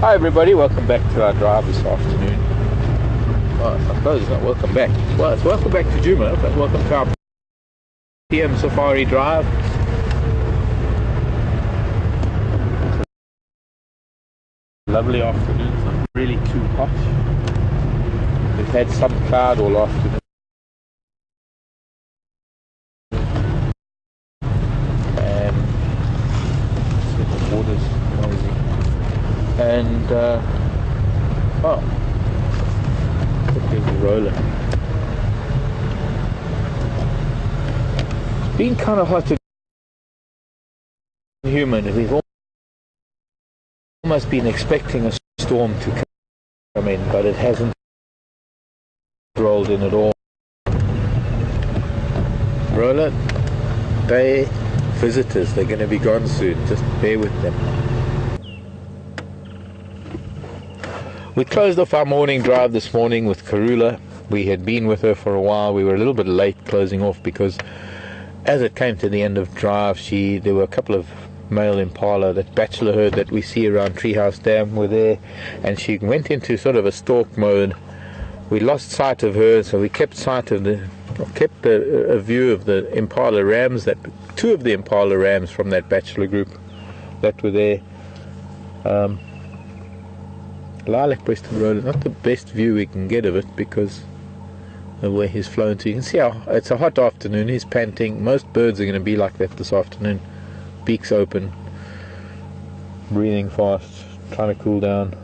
Hi everybody, welcome back to our drive this afternoon. Well, I suppose it's not welcome back. Well, it's welcome back to Djuma, but welcome to our PM Safari drive. Lovely afternoon, it's not really too hot. We've had some cloud all afternoon. And the water's amazing. And well, quickly rolling. It's been kind of hot and humid. We've almost been expecting a storm to come in, but it hasn't rolled in at all. Roller, they visitors, they're going to be gone soon. Just bear with them. We closed off our morning drive this morning with Karula. We had been with her for a while. We were a little bit late closing off because as it came to the end of drive, there were a couple of male impala, that bachelor herd that we see around Treehouse Dam, were there, and she went into sort of a stalk mode. We lost sight of her, so we kept a view of the impala rams, two of the impala rams from that bachelor group that were there. Lilac-breasted roller, not the best view we can get of it because of where he's flown to. You can see how it's a hot afternoon. He's panting. Most birds are going to be like that this afternoon. Beaks open, breathing fast, trying to cool down.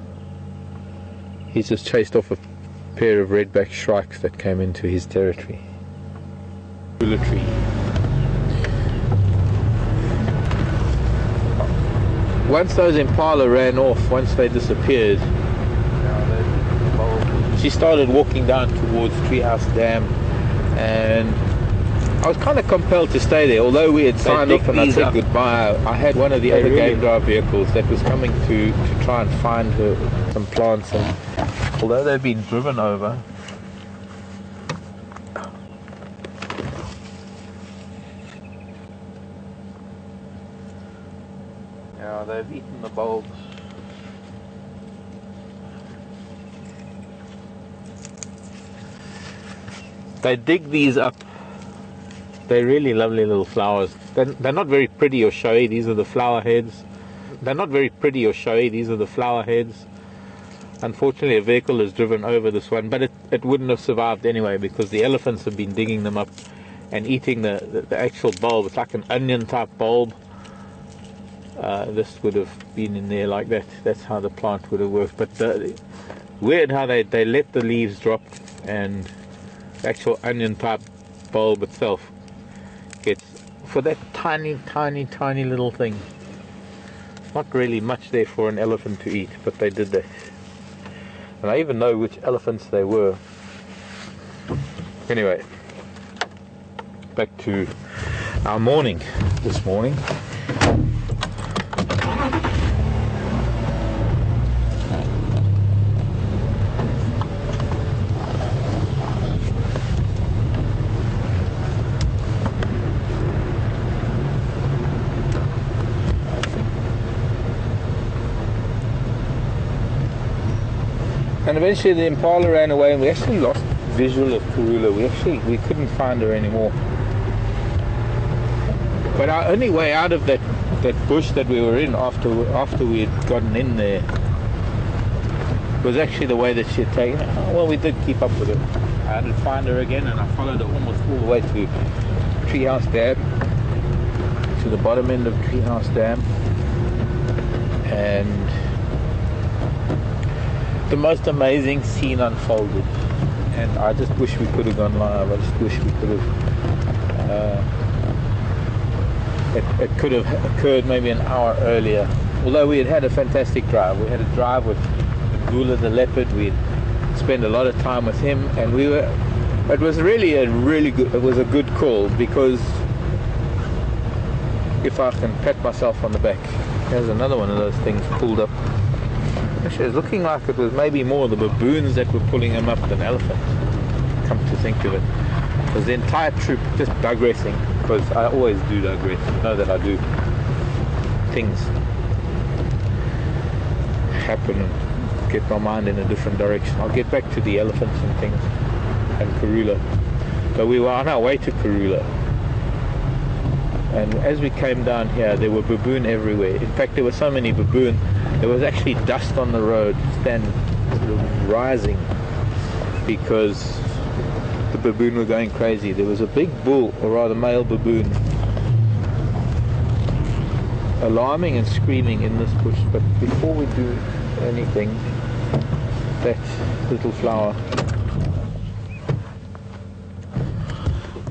He's just chased off a pair of redback shrikes that came into his territory. Hula tree. Once those impala ran off, once they disappeared, she started walking down towards Treehouse Dam, and I was kind of compelled to stay there. Although we had signed off and I said goodbye, I had one of the other game drive vehicles that was coming to try and find her some plants, and although they've been driven over, yeah, they've eaten the bulbs. They dig these up. They're really lovely little flowers. They're not very pretty or showy. These are the flower heads. They're not very pretty or showy. These are the flower heads. Unfortunately, a vehicle has driven over this one, but it wouldn't have survived anyway because the elephants have been digging them up and eating the actual bulb. It's like an onion type bulb. This would have been in there like that. That's how the plant would have worked. But weird how they let the leaves drop, and the actual onion type bulb itself gets, for that tiny little thing, not really much there for an elephant to eat, but they did that. And I even know which elephants they were. Anyway, back to our morning this morning. And eventually the impala ran away, and we actually lost visual of Karula. We couldn't find her anymore. But our only way out of that bush that we were in after we had gotten in there was actually the way that she had taken it. Well, we did keep up with her. I had to find her again, and I followed her almost all the way to Treehouse Dam, to the bottom end of Treehouse Dam, and the most amazing scene unfolded, and I just wish we could have gone live. I just wish we could have. It could have occurred maybe an hour earlier. Although we had a fantastic drive. We had a drive with Gula the leopard. We spent a lot of time with him, and it was really a good call, because if I can pat myself on the back, there's another one of those things pulled up. Actually, it's looking like it was maybe more the baboons that were pulling him up than elephants, come to think of it. It was the entire troop just digressing, because I always do digress. You know that I do things. happen and get my mind in a different direction. I'll get back to the elephants and things and Karula. But we were on our way to Karula, and as we came down here there were baboon everywhere. In fact, there were so many baboon, there was actually dust on the road, sort of rising, because the baboon were going crazy. There was a big bull, or rather male baboon, alarming and screaming in this bush. But before we do anything, that little flower,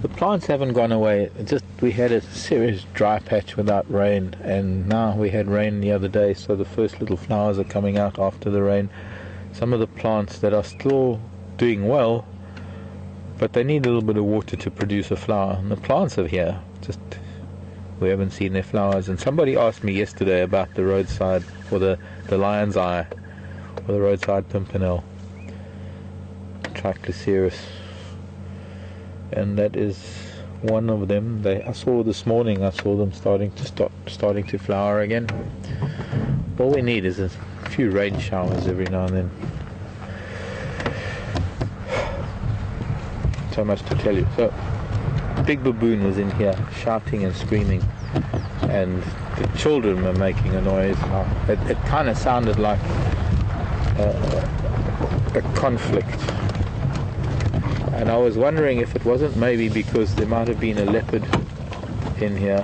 the plants haven't gone away. It's just we had a serious dry patch without rain, and now we had rain the other day, so the first little flowers are coming out after the rain. Some of the plants that are still doing well, but they need a little bit of water to produce a flower, and the plants are here, just we haven't seen their flowers. And somebody asked me yesterday about the roadside, or the lion's eye, or the roadside pimpernel, Tricloceros, and that is one of them. I saw this morning, I saw them starting to flower again. All we need is a few rain showers every now and then. So much to tell you. So big baboon was in here shouting and screaming, and the children were making a noise. It kind of sounded like a conflict, and I was wondering if it wasn't maybe because there might have been a leopard in here.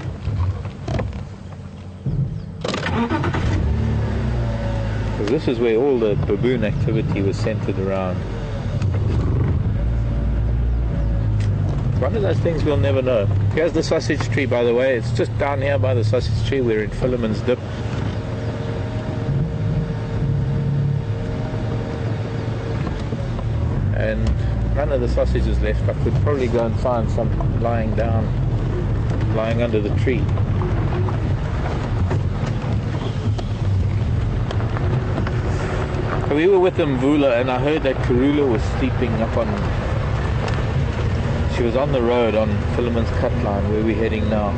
Because this is where all the baboon activity was centered around. One of those things we'll never know. Here's the sausage tree, by the way. It's just down here by the sausage tree. We're in Philemon's Dip. And none of the sausages left. I could probably go and find some lying under the tree. So we were with Mvula, and I heard that Karula was sleeping up on... She was on the road on Philemon's cut line where we're heading now.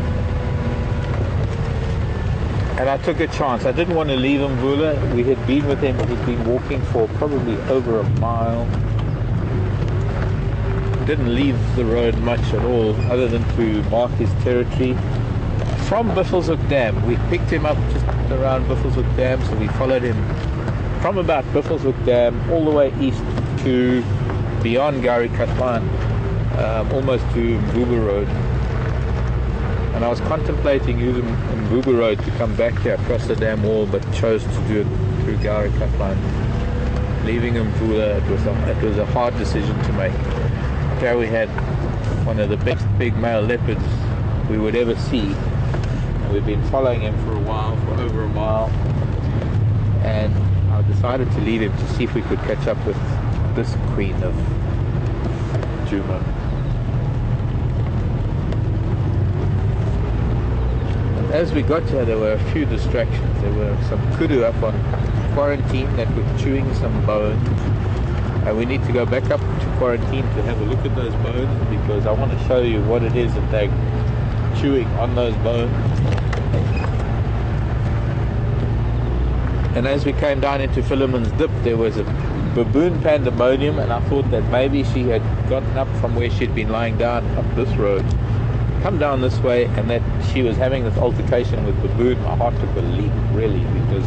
And I took a chance. I didn't want to leave Mvula. We had been with him. He'd been walking for probably over a mile. Didn't leave the road much at all, other than to mark his territory. From Buffelshoek Dam. We picked him up just around Buffelshoek Dam, so we followed him from about Buffelshoek Dam all the way east to beyond Gowrie Cut Line. Almost to Mvubu Road, and I was contemplating using Mvubu Road to come back here across the dam wall, but chose to do it through Gowrie Cut Line, leaving Mvula. It was a hard decision to make. Here we had one of the best big male leopards we would ever see, and we've been following him for a while, for over a mile, and I decided to leave him to see if we could catch up with this queen of Djuma. As we got here, there were a few distractions. There were some kudu up on quarantine that were chewing some bones, and we need to go back up to quarantine to have a look at those bones, because I want to show you what it is that they're chewing on those bones. And as we came down into Philemon's Dip, there was a baboon pandemonium, and I thought that maybe she had gotten up from where she'd been lying down up this road, come down this way, and that she was having this altercation with baboon. My heart took a leap, really, because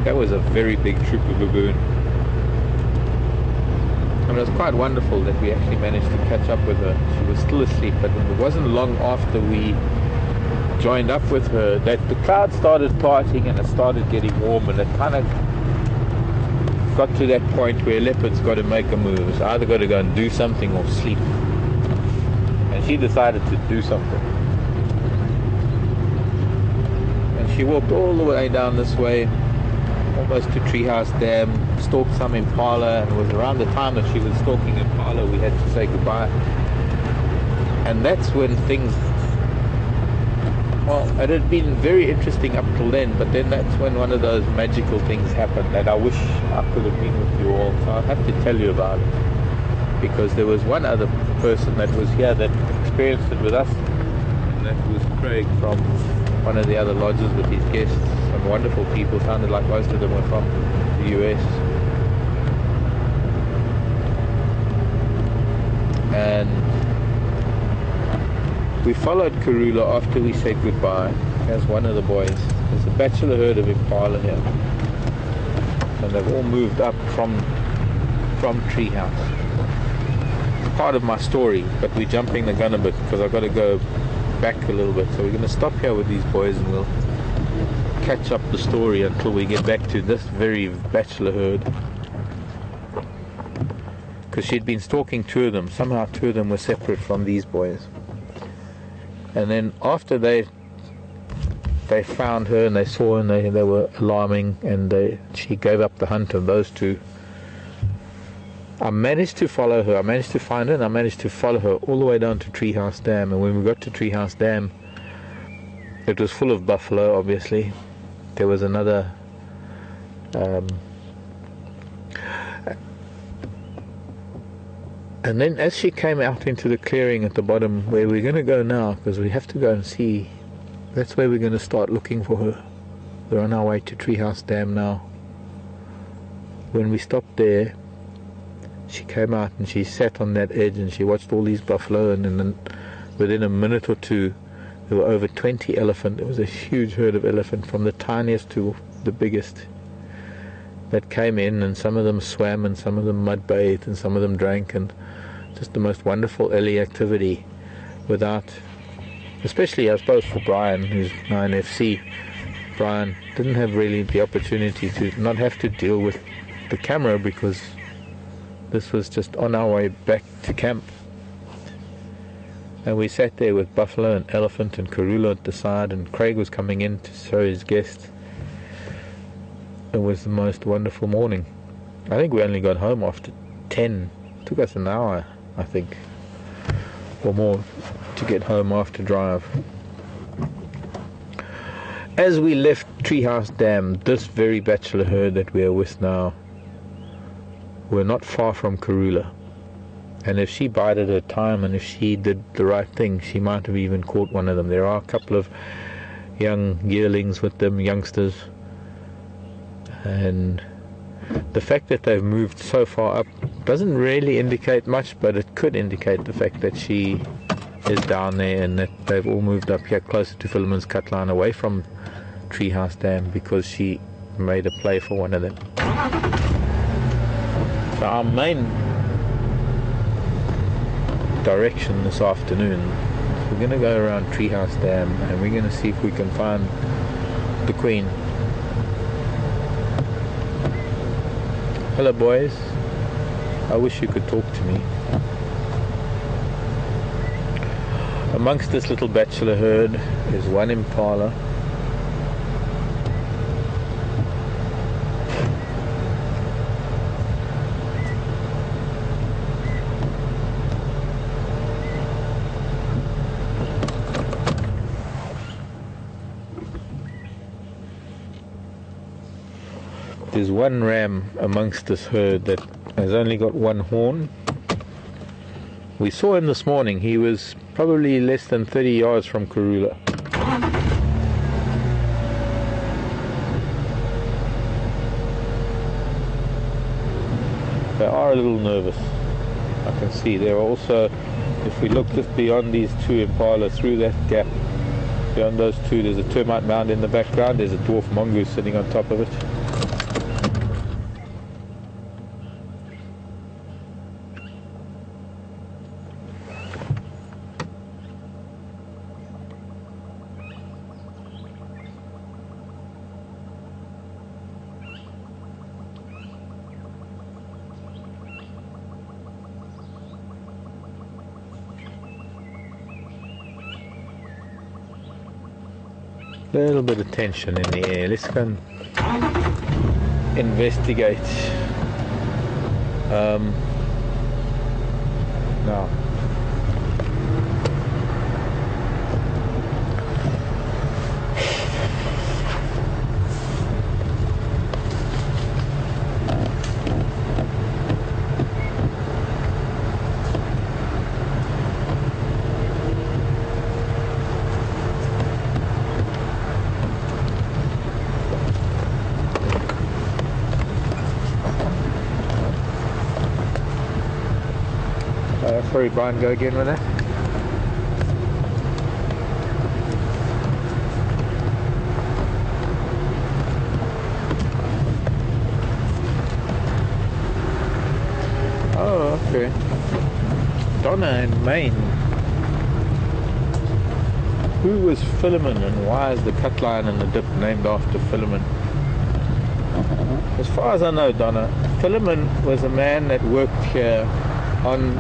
that was a very big troop of baboon. And it was quite wonderful that we actually managed to catch up with her. She was still asleep, but it wasn't long after we joined up with her that the clouds started parting and it started getting warm, and it kind of got to that point where leopards got to make a move. It's either got to go and do something or sleep. And she decided to do something. And she walked all the way down this way, almost to Treehouse Dam, stalked some impala, and it was around the time that she was stalking impala we had to say goodbye. And that's when things, well, it had been very interesting up till then, but then that's when one of those magical things happened that I wish I could have been with you all. So I have to tell you about it, because there was one other person that was here that experienced it with us, and that was Craig from one of the other lodges with his guests some wonderful people. Sounded like most of them were from the US. And we followed Karula after we said goodbye as one of the boys. There's a bachelor herd of impala here, and they've all moved up from Treehouse. It's part of my story, but we're jumping the gun a bit because I've got to go back a little bit. So we're going to stop here with these boys and we'll catch up the story until we get back to this very bachelor herd, because she'd been stalking two of them. Somehow two of them were separate from these boys, and then after they found her and they saw her and they were alarming, and she gave up the hunt of those two. I managed to follow her. I managed to find her, and I managed to follow her all the way down to Treehouse Dam. And when we got to Treehouse Dam, it was full of buffalo, obviously. There was another and then as she came out into the clearing at the bottom where we're going to go now, because we have to go and see, that's where we're going to start looking for her. We're on our way to Treehouse Dam now. When we stopped there, she came out and she sat on that edge and she watched all these buffalo, and then within a minute or two there were over 20 elephant. It was a huge herd of elephant, from the tiniest to the biggest, that came in, and some of them swam and some of them mud bathed and some of them drank, and just the most wonderful early activity without, especially I suppose for Brian, who's now in FC. Brian didn't have really the opportunity to not have to deal with the camera, because this was just on our way back to camp. And we sat there with buffalo and elephant and Karula at the side, and Craig was coming in to show his guests. It was the most wonderful morning. I think we only got home after 10. It took us an hour, I think, or more, to get home after drive. As we left Treehouse Dam, this very bachelor herd that we are with now were not far from Karula. And if she bided her time and if she did the right thing, she might have even caught one of them. There are a couple of young yearlings with them, youngsters. And the fact that they've moved so far up doesn't really indicate much, but it could indicate the fact that she is down there and that they've all moved up here closer to Philemon's cut line, away from Treehouse Dam, because she made a play for one of them. So our main direction this afternoon, we're going to go around Treehouse Dam and we're going to see if we can find the Queen. Hello boys, I wish you could talk to me. Amongst this little bachelor herd is one impala. There's one ram amongst this herd that has only got one horn. We saw him this morning. He was probably less than 30 yards from Karula. They are a little nervous. I can see there are also, if we look just beyond these two impala, through that gap, beyond those two, there's a termite mound in the background. There's a dwarf mongoose sitting on top of it. A little bit of tension in the air. Let's go and investigate. Now, Sorry, Brian, go again with that. Oh, okay. Donna in Maine. Who was Philemon, and why is the cut line and the dip named after Philemon? As far as I know, Donna, Philemon was a man that worked here on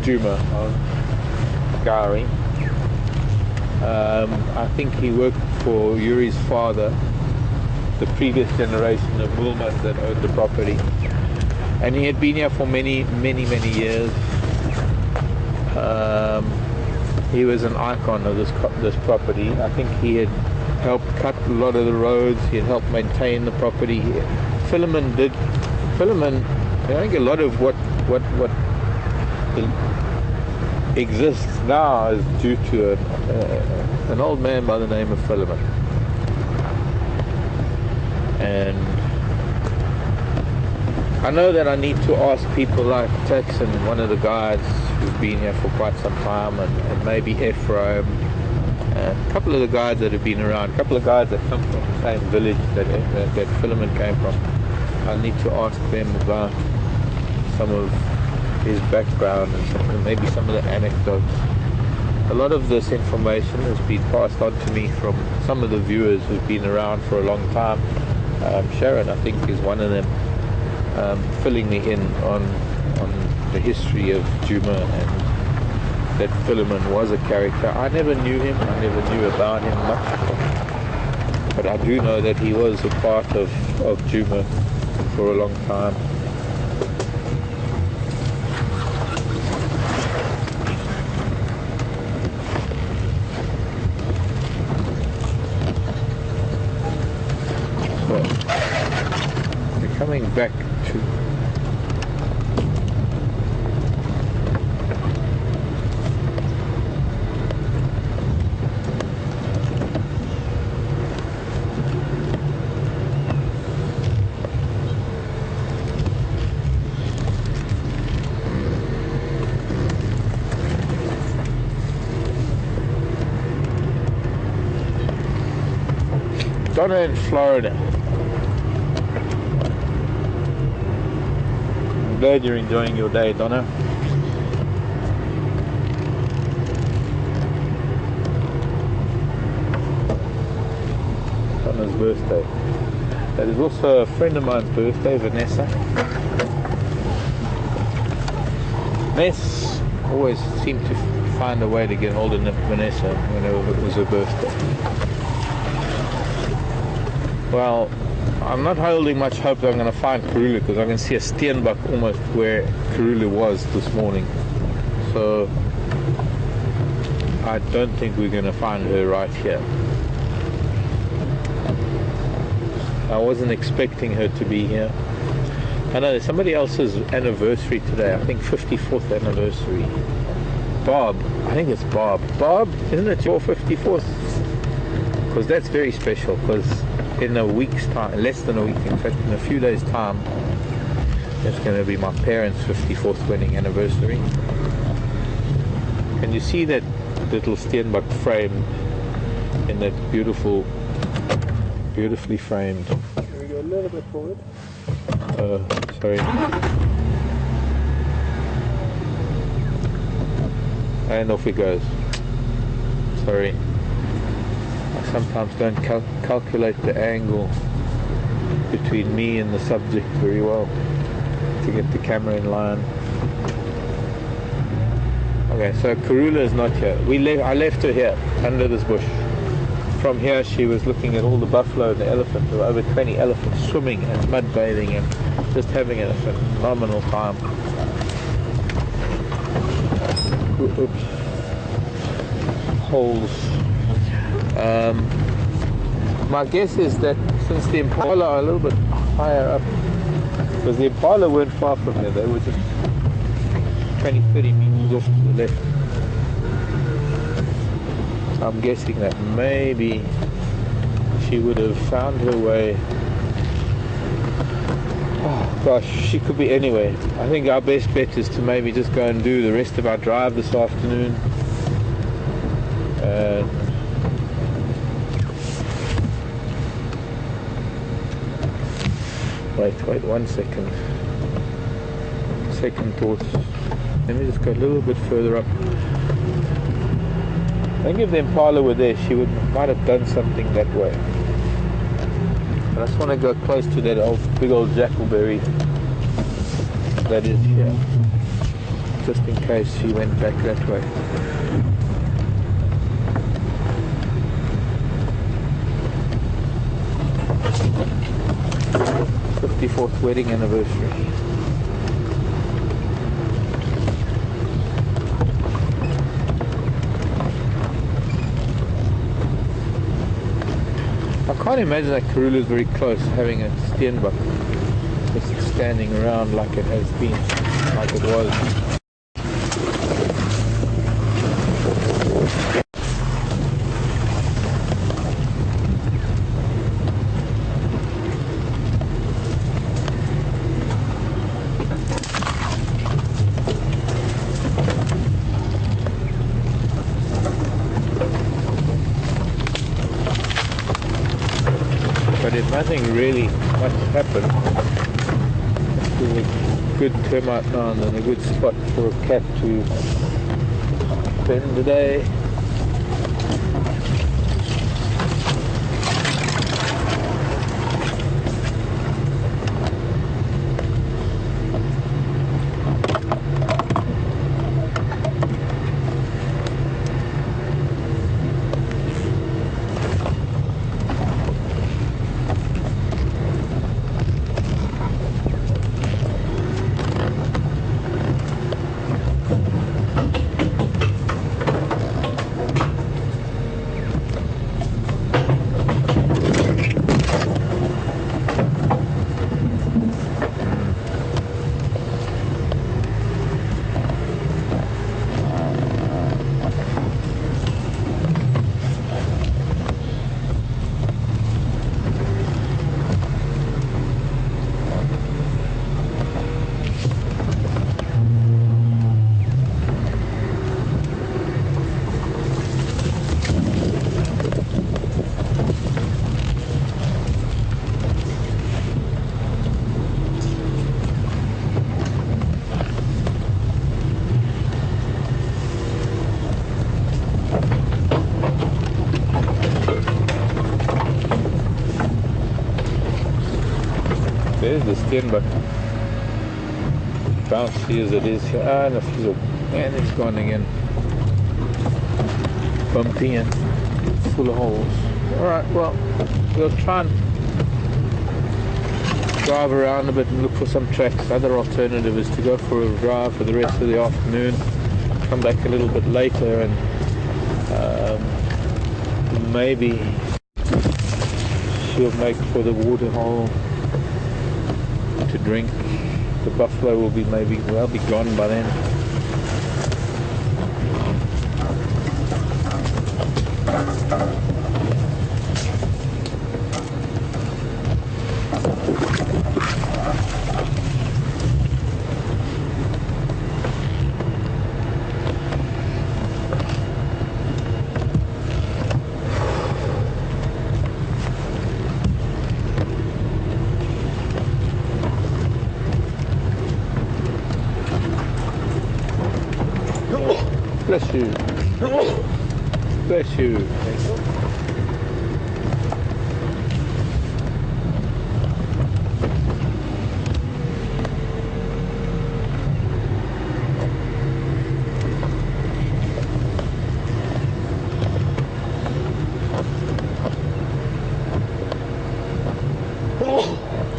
Djuma, on Gari. I think he worked for Yuri's father, the previous generation of Mulmans that owned the property. And he had been here for many, many, many years. He was an icon of this property. I think he had helped cut a lot of the roads. He had helped maintain the property. Philemon, I think a lot of what exists now is due to an old man by the name of Philemon. And I know that I need to ask people like Jackson, one of the guys who've been here for quite some time, and maybe Ephraim, and a couple of the guys that have been around, a couple of guys that come from the same village that Philemon came from. I need to ask them about some of his background and maybe some of the anecdotes. A lot of this information has been passed on to me from some of the viewers who've been around for a long time. Sharon, I think, is one of them, filling me in on the history of Djuma and that Philemon was a character. I never knew him, I never knew about him much, but I do know that he was a part of Djuma for a long time. So, we're coming back to Donna in Florida. I'm glad you're enjoying your day, Donna. Donna's birthday. That is also a friend of mine's birthday, Vanessa. Ness always seemed to find a way to get hold of Vanessa whenever it was her birthday. Well, I'm not holding much hope that I'm going to find Karula, because I can see a steenbok almost where Karula was this morning. So I don't think we're going to find her right here. I wasn't expecting her to be here. I know there's somebody else's anniversary today. I think 54th anniversary. Bob. I think it's Bob. Bob, isn't it your 54th? Because that's very special, because in a week's time, less than a week, in fact, in a few days' time, it's going to be my parents' 54th wedding anniversary. Can you see that little steenbok framed in that beautifully framed? Can we go a little bit forward? Sorry. And off it goes. Sorry. I sometimes don't calculate the angle between me and the subject very well to get the camera in line. Okay, so Karula is not here. I left her here under this bush. From here she was looking at all the buffalo and the elephant. There were over 20 elephants swimming and mud bathing and just having a phenomenal time. Oops. Holes. My guess is that since the Impala are a little bit higher up, because the Impala weren't far from here, they were just 20-30 meters off to the left. I'm guessing that maybe she would have found her way. Oh, Gosh, she could be anywhere. I think our best bet is to maybe just go and do the rest of our drive this afternoon. Wait 1 second. Second thoughts. Let me just go a little bit further up. I think if the Impala were there, she might have done something that way. But I just want to go close to that big old jackleberry that is here, just in case she went back that way. 54th wedding anniversary. I can't imagine that Karula is very close, having a steenbok just standing around like it has been, like it was. But if nothing really much happened, this is a good termite mound and a good spot for a cat to spend the day. There's the steenbok. Bouncy as it is here. Ah, no, and it's gone again. Bumpy and full of holes. Alright, well, we'll try and drive around a bit and look for some tracks. Other alternative is to go for a drive for the rest of the afternoon, come back a little bit later and maybe she'll make for the water hole to drink. The buffalo will be they'll be gone by then. Bless you. Bless you.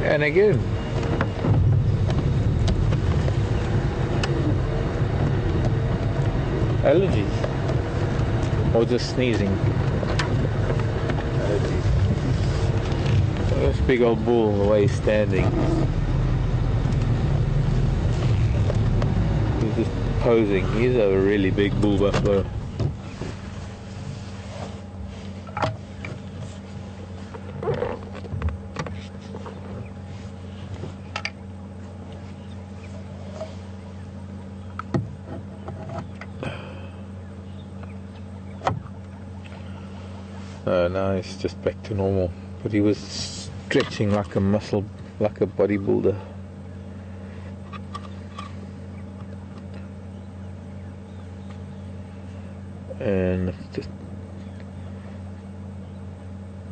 And again. Allergies or just sneezing. Allergies. This big old bull the way he's standing. He's just posing. He's a really big bull buffalo. Now he's just back to normal. But he was stretching like a muscle, like a bodybuilder. And just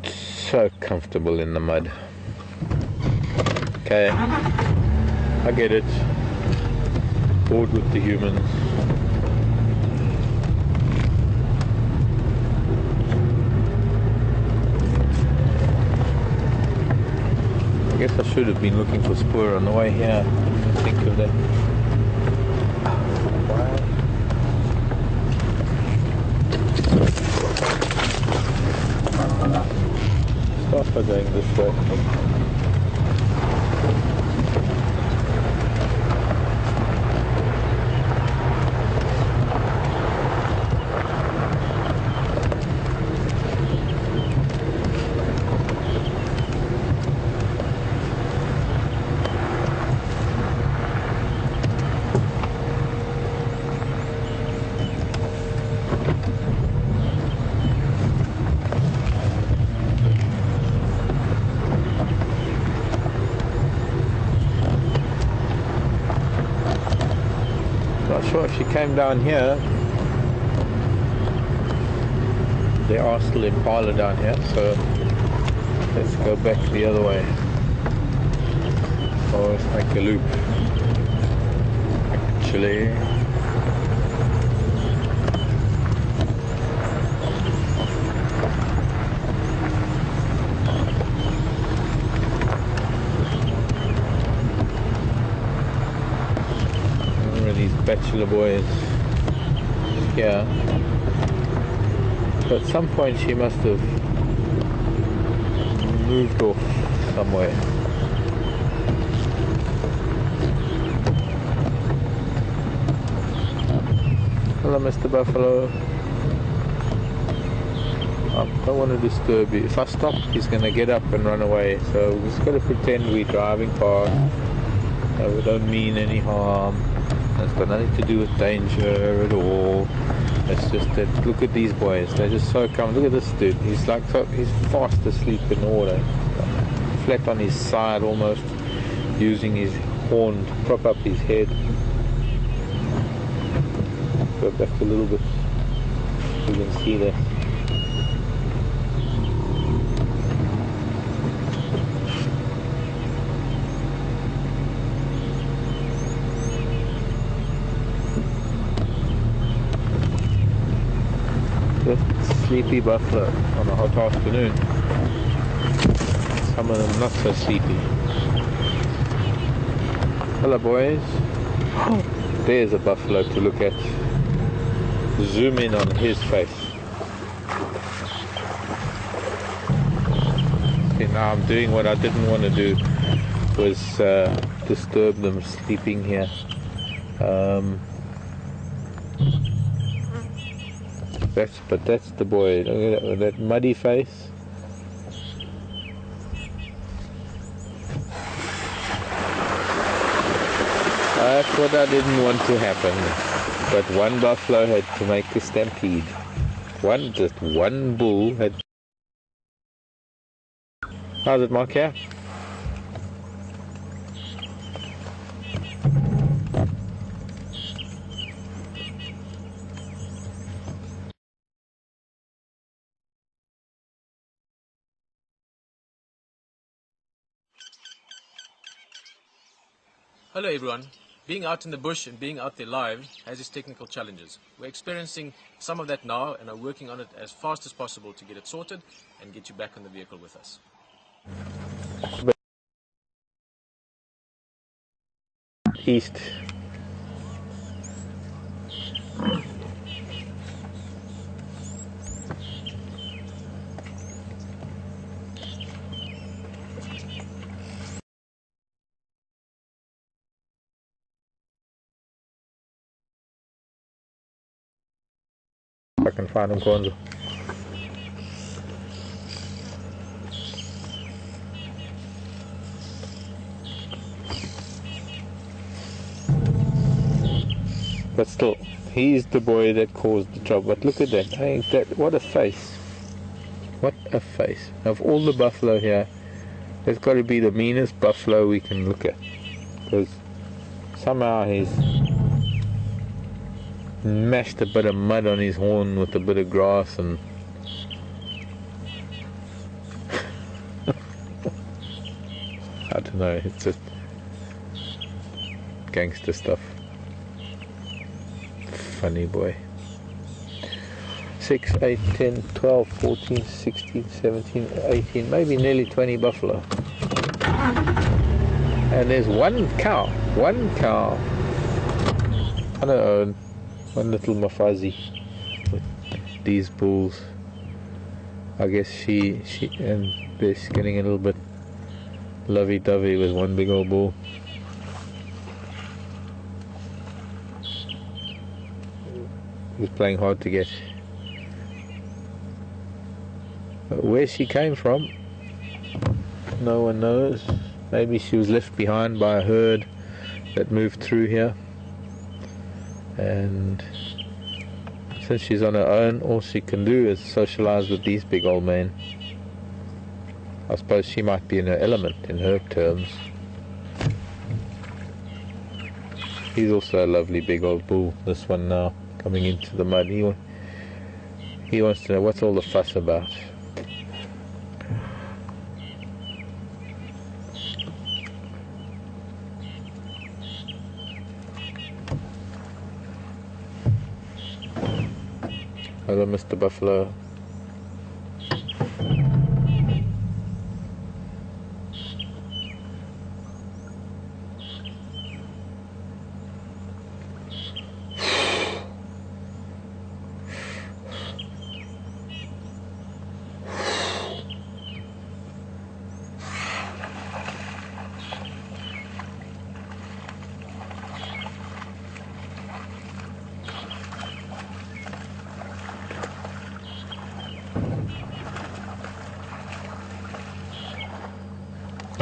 so comfortable in the mud. Okay, I get it. Bored with the humans. I guess I should have been looking for spoor on the way here. I didn't think of that. Start by going this way. Not sure if she came down here. There are still impala down here, so let's go back the other way. Or let's make a loop. Actually, these bachelor boys here. But at some point she must have moved off somewhere. Hello, Mr. Buffalo. I don't want to disturb you. If I stop, he's going to get up and run away. So we've just got to pretend we're driving past. We don't mean any harm. It's got nothing to do with danger at all. It's just that, look at these boys. They're just so calm. Look at this dude. He's like, he's fast asleep in the water. Flat on his side almost, using his horn to prop up his head. Go back a little bit. You can see that. Sleepy buffalo on a hot afternoon. Some of them not so sleepy. Hello, boys. There's a buffalo to look at. Zoom in on his face. See, now I'm doing what I didn't want to do, was disturb them sleeping here. But that's the boy. Look at that, with that muddy face. That's what I didn't want to happen. But one buffalo had to make a stampede. Just one bull had. How's it, Mark? Yeah? Hello everyone. Being out in the bush and being out there live has its technical challenges. We're experiencing some of that now and are working on it as fast as possible to get it sorted and get you back in the vehicle with us. East. I can find them, Kwanzaa. But still, he's the boy that caused the trouble. But look at that. Hey, what a face. What a face. Of all the buffalo here, it's got to be the meanest buffalo we can look at. Because somehow he's mashed a bit of mud on his horn with a bit of grass and I don't know, it's just gangster stuff. Funny boy. 6, 8, 10, 12, 14, 16, 17, 18, maybe nearly 20 buffalo. And there's one cow. I don't own one little mafazi with these bulls. I guess she and this getting a little bit lovey-dovey with one big old bull. He's playing hard to get. But where she came from, no one knows. Maybe she was left behind by a herd that moved through here. And since she's on her own, all she can do is socialize with these big old men. I suppose she might be in her element in her terms. He's also a lovely big old bull, this one now, coming into the mud. He wants to know what's all the fuss about. Hello, Mr. Buffalo.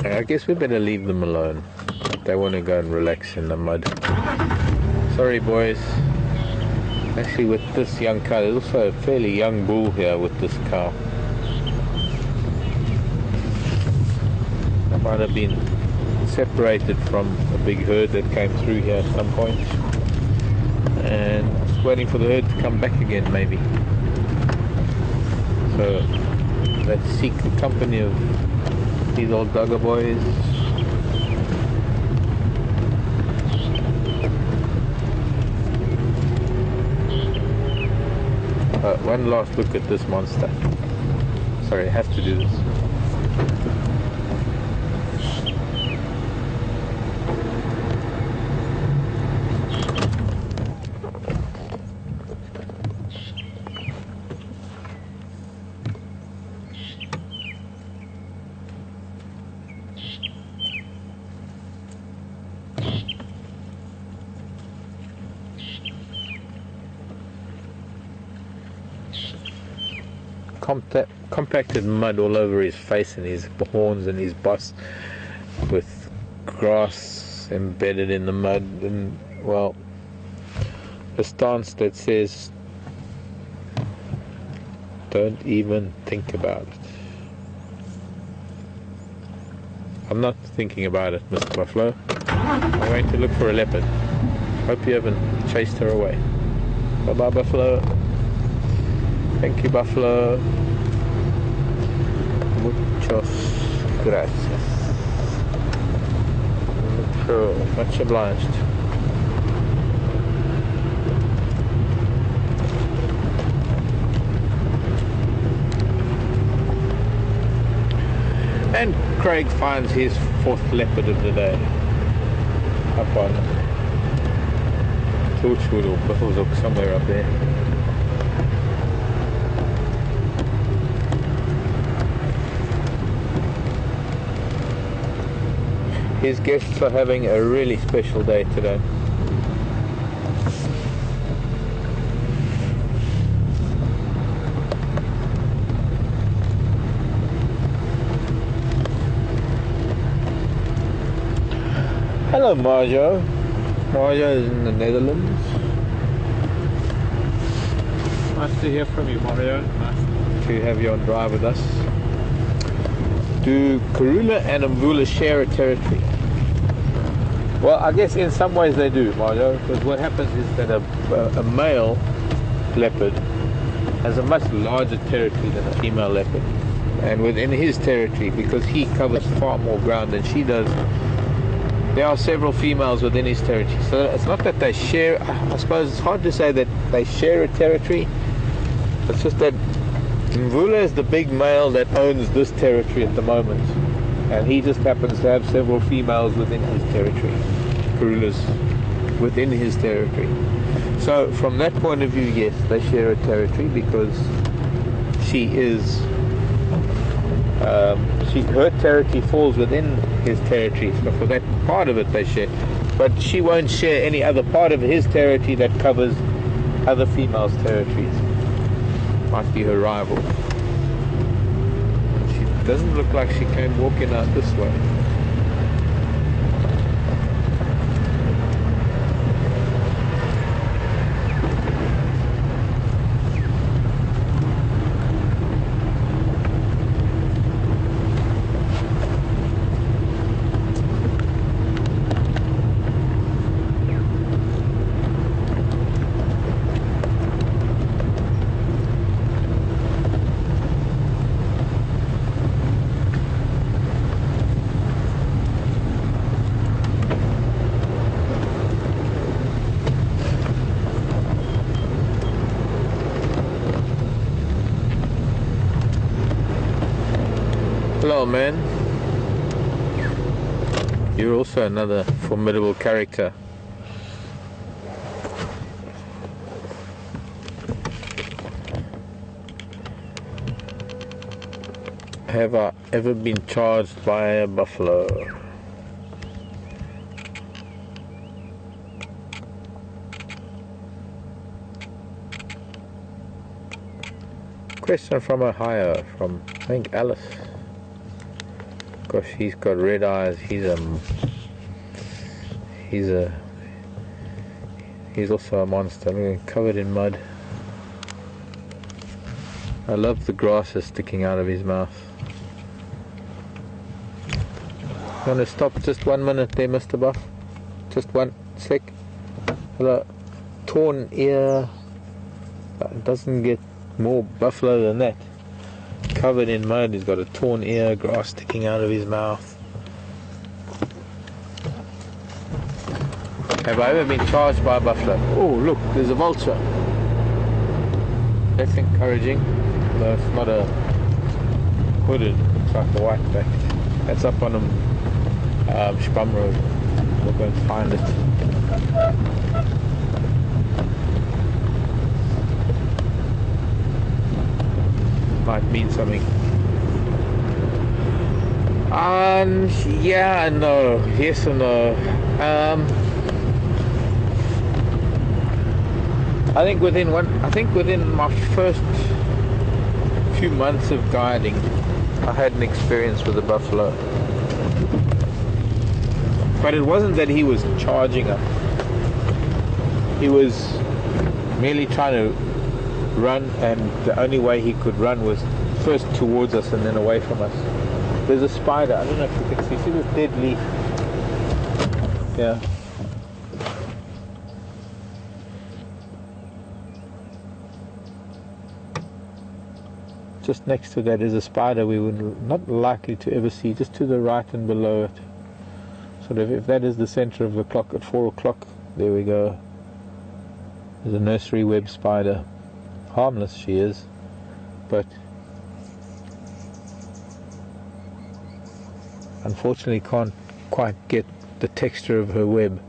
I guess we better leave them alone. They want to go and relax in the mud. Sorry, boys. Actually, with this young cow, there's also a fairly young bull here with this cow. I might have been separated from a big herd that came through here at some point. And just waiting for the herd to come back again, maybe. So, let's seek the company of these old dogger boys. One last look at this monster. Sorry, I have to do this. Compacted mud all over his face and his horns and his bust, with grass embedded in the mud, and well, a stance that says don't even think about it. I'm not thinking about it, Mr. Buffalo. I'm going to look for a leopard. Hope you haven't chased her away. Bye bye, Buffalo. Thank you, Buffalo. Muchos gracias. Much obliged. And Craig finds his fourth leopard of the day. Up on Torchwood or Buffalo's somewhere up there. His guests are having a really special day today. Hello, Marjo. Marjo is in the Netherlands. Nice to hear from you, Mario. Nice. to have you on drive with us. Do Karula and Mvula share a territory? Well, I guess in some ways they do, Mario, because what happens is that a male leopard has a much larger territory than a female leopard. And within his territory, because he covers far more ground than she does, there are several females within his territory. So it's not that they share, I suppose it's hard to say that they share a territory. It's just that Mvula is the big male that owns this territory at the moment. And he just happens to have several females within his territory. Karula's within his territory. So from that point of view, yes, they share a territory because she is, her territory falls within his territory. So for that part of it they share. But she won't share any other part of his territory that covers other females' territories. Might be her rival. Doesn't look like she came walking out this way. Hello, man. You're also another formidable character. Have I ever been charged by a buffalo? Question from Ohio, from I think Alice. Gosh, he's got red eyes. He's also a monster. I mean, covered in mud. I love the grasses sticking out of his mouth. You want to stop just 1 minute there, Mr. Buff? Just 1 sec. Hello. Torn ear. It doesn't get more buffalo than that. Covered in mud, he's got a torn ear, grass sticking out of his mouth. Have I ever been charged by a buffalo? Oh, look, there's a vulture. That's encouraging, though it's not a hooded, it's like the white back. That's up on Spam Road. We'll go and find it. Might mean something. Yeah and no. Yes and no. I think within my first few months of guiding, I had an experience with a buffalo. But it wasn't that he was charging up. He was merely trying to run, and the only way he could run was first towards us and then away from us. There's a spider. I don't know if you can see this dead leaf? Yeah. Just next to that is a spider we would not likely to ever see, just to the right and below it. Sort of, if that is the center of the clock at 4 o'clock, there we go. There's a nursery web spider. Harmless she is, but unfortunately can't quite get the texture of her web.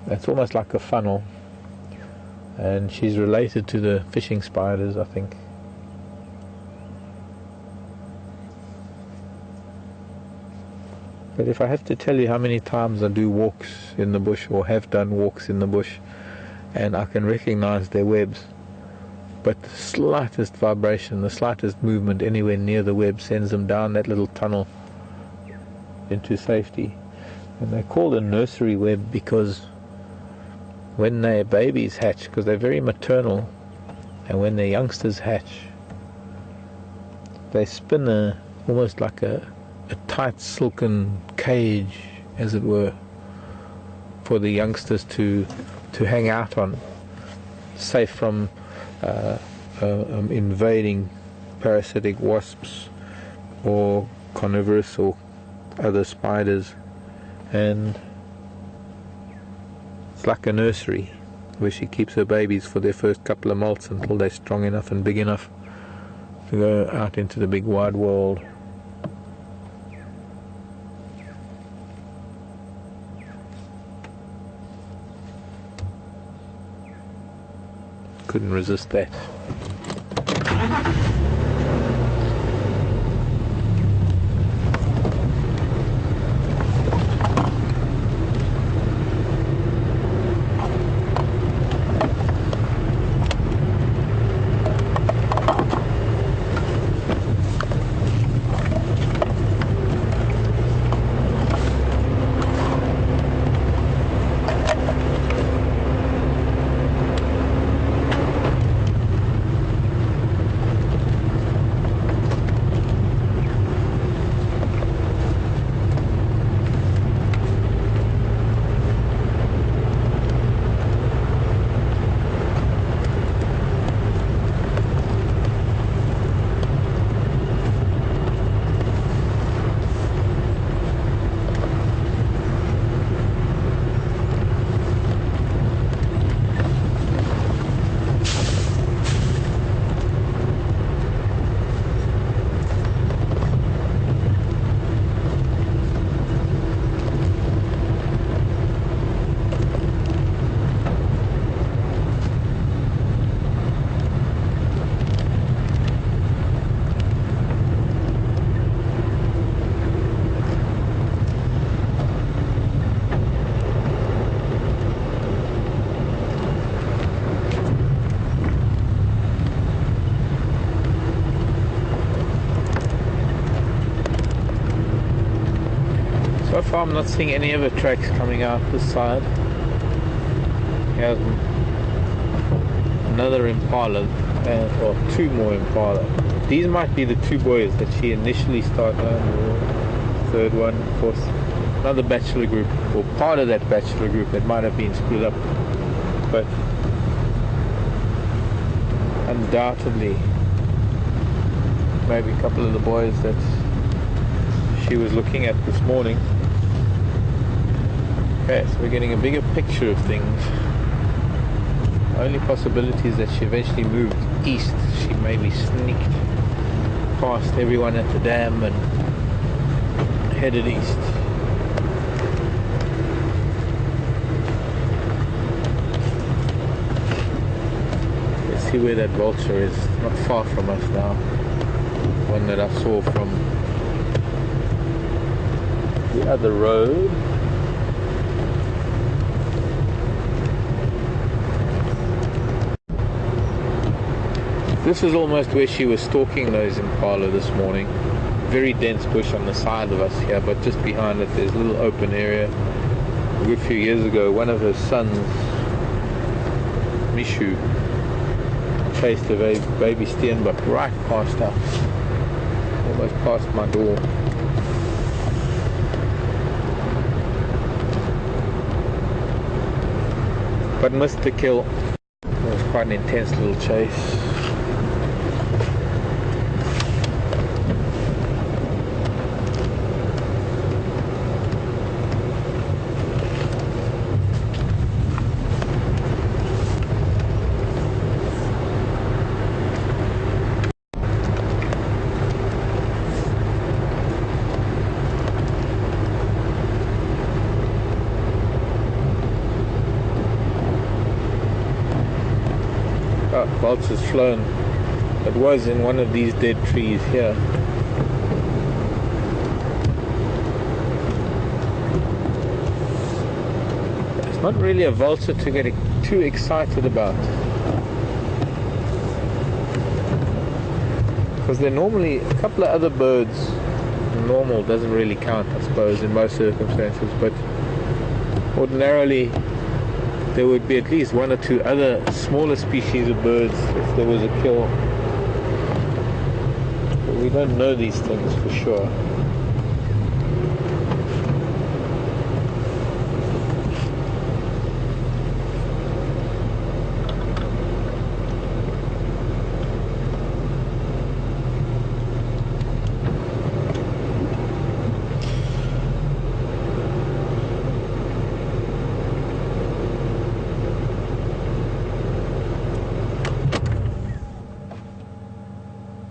It's almost like a funnel, and she's related to the fishing spiders, I think. But if I have to tell you how many times I do walks in the bush, or have done walks in the bush, and I can recognize their webs, but the slightest vibration, the slightest movement anywhere near the web sends them down that little tunnel into safety. And they're called a nursery web because when their babies hatch, because they're very maternal, and when their youngsters hatch, they spin almost like a tight silken cage, as it were, for the youngsters to hang out on, safe from invading parasitic wasps or carnivorous or other spiders. And it's like a nursery where she keeps her babies for their first couple of molts until they're strong enough and big enough to go out into the big wide world. Couldn't resist that. So far I'm not seeing any other tracks coming out this side. Here's another impala, or two more impala. These might be the two boys that she initially started on, or third one, of course. Another bachelor group, or part of that bachelor group that might have been split up. But undoubtedly, maybe a couple of the boys that she was looking at this morning. Okay, so we're getting a bigger picture of things. The only possibility is that she eventually moved east. She maybe sneaked past everyone at the dam and headed east. Let's see where that vulture is. Not far from us now. One that I saw from the other road. This is almost where she was stalking those impala this morning. Very dense bush on the side of us here, but just behind it there's a little open area. A good few years ago, one of her sons, Mishu, chased a baby steenbok right past us, almost past my door. But missed the kill. It was quite an intense little chase. Vulture's flown. It was in one of these dead trees here. It's not really a vulture to get too excited about, because there are normally a couple of other birds. Normal doesn't really count, I suppose, in most circumstances, but ordinarily there would be at least one or two other smaller species of birds if there was a kill. we don't know these things for sure.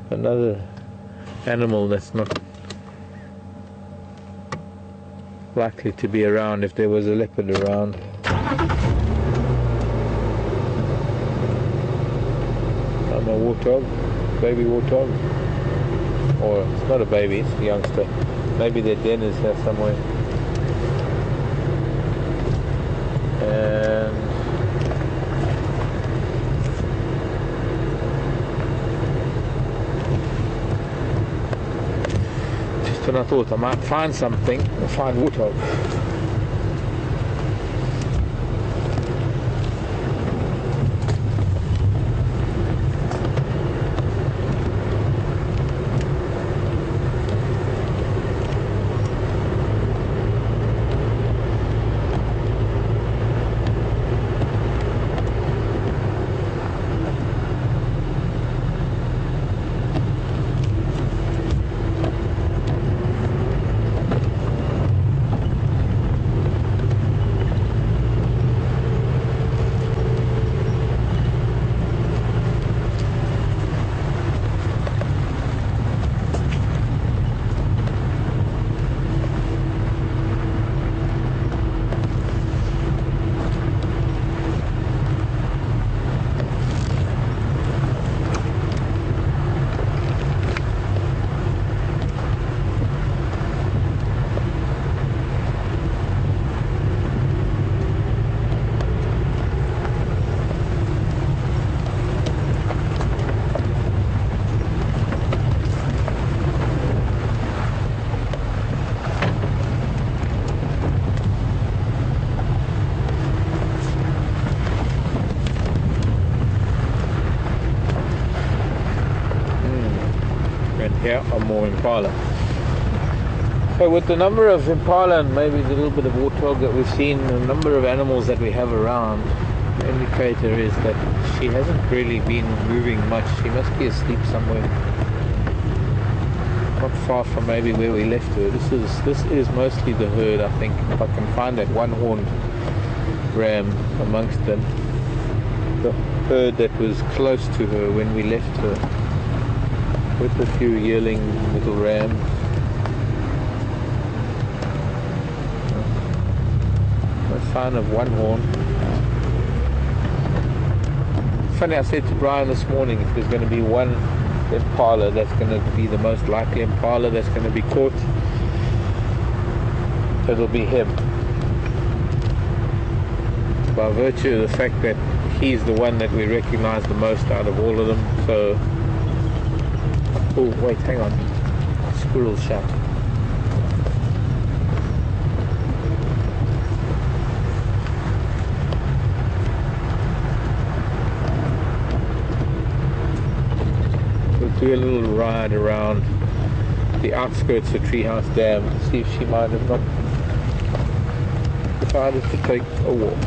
Another animal that's not likely to be around if there was a leopard around. I'm a warthog, baby warthog. Or it's not a baby, it's a youngster. Maybe their den is here somewhere. And and I thought I might find something, or find warthog. Here are more impala. So with the number of impala and maybe the little bit of warthog that we've seen, the number of animals that we have around, the indicator is that she hasn't really been moving much. She must be asleep somewhere, not far from maybe where we left her. This is mostly the herd, I think. If I can find that one-horned ram amongst them, the herd that was close to her when we left her, with a few yearling little rams. No sign of one horn. Funny, I said to Brian this morning, if there's going to be one impala that's going to be the most likely impala that's going to be caught, it'll be him. By virtue of the fact that he's the one that we recognize the most out of all of them. So, oh wait, hang on, squirrel shout. We'll do a little ride around the outskirts of Treehouse Dam to see if she might have not decided to take a walk.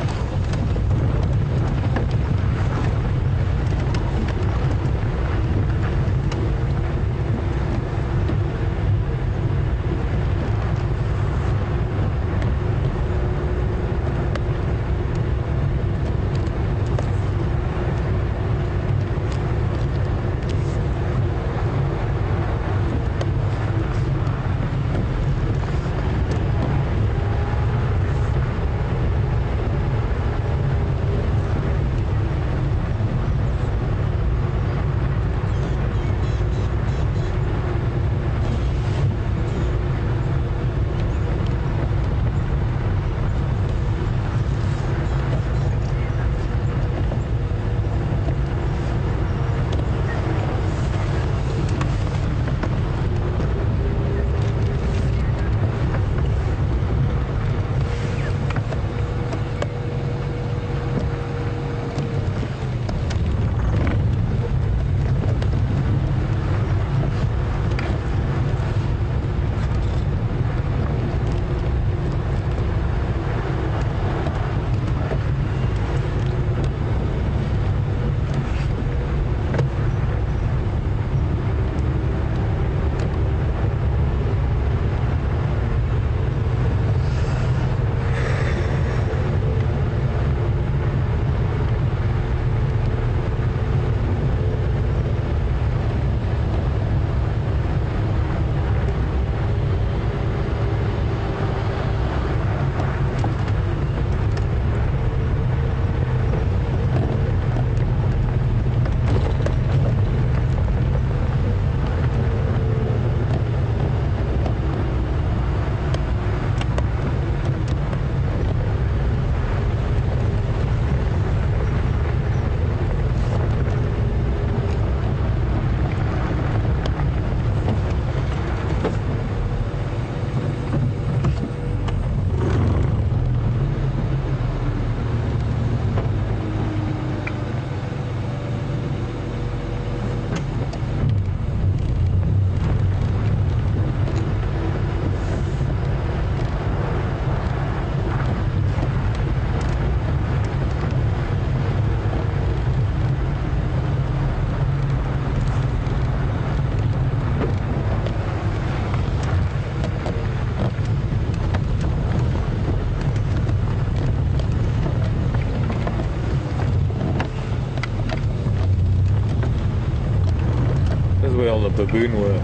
where all the baboon were.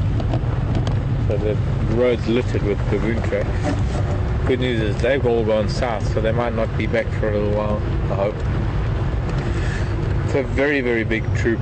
So the road's littered with baboon tracks. Good news is they've all gone south, so they might not be back for a little while, I hope. It's a very, very big troop.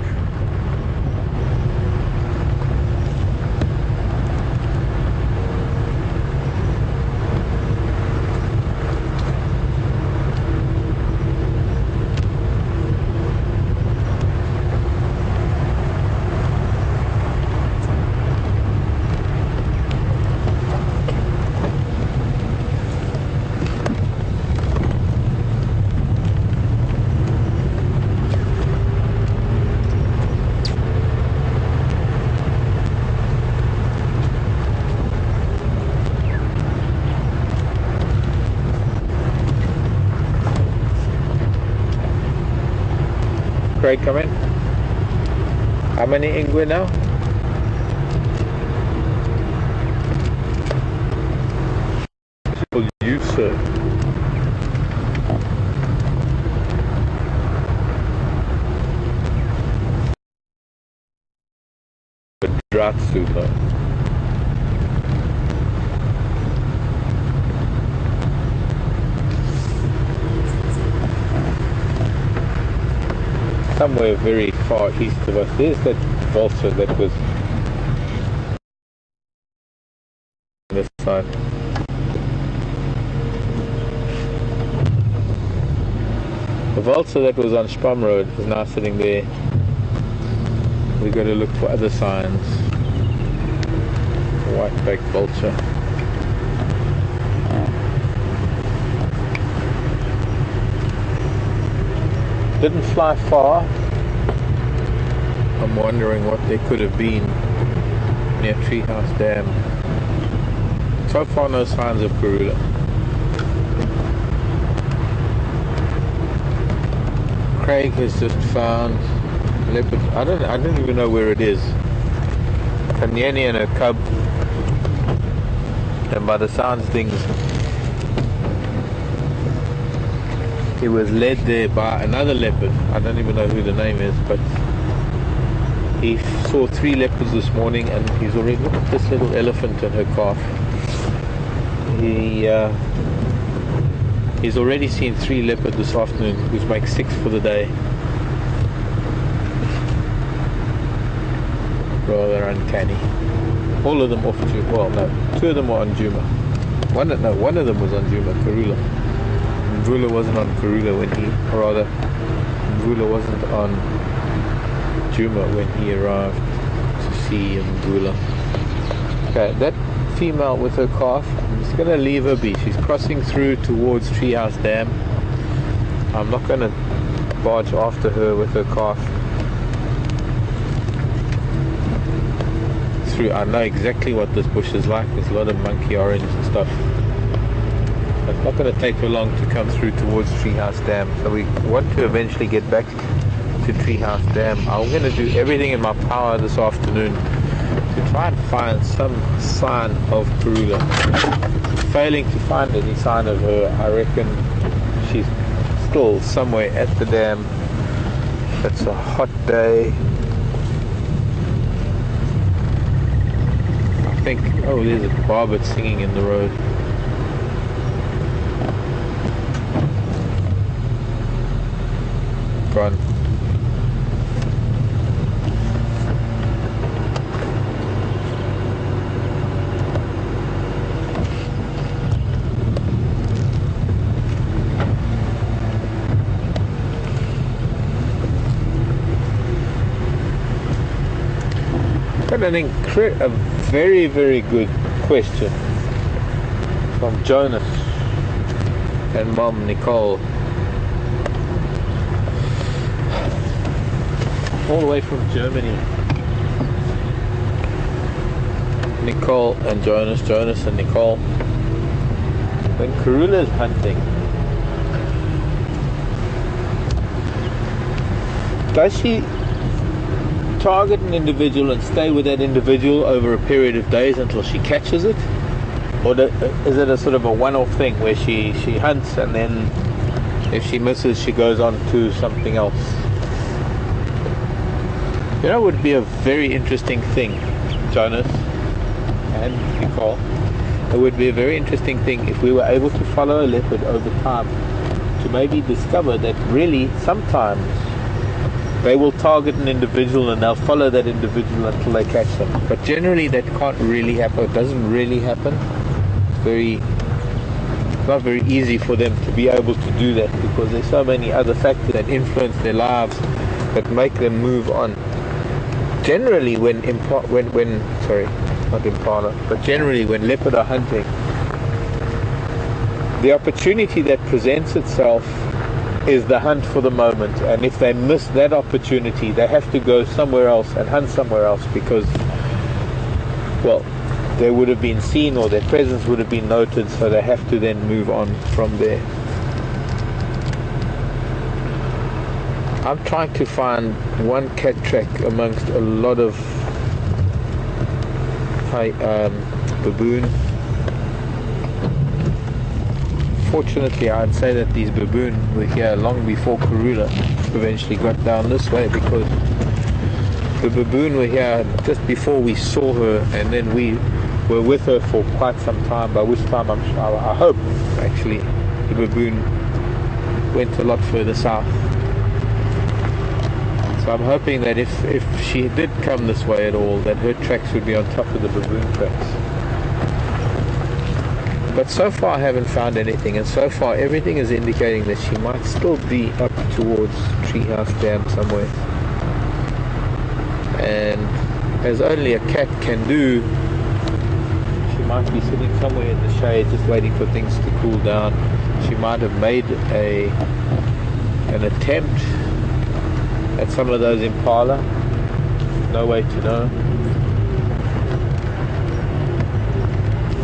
Craig, come in. How many ingwe now? You, sir. But drought soon though. Somewhere very far east of us, there's that vulture that was on this side. The vulture that was on Spam Road is now sitting there. We've got to look for other signs. White-backed vulture. Didn't fly far. I'm wondering what they could have been near Treehouse Dam. So far no signs of Karula. Craig has just found leopard. I don't even know where it is. Kanyeni and her cub. And by the sounds of things, he was led there by another leopard. I don't even know who the name is, but he saw 3 leopards this morning, and he's already looked at this little elephant and her calf. He's already seen 3 leopards this afternoon, which makes 6 for the day. Rather uncanny. All of them off Djuma. Well, no, 2 of them were on Djuma. One of them was on Djuma, Karula. Mvula wasn't on Karula when Mvula wasn't on Djuma when he arrived to see Mvula. Okay, that female with her calf, I'm just going to leave her be. She's crossing through towards Treehouse Dam. I'm not going to barge after her with her calf. I know exactly what this bush is like. There's a lot of monkey orange and stuff. It's not going to take her long to come through towards Treehouse Dam. So we want to eventually get back to Treehouse Dam. I'm going to do everything in my power this afternoon to try and find some sign of Karula. Failing to find any sign of her, I reckon she's still somewhere at the dam. It's a hot day. I think, oh, there's a barbet singing in the road. Gone. Got a very, very good question from Jonas and Mom Nicole, all the way from Germany. Nicole and Jonas and Nicole. When Karula is hunting, does she target an individual and stay with that individual over a period of days until she catches it? Or is it a sort of a one-off thing where she hunts and then if she misses she goes on to something else? You know, it would be a very interesting thing, Jonas and Nicole. It would be a very interesting thing if we were able to follow a leopard over time to maybe discover that really sometimes they will target an individual and they'll follow that individual until they catch them. But generally that can't really happen. It doesn't really happen. It's not very easy for them to be able to do that because there's so many other factors that influence their lives that make them move on. Generally generally when leopard are hunting, the opportunity that presents itself is the hunt for the moment, and if they miss that opportunity they have to go somewhere else and hunt somewhere else because, well, they would have been seen or their presence would have been noted, so they have to then move on from there. I'm trying to find one cat track amongst a lot of baboon. Fortunately, I'd say that these baboon were here long before Karula eventually got down this way, because the baboon were here just before we saw her, and then we were with her for quite some time, by which time I hope actually the baboon went a lot further south. So I'm hoping that if she did come this way at all, that her tracks would be on top of the baboon tracks. But so far I haven't found anything, and so far everything is indicating that she might still be up towards Treehouse Dam somewhere. And as only a cat can do, she might be sitting somewhere in the shade just waiting for things to cool down. She might have made an attempt at some of those impala. No way to know.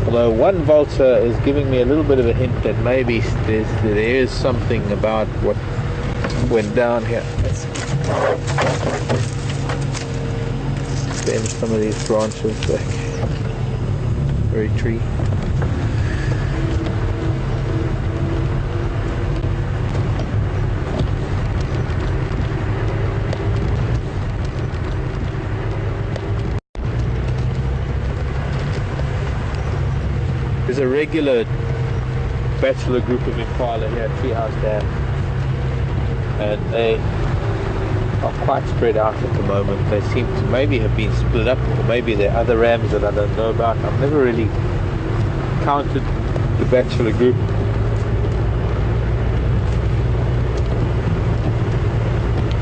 Although one vulture is giving me a little bit of a hint that maybe there is something about what went down here. Let's bend some of these branches back. Very tree. There's a regular bachelor group of impala here at Treehouse Dam, and they are quite spread out at the moment. They seem to maybe have been split up, or maybe there are other rams that I don't know about. I've never really counted the bachelor group.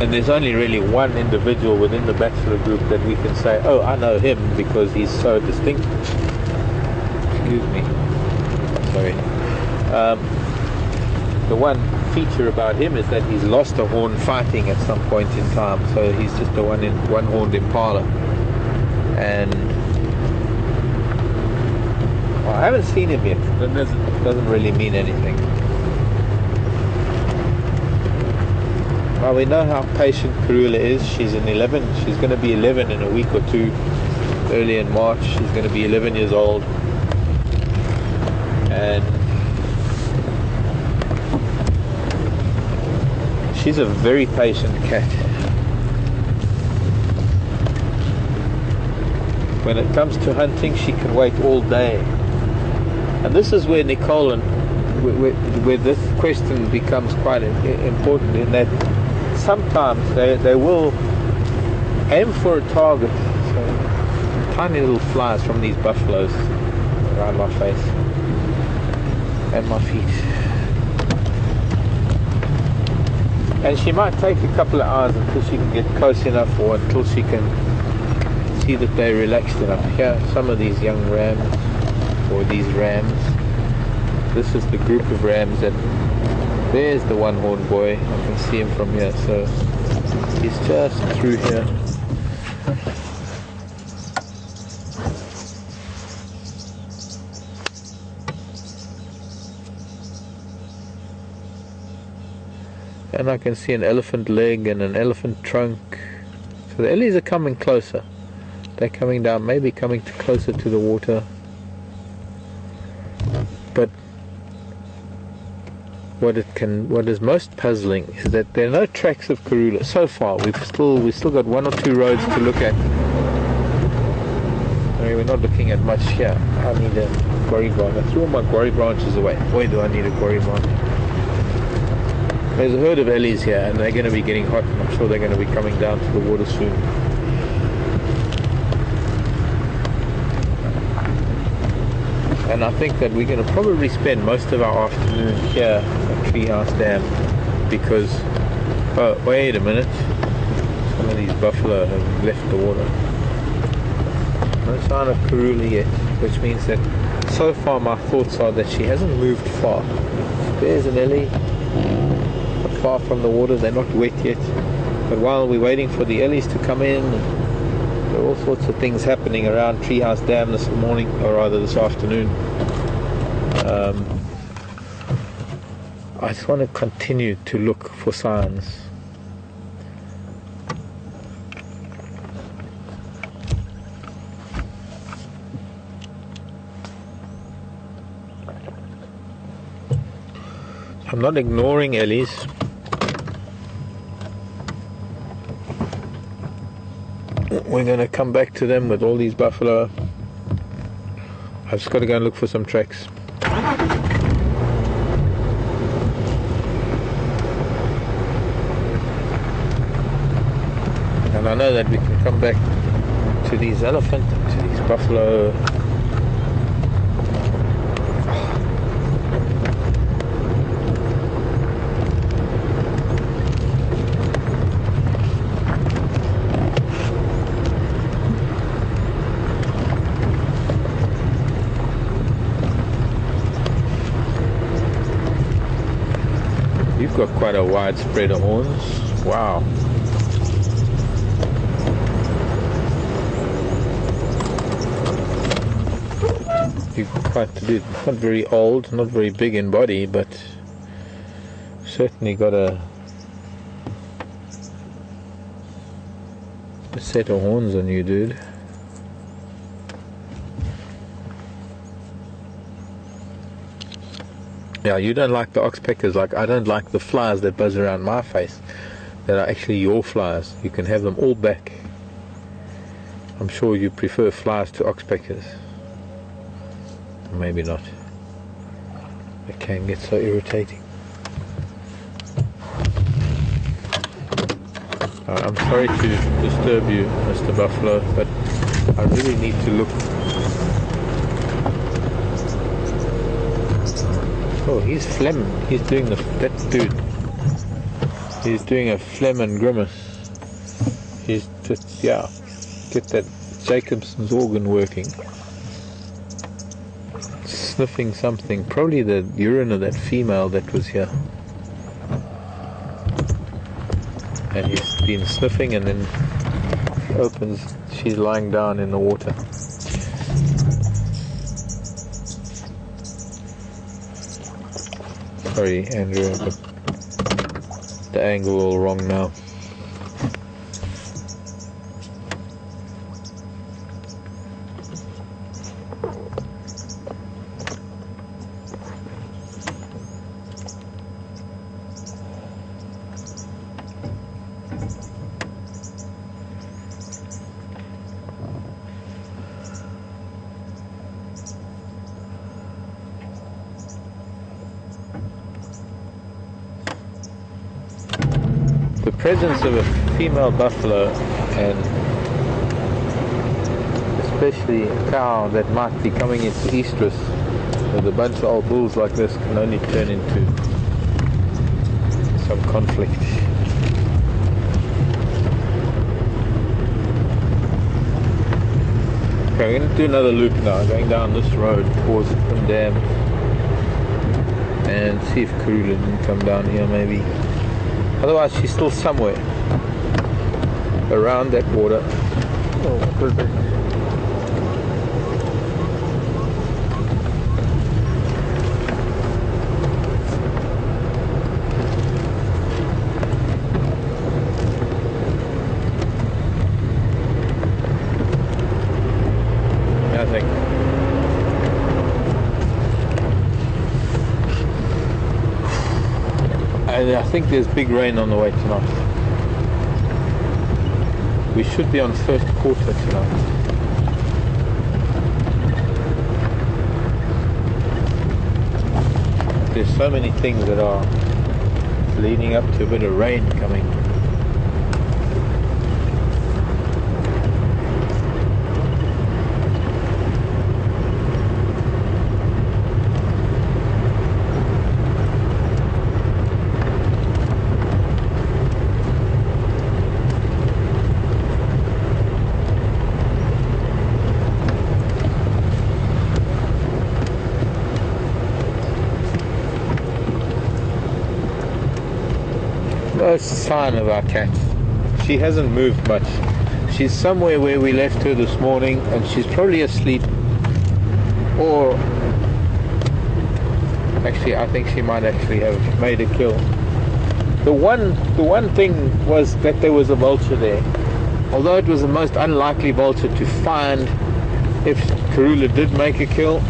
And there's only really one individual within the bachelor group that we can say, oh, I know him because he's so distinct. Excuse me. Sorry. The one feature about him is that he's lost a horn fighting at some point in time, so he's just a one-horned impala. And well, I haven't seen him yet. That doesn't really mean anything. Well, we know how patient Karula is. She's an 11. She's going to be 11 in a week or two. Early in March, she's going to be 11 years old. And she's a very patient cat. When it comes to hunting, she can wait all day. And this is where Nicole and where this question becomes quite important, in that sometimes they will aim for a target. So, tiny little flies from these buffaloes around my face and my feet. And she might take a couple of hours until she can get close enough, or until she can see that they're relaxed enough. Here, some of these young rams, or these rams. This is the group of rams, and there's the one-horned boy. I can see him from here, so he's just through here. And I can see an elephant leg and an elephant trunk. So the ellies are coming closer. They're coming down, maybe coming closer to the water. But what is most puzzling is that there are no tracks of Karula so far. We've still got 1 or 2 roads to look at. I mean, we're not looking at much here. I need a quarry branch. I threw all my quarry branches away. Boy, do I need a quarry branch. There's a herd of ellies here, and they're going to be getting hot, and I'm sure they're going to be coming down to the water soon. And I think that we're going to probably spend most of our afternoon here at Treehouse Dam, because, oh, wait a minute, some of these buffalo have left the water. No sign of Karula yet, which means that so far my thoughts are that she hasn't moved far. There's an ellie, not far from the water. They're not wet yet, but while we're waiting for the ellies to come in, there are all sorts of things happening around Treehouse Dam this morning, or rather this afternoon. I just want to continue to look for signs. I'm not ignoring ellies. We're going to come back to them with all these buffalo. I've just got to go and look for some tracks. And I know that we can come back to these elephant, to these buffalo. You've got quite a wide spread of horns. Wow. You've got quite to do. Not very old, not very big in body, but certainly got a set of horns on you, dude. Yeah, you don't like the oxpeckers, like I don't like the flies that buzz around my face that are actually your flies. You can have them all back. I'm sure you prefer flies to oxpeckers. Maybe not. It can get so irritating. I'm sorry to disturb you, Mr. Buffalo, but I really need to look. Oh, he's phlegm. He's doing that dude. He's doing a phlegm and grimace. He's just, yeah, get that Jacobson's organ working. Sniffing something, probably the urine of that female that was here. And he's been sniffing, and then he opens, she's lying down in the water. Sorry, Andrew, but the angle all wrong now. The presence of a female buffalo, and especially a cow that might be coming into estrus with a bunch of old bulls like this, can only turn into some conflict. Okay, we're going to do another loop now, going down this road towards the dam, and see if Karula can come down here maybe. Otherwise, she's still somewhere around that water. Oh, what was that? Nothing. I think there's big rain on the way tonight. We should be on first quarter tonight. There's so many things that are leading up to a bit of rain coming. No sign of our cat. She hasn't moved much. She's somewhere where we left her this morning, and she's probably asleep. Or actually, I think she might actually have made a kill. The one thing was that there was a vulture there. Although it was the most unlikely vulture to find if Karula did make a kill,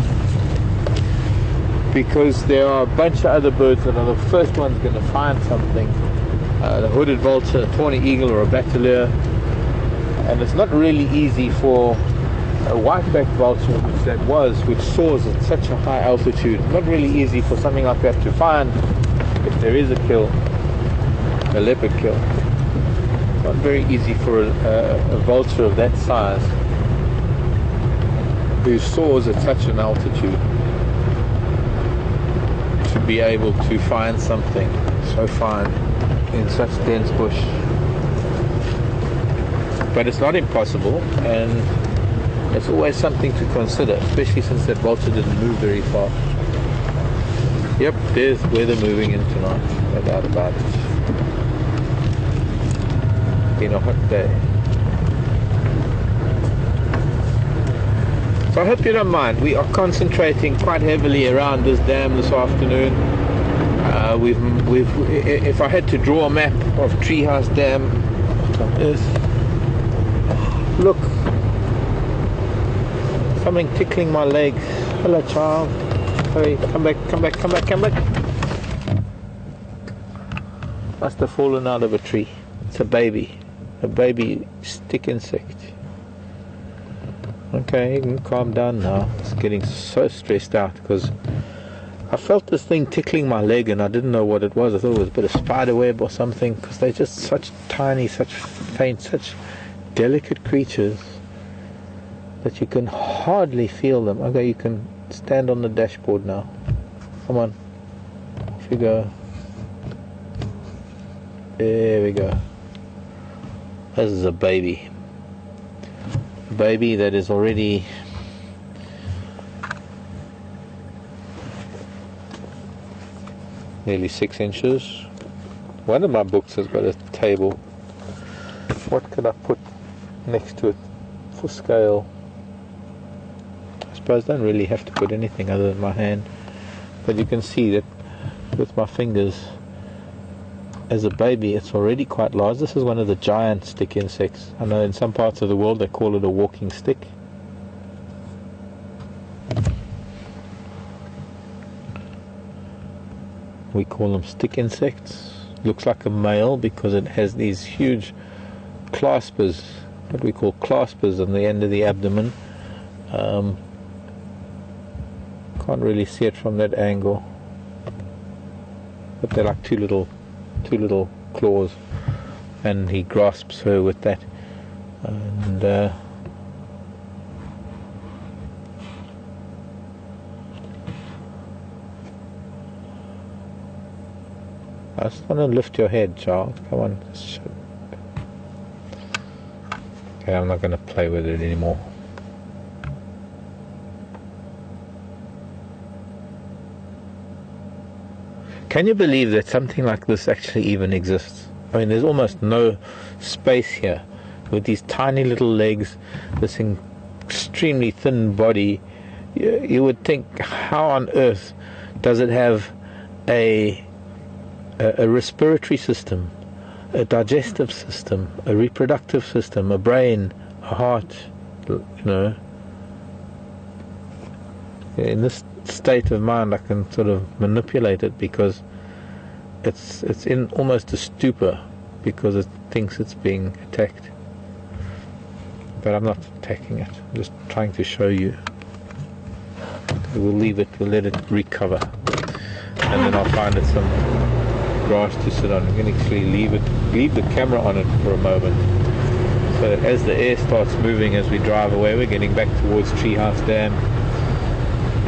because there are a bunch of other birds that are the first ones going to find something. The hooded vulture, a tawny eagle or a bateleur, and it's not really easy for a white-backed vulture, which soars at such a high altitude, not really easy for something like that to find if there is a kill, a leopard kill. It's not very easy for a vulture of that size who soars at such an altitude to be able to find something so fine in such dense bush. But it's not impossible, and it's always something to consider, especially since that vulture didn't move very far. Yep, there's weather moving in tonight, no doubt about it. Been a hot day. So I hope you don't mind. We are concentrating quite heavily around this dam this afternoon. If I had to draw a map of Treehouse Dam on Earth, look, something tickling my legs. Hello, child. Hurry, come back. Must have fallen out of a tree. It's a baby stick insect. Okay, you can calm down now. It's getting so stressed out because I felt this thing tickling my leg and I didn't know what it was. I thought it was a bit of spider web or something, because they're just such tiny, such faint, such delicate creatures that you can hardly feel them. Okay, you can stand on the dashboard now. Come on. Off you go. There we go. This is a baby. A baby that is already nearly 6 inches. One of my books has got a table. What could I put next to it for scale? I suppose I don't really have to put anything other than my hand, but you can see that with my fingers, as a baby it's already quite large. This is one of the giant stick insects. I know in some parts of the world they call it a walking stick. We call them stick insects. Looks like a male because it has these huge claspers, what we call claspers, on the end of the abdomen. Can't really see it from that angle, but they're like two little claws, and he grasps her with that. And I just want to lift your head, child. Come on. Okay, I'm not going to play with it anymore. Can you believe that something like this actually even exists? I mean, there's almost no space here with these tiny little legs, this extremely thin body. You would think, how on earth does it have a respiratory system, a digestive system, a reproductive system, a brain, a heart, you know? In this state of mind I can sort of manipulate it, because it's in almost a stupor because it thinks it's being attacked. But I'm not attacking it. I'm just trying to show you. We'll leave it. We'll let it recover, and then I'll find it some grass to sit on. I'm going to actually leave the camera on it for a moment, so that as the air starts moving as we drive away, we're getting back towards Treehouse Dam,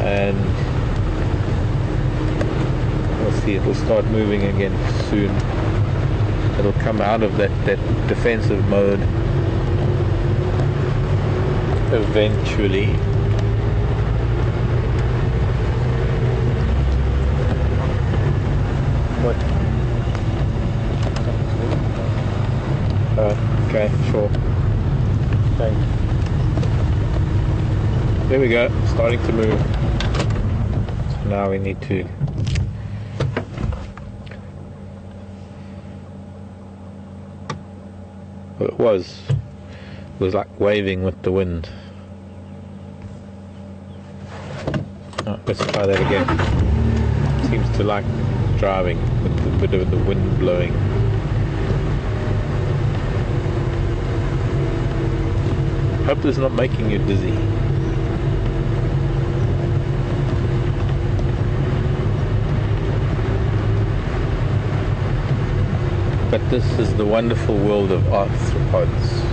and we'll see it will start moving again soon. It'll come out of that defensive mode eventually. What? Okay, sure. Thanks. There we go, starting to move. So now we need to well, it was like waving with the wind. Oh, let's try that again. Seems to like driving with a bit of the wind blowing. Hope this is not making you dizzy. But this is the wonderful world of arthropods.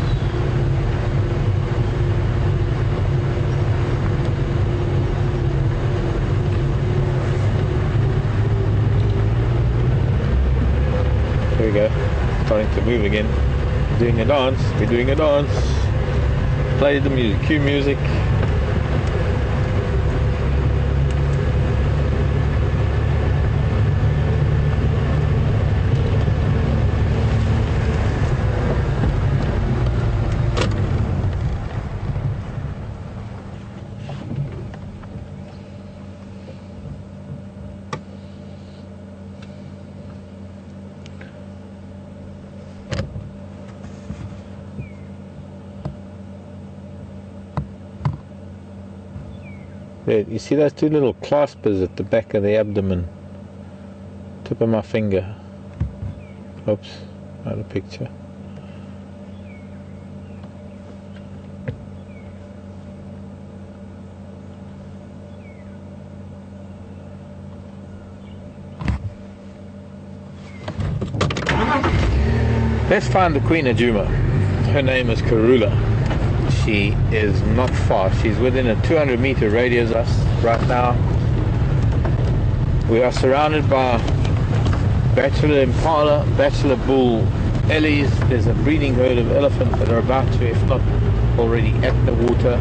There we go, starting to move again. Doing a dance, we're doing a dance. Play the music, cue music. There, you see those two little claspers at the back of the abdomen? Tip of my finger. Oops, out of picture. Let's find the Queen of Djuma. Her name is Karula. She is not far. She's within a 200-meter radius of us right now. We are surrounded by bachelor impala, bachelor bull ellies. There's a breeding herd of elephants that are about to, if not already at the water.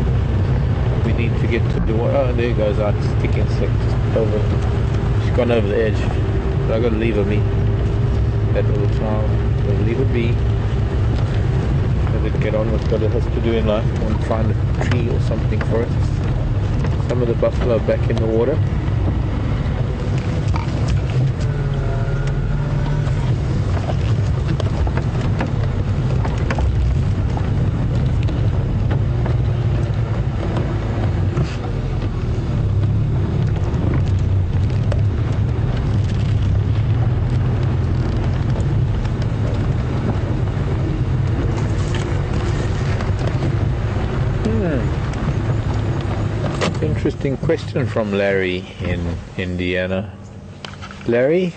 We need to get to the water. Oh, there goes our stick insect over. She's gone over the edge. But I've got to leave her be. That little child. We'll leave it be. Get on with what it has to do in life. I want to find a tree or something for it. Some of the buffalo are back in the water. Interesting question from Larry in Indiana. Larry?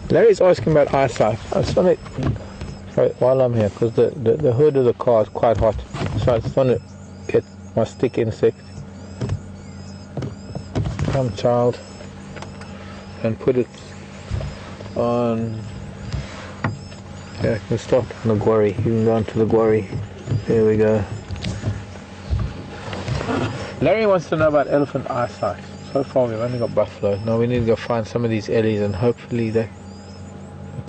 Larry's asking about eyesight. I just want to, while I'm here, because the hood of the car is quite hot, so I just want to get my stick insect. Come, child, and put it on. Yeah, I can start on the quarry. You can go onto the quarry. There we go. Larry wants to know about elephant eyesight. So far we've only got buffalo. Now we need to go find some of these ellies, and hopefully there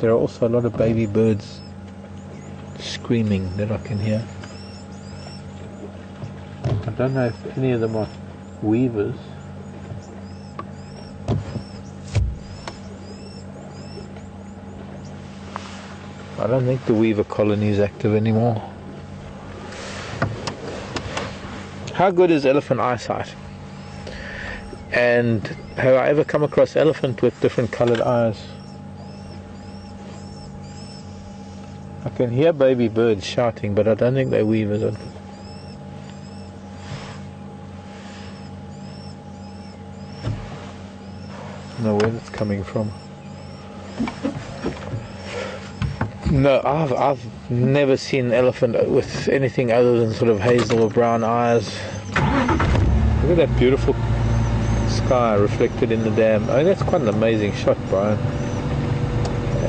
are also a lot of baby birds screaming that I can hear. I don't know if any of them are weavers. I don't think the weaver colony is active anymore. How good is elephant eyesight? And have I ever come across elephant with different colored eyes? I can hear baby birds shouting, but I don't think they're weavers. I don't know where that's coming from. No, I've never seen an elephant with anything other than sort of hazel or brown eyes. Look at that beautiful sky reflected in the dam. I mean, that's quite an amazing shot, Brian.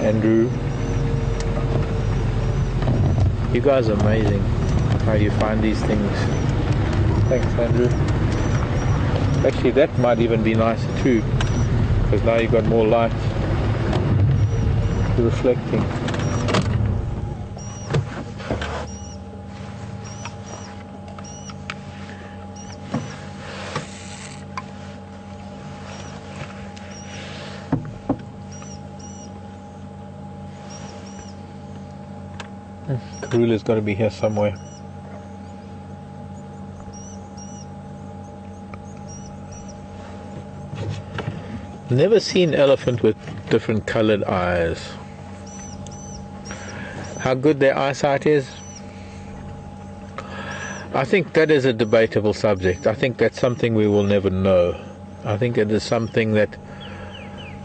Andrew. You guys are amazing how you find these things. Thanks, Andrew. Actually, that might even be nicer too, because now you've got more light reflecting. Karula's got to be here somewhere. Never seen elephant with different colored eyes. How good their eyesight is? I think that is a debatable subject. I think that's something we will never know. I think it is something that,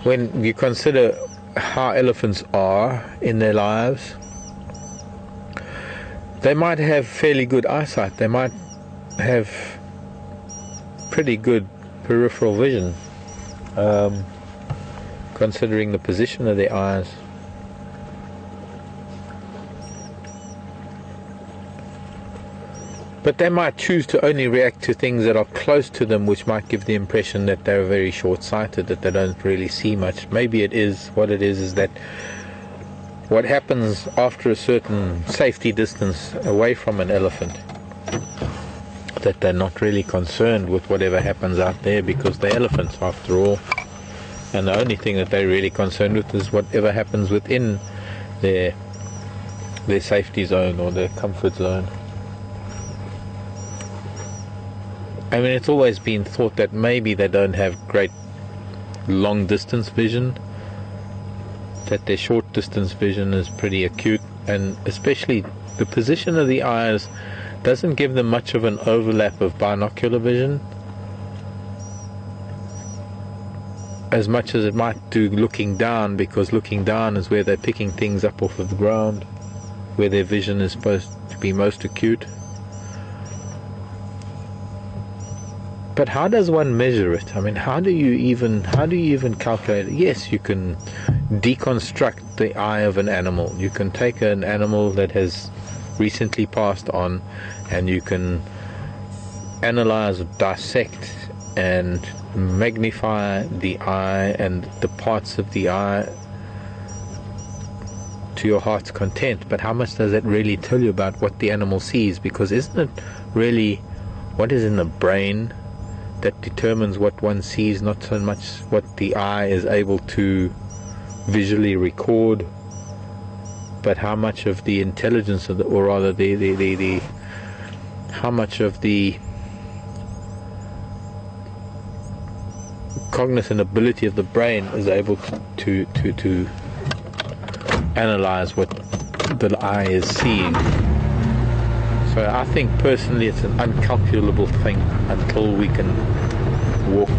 when you consider how elephants are in their lives, they might have fairly good eyesight. They might have pretty good peripheral vision, considering the position of their eyes. But they might choose to only react to things that are close to them, which might give the impression that they're very short-sighted, that they don't really see much. Maybe it is, what it is that what happens after a certain safety distance away from an elephant, that they're not really concerned with whatever happens out there, because they're elephants after all, and the only thing that they're really concerned with is whatever happens within their safety zone or their comfort zone. I mean, it's always been thought that maybe they don't have great long distance vision, that their short distance vision is pretty acute, and especially the position of the eyes doesn't give them much of an overlap of binocular vision, as much as it might do looking down, because looking down is where they're picking things up off of the ground, where their vision is supposed to be most acute. But how does one measure it? I mean, how do you even calculate it? Yes, you can deconstruct the eye of an animal. You can take an animal that has recently passed on, and you can analyze, dissect, and magnify the eye and the parts of the eye to your heart's content. But how much does that really tell you about what the animal sees? Because isn't it really what is in the brain that determines what one sees, not so much what the eye is able to visually record, but how much of the intelligence of or rather how much of the cognizant ability of the brain is able to analyze what the eye is seeing. So I think personally it's an uncalculable thing until we can walk,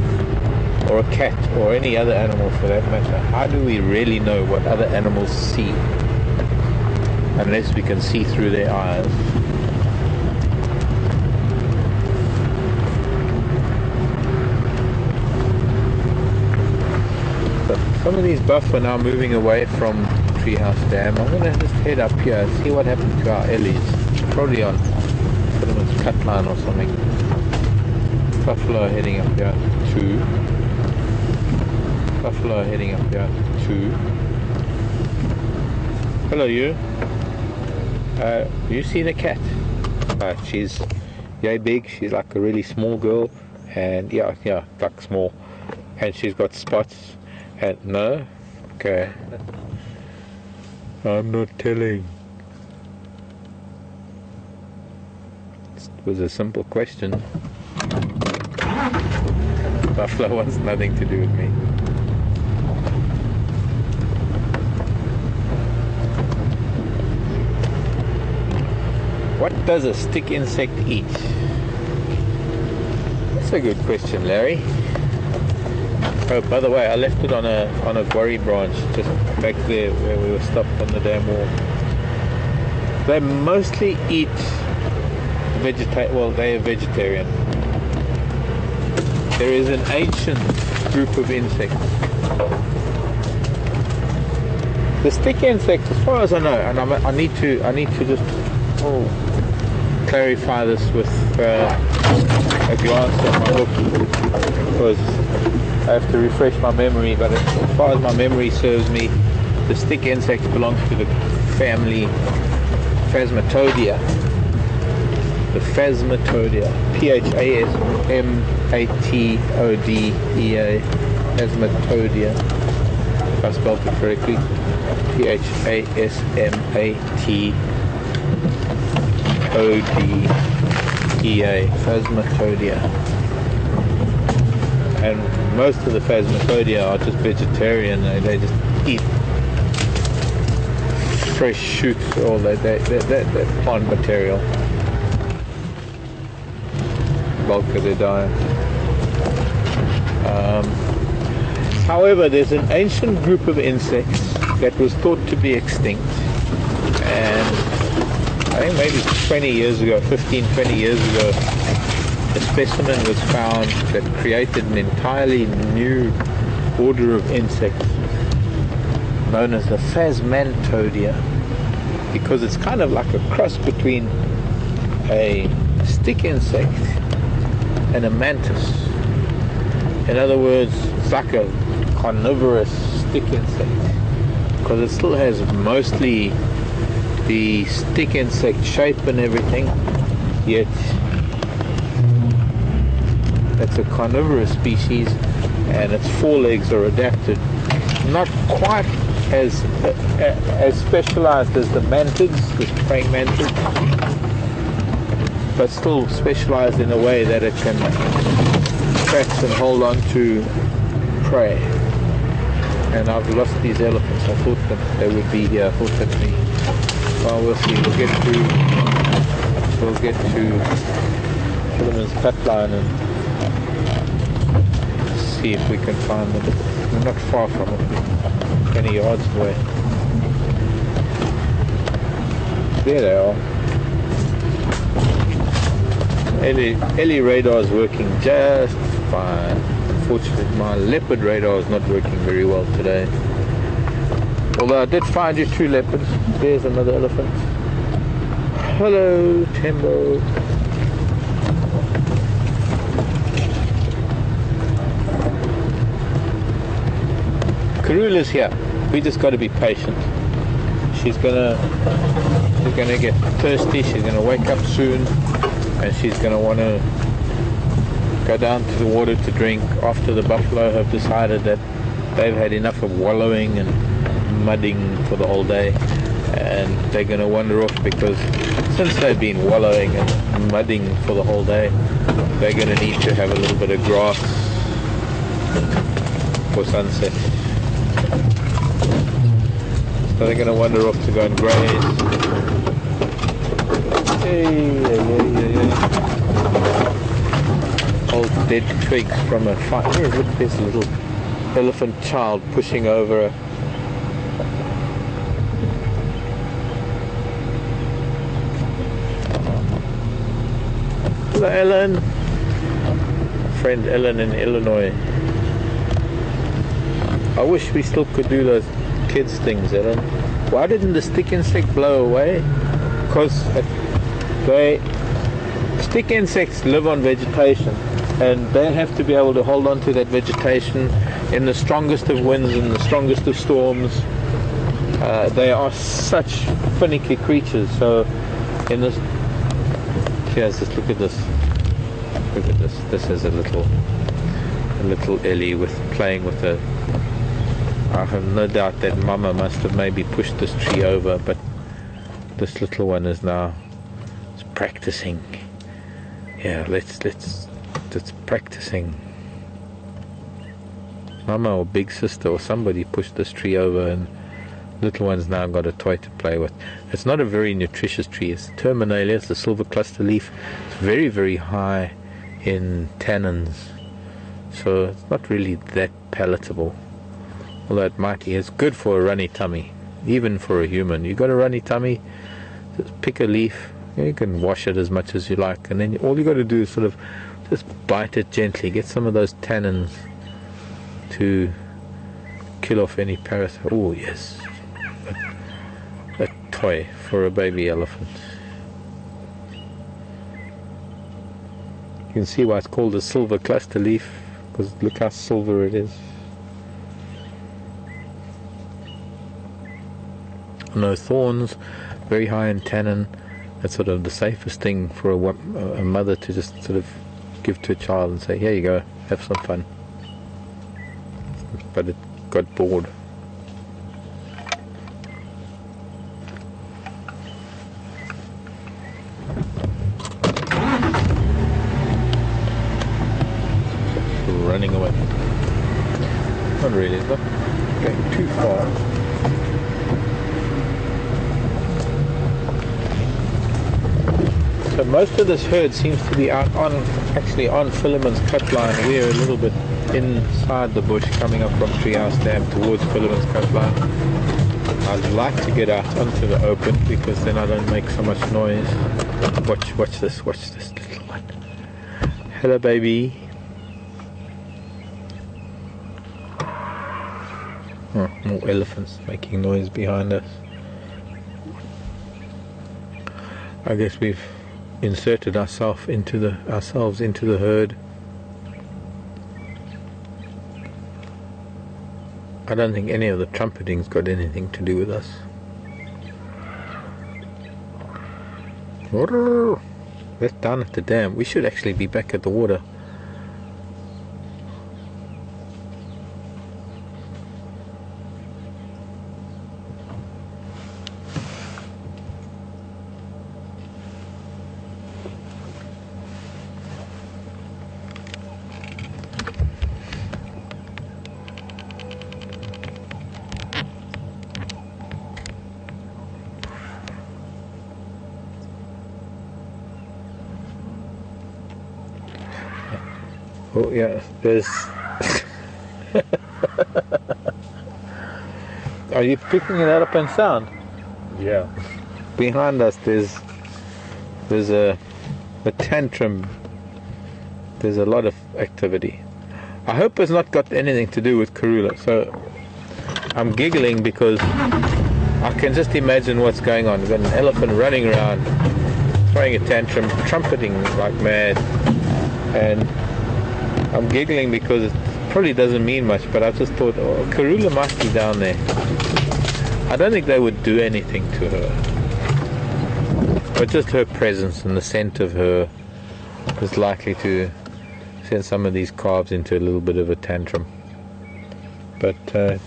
or a cat, or any other animal for that matter. How do we really know what other animals see unless we can see through their eyes? But some of these buff are now moving away from Treehouse Dam. I'm going to just head up here and see what happened to our ellies. Probably on Fiddleman's cut line or something. Buffalo heading up here, 2. Buffalo heading up here, 2. Hello, you. You see the cat? She's yay big. She's like a really small girl, and yeah, like small, and she's got spots. And no, okay. I'm not telling. It was a simple question. Buffalo wants nothing to do with me. What does a stick insect eat? That's a good question, Larry. Oh, by the way, I left it on a guarri branch just back there where we were stopped on the damn wall. They mostly eat well, they are vegetarian. There is an ancient group of insects. The stick insect, as far as I know, and I need to just clarify this with a glance at my book, because I have to refresh my memory. But as far as my memory serves me, the stick insect belongs to the family Phasmatodea. The Phasmatodea, Phasmatodea, Phasmatodea, if I spelled it correctly, Phasmatodea, Phasmatodea. And most of the Phasmatodea are just vegetarian. They just eat fresh shoots, or that plant material. Bulk of their diet. However, there's an ancient group of insects that was thought to be extinct, and I think maybe 20 years ago, 15-20 years ago, a specimen was found that created an entirely new order of insects known as the Phasmatodea, because it's kind of like a cross between a stick insect and a mantis. In other words, it's like a carnivorous stick insect, because it still has mostly the stick insect shape and everything, yet it's a carnivorous species, and its forelegs are adapted, not quite as specialized as the mantids, the praying mantids, but still specialized in a way that it can track and hold on to prey. And I've lost these elephants. I thought that they would be here. I thought that well, we'll see. We'll get to Philemon's cut line and see if we can find them. We're not far from it, 20 yards away. There they are. Ellie radar is working just fine. Unfortunately, my leopard radar is not working very well today. Although I did find you 2 leopards. There's another elephant. Hello, Tembo. Karula's here. We just got to be patient. She's gonna get thirsty. She's gonna wake up soon, and she's gonna want to go down to the water to drink after the buffalo have decided that they've had enough of wallowing and mudding for the whole day, and they're going to wander off, because since they've been wallowing and mudding for the whole day, they're going to need to have a little bit of grass for sunset. So they're going to wander off to go and graze. Old dead twigs from a fire. Yeah, look, there's a little elephant child pushing over a Hello, Ellen. Friend Ellen in Illinois. I wish we still could do those kids things, Ellen. Why didn't the stick insect blow away? Because stick insects live on vegetation, and they have to be able to hold on to that vegetation in the strongest of winds and the strongest of storms. They are such finicky creatures. So in this, here's this, look at this. Look at this. This is a little Ellie playing with a. I have no doubt that Mama must have maybe pushed this tree over, but this little one is now practicing. Yeah, let's practicing. Mama or big sister or somebody pushed this tree over, and little one's now got a toy to play with. It's not a very nutritious tree. It's Terminalia. It's a silver cluster leaf. It's very, very high in tannins, so it's not really that palatable. Although it might be. It's good for a runny tummy, even for a human. You got a runny tummy, just pick a leaf. You can wash it as much as you like, and then all you got to do is sort of just bite it gently. Get some of those tannins to kill off any parasite. Oh yes, a toy for a baby elephant. You can see why it's called a silver cluster leaf, because look how silver it is. No thorns, very high in tannin. That's sort of the safest thing for a mother to just sort of give to a child and say, here you go, have some fun. But it got bored. Running away. Not really, it's not going too far. So most of this herd seems to be out actually on Philemon's cut line. We're a little bit inside the bush, coming up from Treehouse Dam towards Philemon's cut line. I'd like to get out onto the open because then I don't make so much noise. Watch this little one. Hello, baby. Oh, more elephants making noise behind us. I guess we've inserted ourselves into the herd. I don't think any of the trumpeting's got anything to do with us. That's down at the dam. We should actually be back at the water. Oh yeah, there's... Are you picking it up in sound? Yeah. Behind us there's a tantrum. There's a lot of activity. I hope it's not got anything to do with Karula. So I'm giggling because I can just imagine what's going on. We've got an elephant running around, throwing a tantrum, trumpeting like mad, and I'm giggling because it probably doesn't mean much, but I just thought, oh, Karula might be down there. I don't think they would do anything to her, but just her presence and the scent of her is likely to send some of these calves into a little bit of a tantrum. But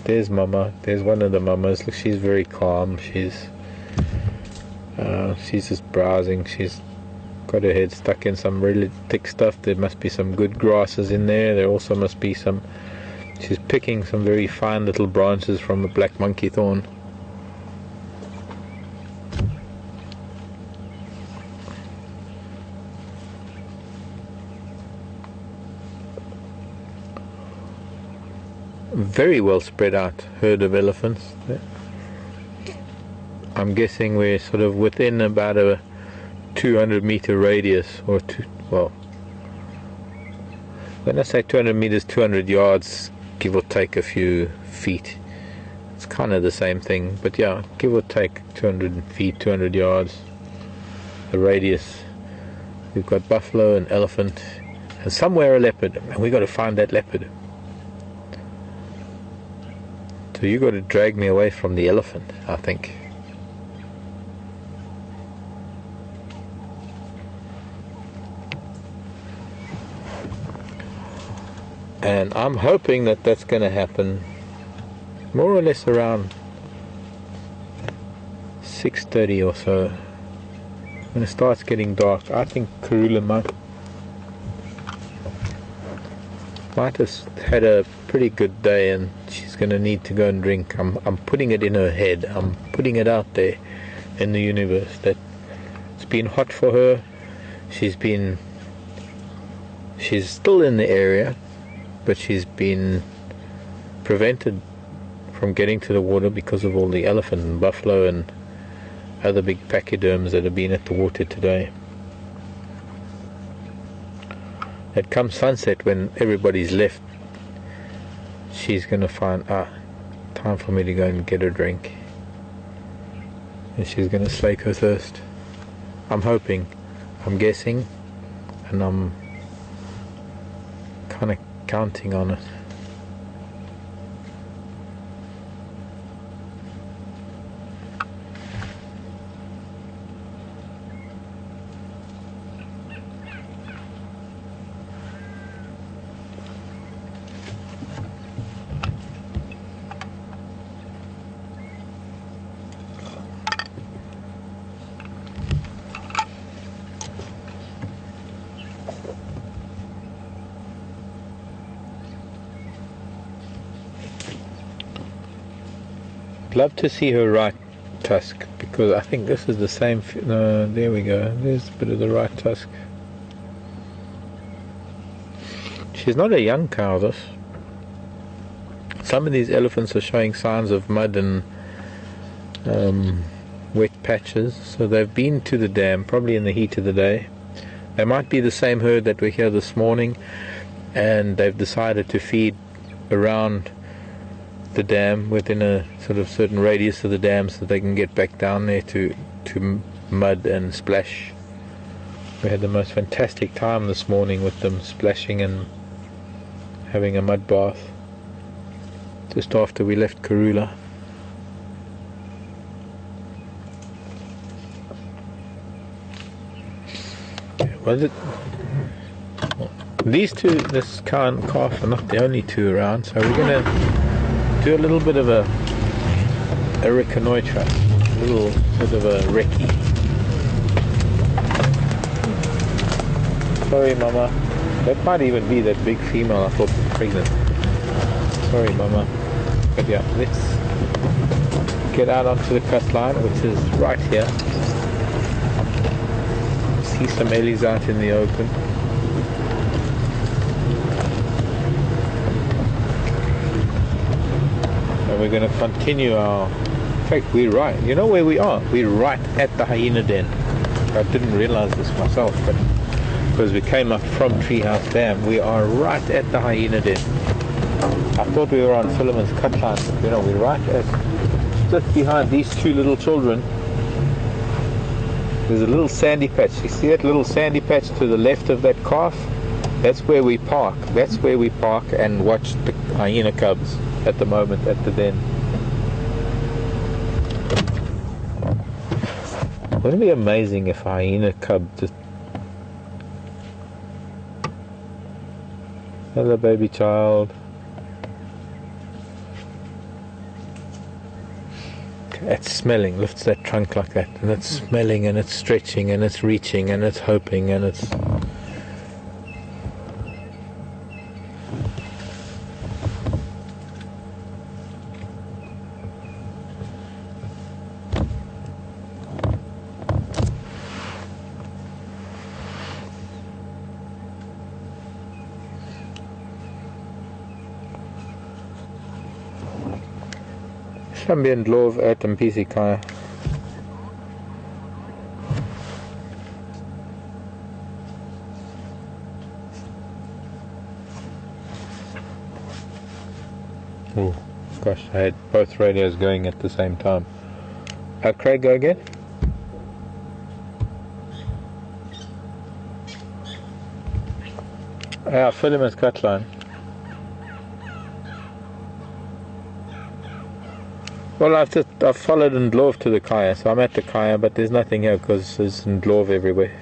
there's Mama. There's one of the mamas. Look, she's very calm. She's just browsing. She's got her head stuck in some really thick stuff. There must be some good grasses in there. There also must be some... She's picking some very fine little branches from a black monkey thorn. Very well spread out herd of elephants. I'm guessing we're sort of within about a 200 meter radius, or well, when I say 200 meters, 200 yards, give or take a few feet. It's kind of the same thing, but yeah, give or take 200 feet, 200 yards, the radius. We've got buffalo and elephant, and somewhere a leopard, and we got to find that leopard. So you got to drag me away from the elephant, I think. And I'm hoping that that's going to happen more or less around 6:30 or so. When it starts getting dark, I think Karula might Might have had a pretty good day and she's going to need to go and drink. I'm putting it in her head. I'm putting it out there in the universe that it's been hot for her. She's still in the area, but she's been prevented from getting to the water because of all the elephant and buffalo and other big pachyderms that have been at the water today. At come sunset, when everybody's left, she's going to find, time for me to go and get a drink. And she's going to slake her thirst. I'm hoping, I'm guessing, and I'm kind of counting on it. Love to see her right tusk, because I think this is the same. No, there we go. There's a bit of the right tusk. She's not a young cow, this. Some of these elephants are showing signs of mud and wet patches, so they've been to the dam, probably in the heat of the day. They might be the same herd that were here this morning, and they've decided to feed around the dam within a sort of certain radius of the dam so they can get back down there to mud and splash. We had the most fantastic time this morning with them splashing and having a mud bath just after we left Karula. Was it? These two, this cow and calf, are not the only two around, so we're going to do a little bit of a reconnoitre, a little bit of a recce. Sorry, Mama. That might even be that big female I thought was pregnant. Sorry, Mama. But yeah, let's get out onto the cut line, which is right here. See some ellies out in the open. We're going to continue our... In fact, we're right. You know where we are? We're right at the hyena den. I didn't realize this myself, but because we came up from Treehouse Dam, we are right at the hyena den. I thought we were on Philemon's cut line, but you know, we're right at... just behind these two little children. There's a little sandy patch. You see that little sandy patch to the left of that calf? That's where we park. That's where we park and watch the hyena cubs at the moment at the den. Wouldn't it be amazing if a hyena cub just... Hello, baby child. It's smelling, lifts that trunk like that, and it's smelling and it's stretching and it's reaching and it's hoping and it's... Kan bli en lov at en pisi kaya. Oh gosh, I had both radios going at the same time. Craig, go again. Philemon's cut line. Well, I've followed Ndlov to the kaya, so I'm at the kaya, but there's nothing here because there's Ndlov everywhere.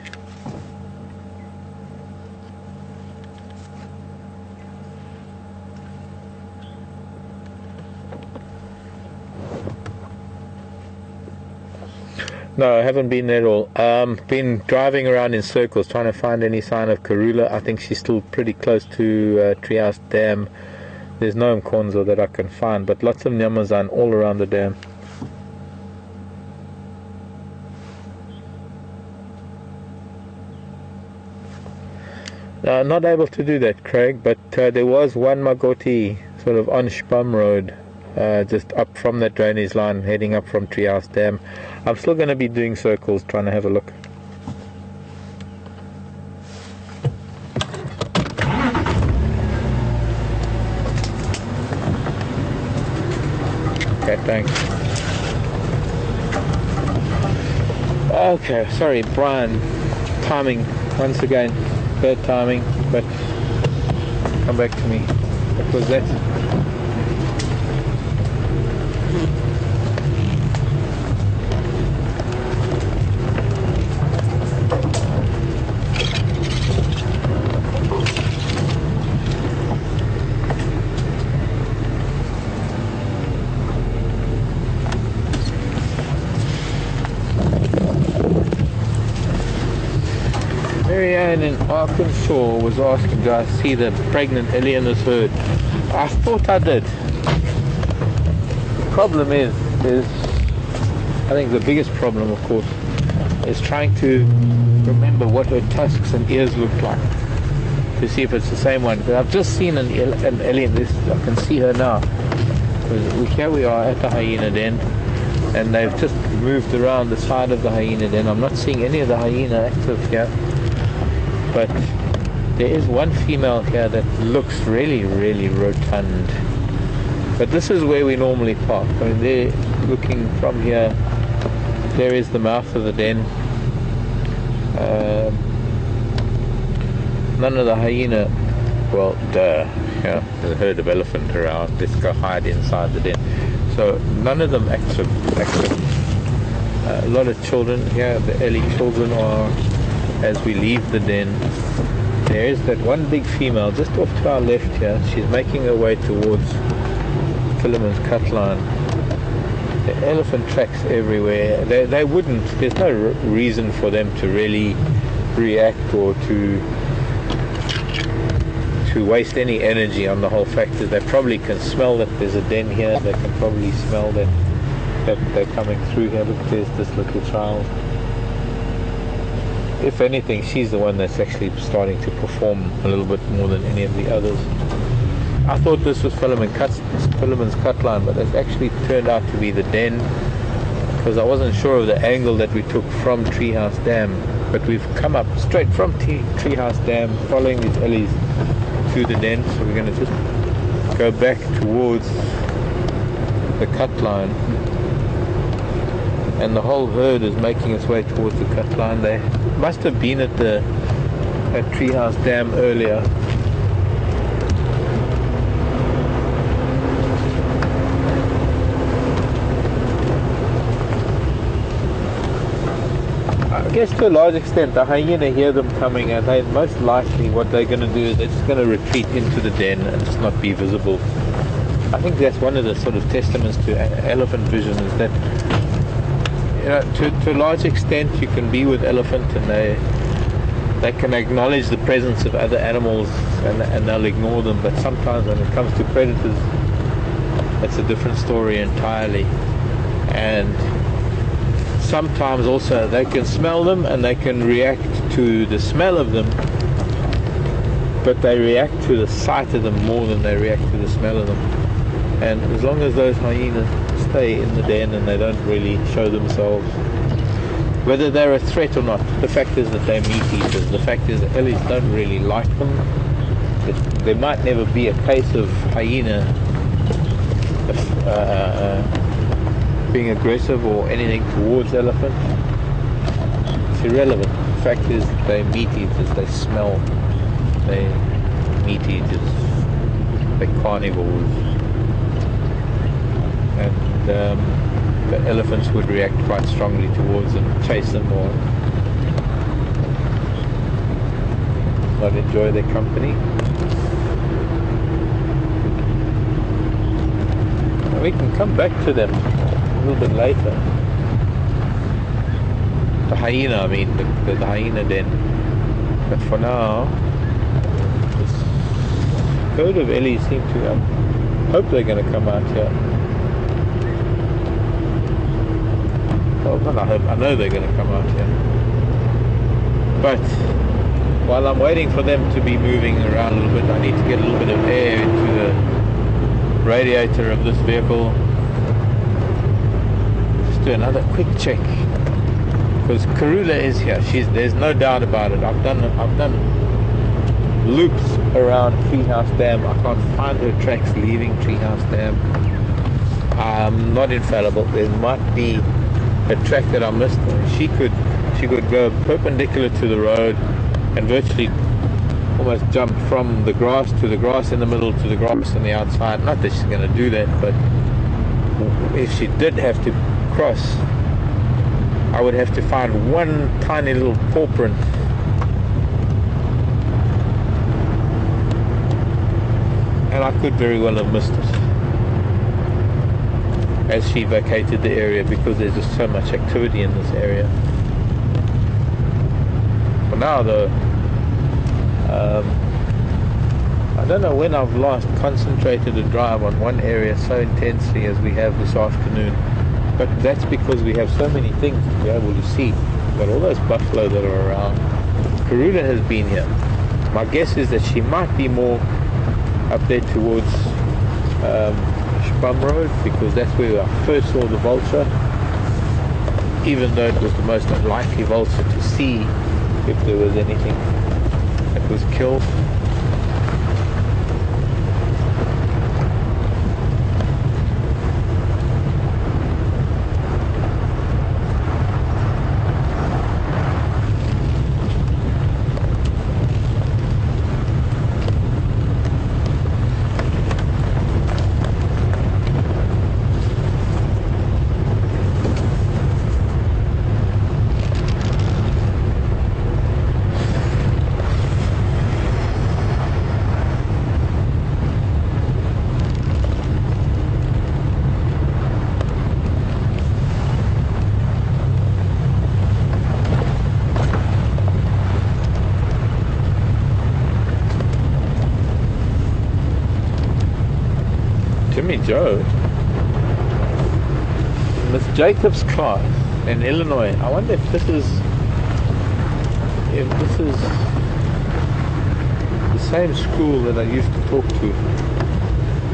No, I haven't been there at all. Been driving around in circles trying to find any sign of Karula. I think she's still pretty close to Treehouse Dam. There's no Mkonzo that I can find, but lots of Nyamazan all around the dam. Not able to do that, Craig, but there was one Magoti sort of on Spam Road, just up from that drainage line, heading up from Treehouse Dam. I'm still going to be doing circles, trying to have a look. Okay, thanks. Okay, sorry, Brian. Timing, once again. Bad timing, but come back to me. What was that? Marianne in Arkansas was asking, do I see the pregnant Ellie in this herd? I thought I did. The problem is I think the biggest problem, of course, is trying to remember what her tusks and ears look like to see if it's the same one. But I've just seen an Ellie in this. I can see her now. Here we are at the hyena den, and they've just moved around the side of the hyena den. I'm not seeing any of the hyena active here. But there is one female here that looks really, really rotund. But this is where we normally park. I mean, they're looking from here. There is the mouth of the den. None of the hyena, well, there's a herd of elephant around. Let's go hide inside the den. So none of them active. A lot of children here. The Ellie children are. As we leave the den, there is that one big female just off to our left here. She's making her way towards Philemon's cut line. The elephant tracks everywhere. They wouldn't, there's no reason for them to really react or to waste any energy on the whole fact that they probably can smell that there's a den here. They can probably smell that they're coming through here. Look, there's this little child. If anything, she's the one that's actually starting to perform a little bit more than any of the others. I thought this was Philemon's cut line, but it actually turned out to be the den, because I wasn't sure of the angle that we took from Treehouse Dam. But we've come up straight from Treehouse Dam, following these Ellies to the den. So we're going to just go back towards the cut line. And the whole herd is making its way towards the cut line. They must have been at Treehouse Dam earlier. I guess to a large extent the hyena hear them coming, and they most likely what they're going to do is they're just going to retreat into the den and just not be visible. I think that's one of the sort of testaments to elephant vision, is that to a large extent you can be with elephant and they can acknowledge the presence of other animals and they'll ignore them, but sometimes when it comes to predators, it's a different story entirely. And sometimes also they can smell them and they can react to the smell of them, but they react to the sight of them more than they react to the smell of them. And as long as those hyenas stay in the den and they don't really show themselves, whether they're a threat or not, the fact is that they're meat eaters. The fact is that Ellies don't really like them. There might never be a case of hyena being aggressive or anything towards elephant. It's irrelevant. The fact is that they're meat eaters. They smell. They're meat eaters. They're carnivores. And the elephants would react quite strongly towards them, chase them, or not enjoy their company. And we can come back to them a little bit later. the hyena, I mean, the hyena den. But for now, this herd of ellies seem to, hope they're going to come out here. Well, not I hope, I know they're going to come out here. But while I'm waiting for them to be moving around a little bit, I need to get a little bit of air into the radiator of this vehicle. Just do another quick check, because Karula is here. There's no doubt about it. I've done loops around Treehouse Dam. I can't find her tracks leaving Treehouse Dam. I'm not infallible. There might be a track that I missed. She could go perpendicular to the road and virtually almost jump from the grass to the grass in the middle to the grass on the outside. Not that she's going to do that, but if she did have to cross, I would have to find one tiny little paw print. And I could very well have missed it as she vacated the area, because there's just so much activity in this area. For now though, I don't know when I've last concentrated a drive on one area so intensely as we have this afternoon, but that's because we have so many things to be able to see. We've got all those buffalo that are around. Karula has been here. My guess is that she might be more up there towards Spum Road, because that's where I first saw the vulture, even though it was the most unlikely vulture to see if there was anything that was killed. Jimmy Joe, Miss Jacobs class in Illinois. I wonder if this is the same school that I used to talk to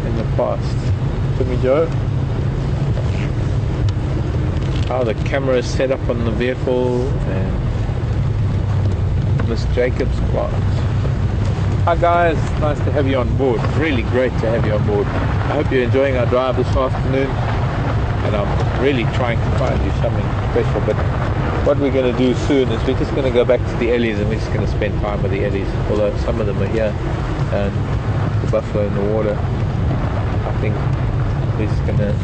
in the past. Jimmy Joe. How the camera is set up on the vehicle, and Miss Jacobs class. Hi guys, nice to have you on board. Really great to have you on board. I hope you're enjoying our drive this afternoon, and I'm really trying to find you something special. But what we're going to do soon is we're just going to go back to the Ellies, and we're just going to spend time with the Ellies, although some of them are here and the buffalo in the water. I think we're just going to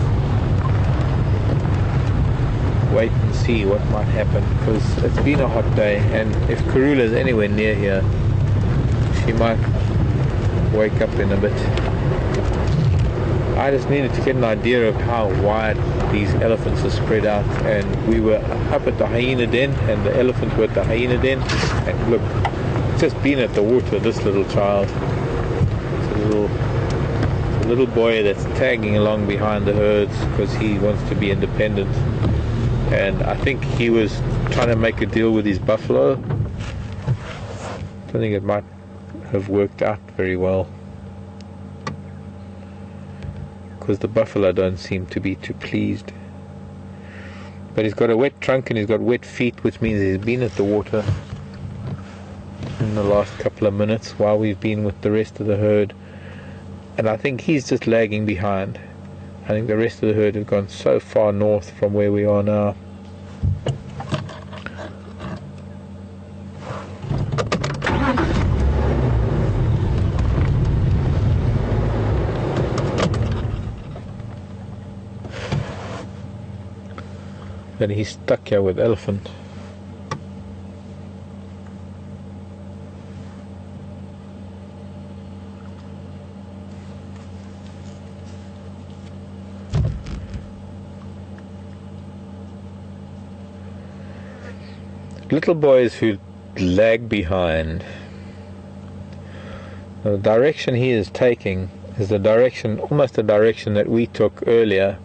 wait and see what might happen, because it's been a hot day, and if Karula's anywhere near here, she might wake up in a bit. I just needed to get an idea of how wide these elephants are spread out, and we were up at the hyena den, and the elephants were at the hyena den, and look, it's just been at the water, this little child. It's a little boy that's tagging along behind the herds because he wants to be independent, and I think he was trying to make a deal with his buffalo. I think it might have worked out very well, because the buffalo don't seem to be too pleased. But he's got a wet trunk and he's got wet feet, which means he's been at the water in the last couple of minutes while we've been with the rest of the herd, and I think he's just lagging behind. I think the rest of the herd have gone so far north from where we are now. Then he's stuck here with elephant. little boys who lag behind. The direction he is taking is the direction, almost the direction that we took earlier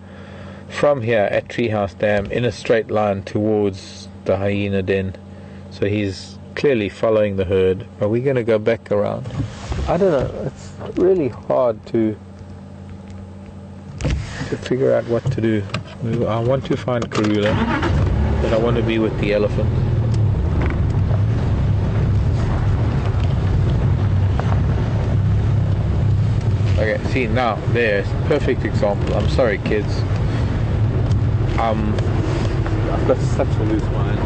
from here at Treehouse Dam in a straight line towards the hyena den. So he's clearly following the herd. Are we going to go back around? I don't know. It's really hard to figure out what to do. I want to find Karula, but I want to be with the elephant. Okay, see now, there's perfect example. I'm sorry kids. I've got such a loose mind.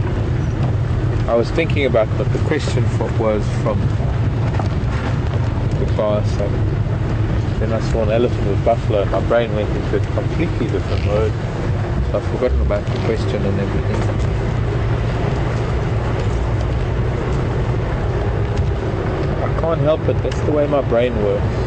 I was thinking about what the question was from the class, and then I saw an elephant with buffalo and my brain went into a completely different mode. So I've forgotten about the question and everything. I can't help it, that's the way my brain works.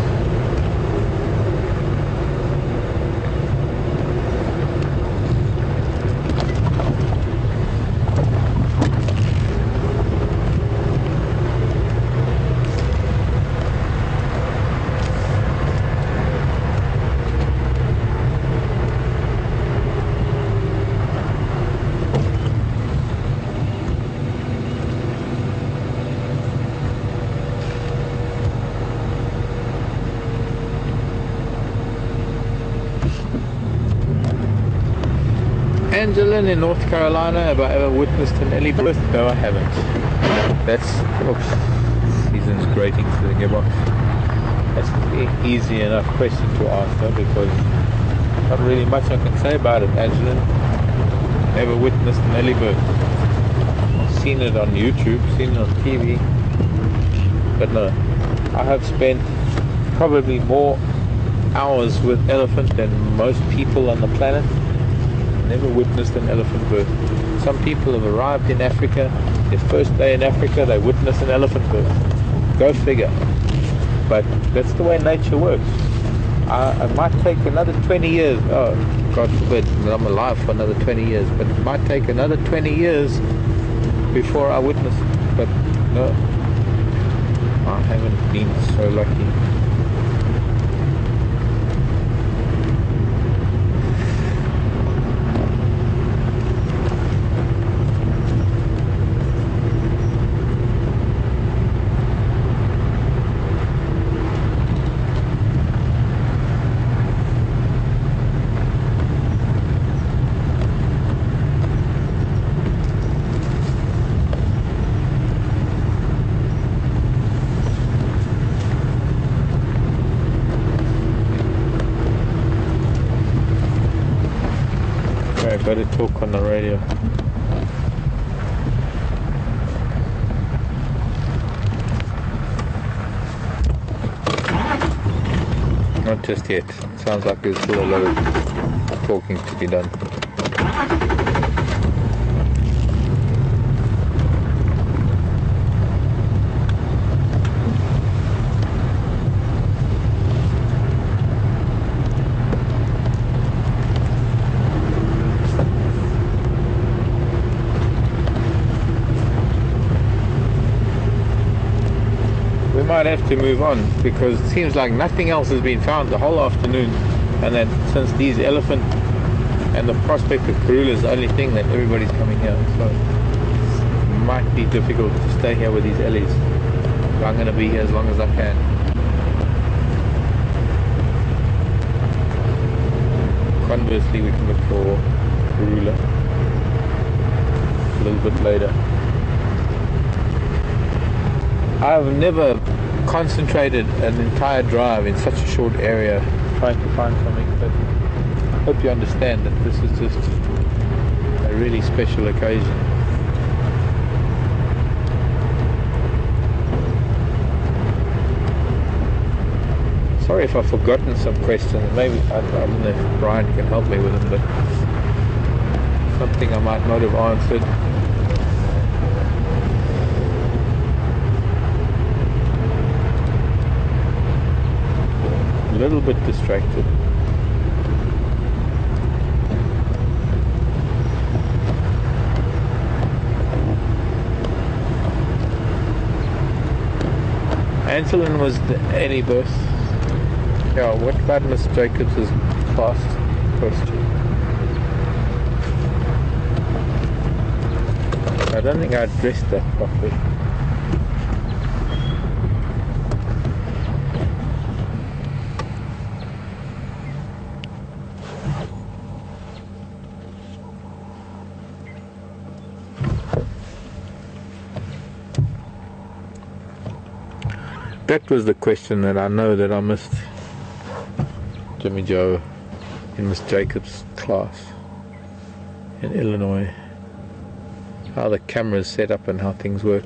Angeline in North Carolina, have I ever witnessed an early birth? No, I haven't. That's, oops, season's grating to the gearbox. That's an easy enough question to answer because not really much I can say about it, Angeline. Never witnessed an early birth. I've seen it on YouTube, seen it on TV, but no. I have spent probably more hours with elephant than most people on the planet. Never witnessed an elephant birth. Some people have arrived in Africa, their first day in Africa, they witness an elephant birth. Go figure. But that's the way nature works. I might take another 20 years, oh, God forbid, I'm alive for another 20 years, but it might take another 20 years before I witness it. But no, I haven't been so lucky. Better talk on the radio. Not just yet. Sounds like there's still a lot of talking to be done. Might have to move on because it seems like nothing else has been found the whole afternoon, and that since these elephant and the prospect of Karula is the only thing that everybody's coming here, so it might be difficult to stay here with these ellies. But I'm going to be here as long as I can. Conversely, we can look for Karula a little bit later. I've never concentrated an entire drive in such a short area trying to find something, but I hope you understand that this is just a really special occasion. Sorry if I've forgotten some questions. Maybe I don't know if Brian can help me with them, but something I might not have answered. A little bit distracted. Antolin was any birth. Yeah, what about Miss Jacobs' last question? I don't think I addressed that properly. That was the question that I know that I missed Jimmy Joe in Miss Jacobs' class in Illinois. How the camera's set up and how things work.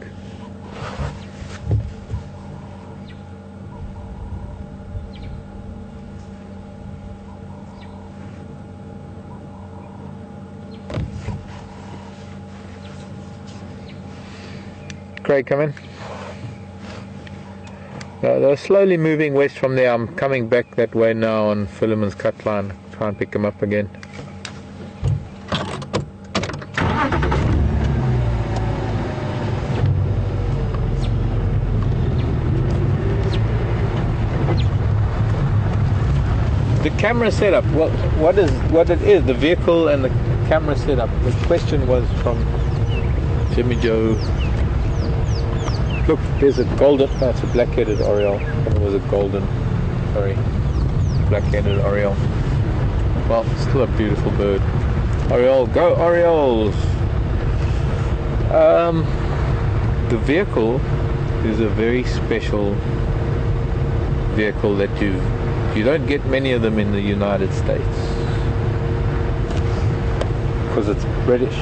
Craig, come in. They're slowly moving west from there. I'm coming back that way now on Philemon's cut line. Try and pick them up again. The camera setup. Well, what it is, the vehicle and the camera setup. The question was from Jimmy Joe. Look, there's a golden, no, it's a black-headed oriole. It was a golden, sorry, black-headed oriole. Well, still a beautiful bird. Oriole, go Orioles! The vehicle is a very special vehicle that you don't get many of them in the United States because it's British.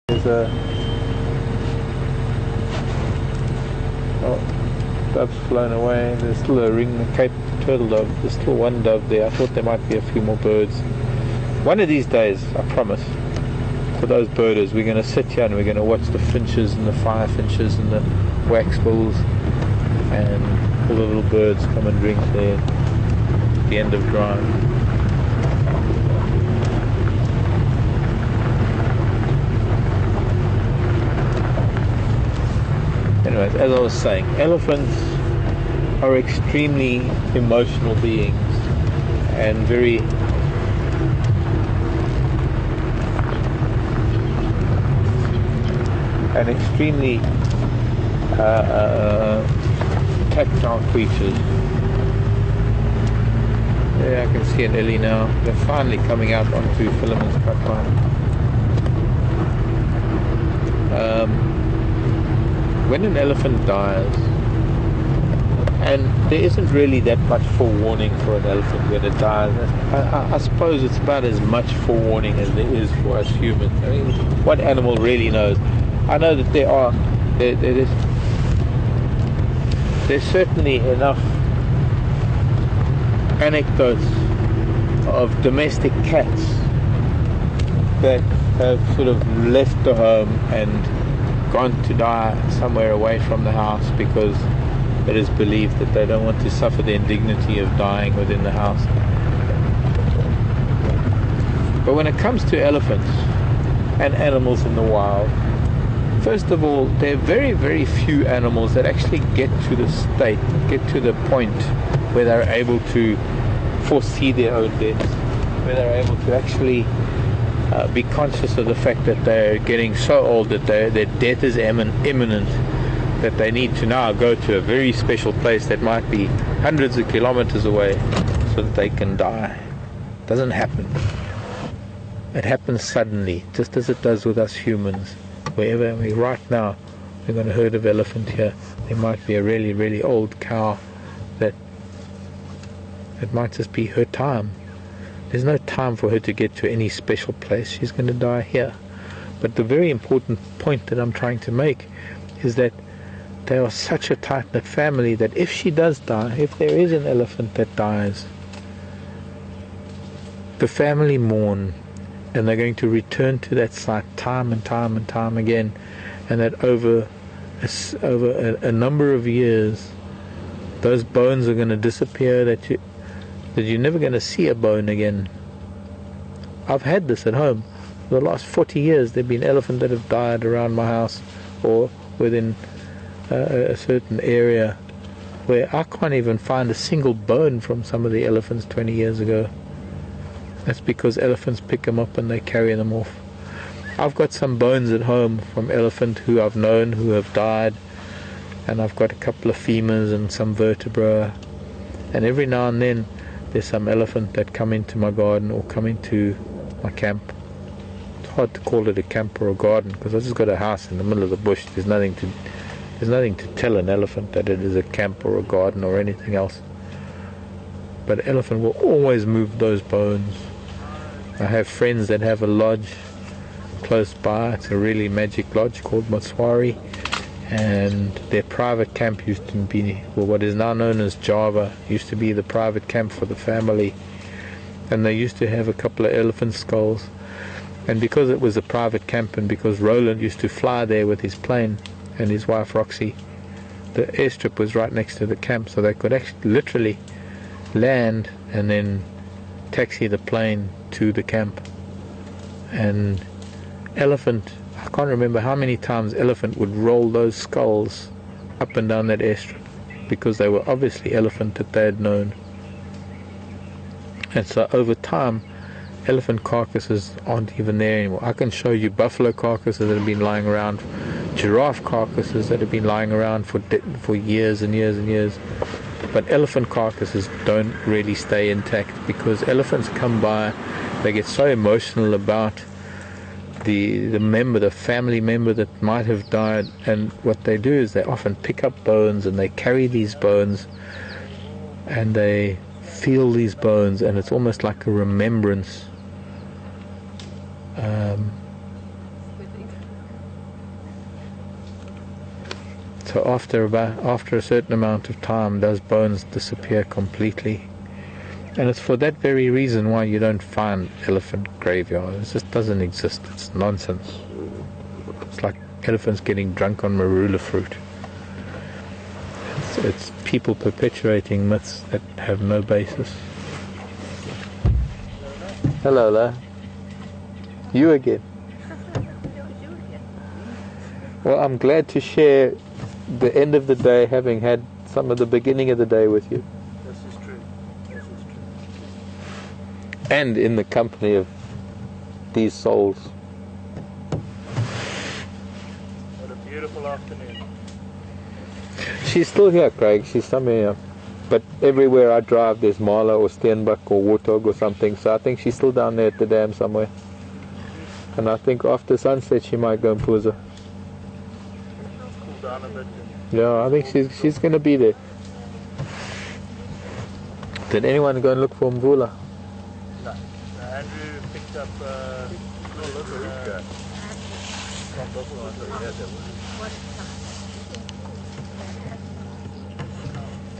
There's a dove's flown away. There's still a Cape turtle dove. There's still one dove there. I thought there might be a few more birds. One of these days, I promise, for those birders, we're going to sit here and we're going to watch the finches and the firefinches and the waxbills and all the little birds come and drink there at the end of drive. Anyways, as I was saying, elephants are extremely emotional beings and very extremely tactile creatures. Yeah, I can see an illy now. They're finally coming out onto Philemon's cut line. When an elephant dies, and there isn't really that much forewarning for an elephant when it dies, I suppose it's about as much forewarning as there is for us humans. I mean, what animal really knows? I know that there's certainly enough anecdotes of domestic cats that have sort of left the home and gone to die somewhere away from the house because it is believed that they don't want to suffer the indignity of dying within the house. But when it comes to elephants and animals in the wild, first of all, there are very, very few animals that actually get to the point where they're able to foresee their own deaths, where they're able to actually be conscious of the fact that they're getting so old that their death is imminent, that they need to now go to a very special place that might be hundreds of kilometers away so that they can die. It doesn't happen. It happens suddenly, just as it does with us humans. Wherever we right now, We've got a herd of elephant here. There might be a really, really old cow that it might just be her time. There's no time for her to get to any special place. She's going to die here. But the very important point that I'm trying to make is that they are such a tight-knit family that if she does die, if there is an elephant that dies, the family mourn, and they're going to return to that site time and time and time again, and that over a number of years, those bones are going to disappear, that you're never going to see a bone again. I've had this at home. For the last 40 years, there have been elephants that have died around my house or within a certain area where I can't even find a single bone from some of the elephants 20 years ago. That's because elephants pick them up and they carry them off. I've got some bones at home from elephant who I've known who have died, and I've got a couple of femurs and some vertebrae, and every now and then there's some elephant that come into my garden or come into my camp. It's hard to call it a camp or a garden because I just got a house in the middle of the bush. There's nothing to tell an elephant that it is a camp or a garden or anything else. But an elephant will always move those bones. I have friends that have a lodge close by. It's a really magic lodge called Motswari, and their private camp used to be, well, what is now known as Java, used to be the private camp for the family, and they used to have a couple of elephant skulls. And because it was a private camp, and because Roland used to fly there with his plane and his wife Roxy, the airstrip was right next to the camp, so they could actually literally land and then taxi the plane to the camp. And elephant, I can't remember how many times elephant would roll those skulls up and down that airstrip, because they were obviously elephant that they had known. And so over time, elephant carcasses aren't even there anymore. I can show you buffalo carcasses that have been lying around, giraffe carcasses that have been lying around for years and years and years. But elephant carcasses don't really stay intact, because elephants come by, they get so emotional about the family member that might have died, and what they do is they often pick up bones and they carry these bones and they feel these bones, and it's almost like a remembrance. So after a certain amount of time, those bones disappear completely. And it's for that very reason why you don't find elephant graveyards. It just doesn't exist. It's nonsense. It's like elephants getting drunk on marula fruit. It's people perpetuating myths that have no basis. Hello, La. You again. Well, I'm glad to share the end of the day, having had some of the beginning of the day with you. This is true. And in the company of these souls. What a beautiful afternoon. She's still here, Craig. She's somewhere here. But everywhere I drive, there's Marla or Steenbuck or Warthog or something. So I think she's still down there at the dam somewhere. And I think after sunset she might go and Puza. Cool down a bit. Yeah, I think she's going to be there. Did anyone go and look for Mvula? No. Andrew picked up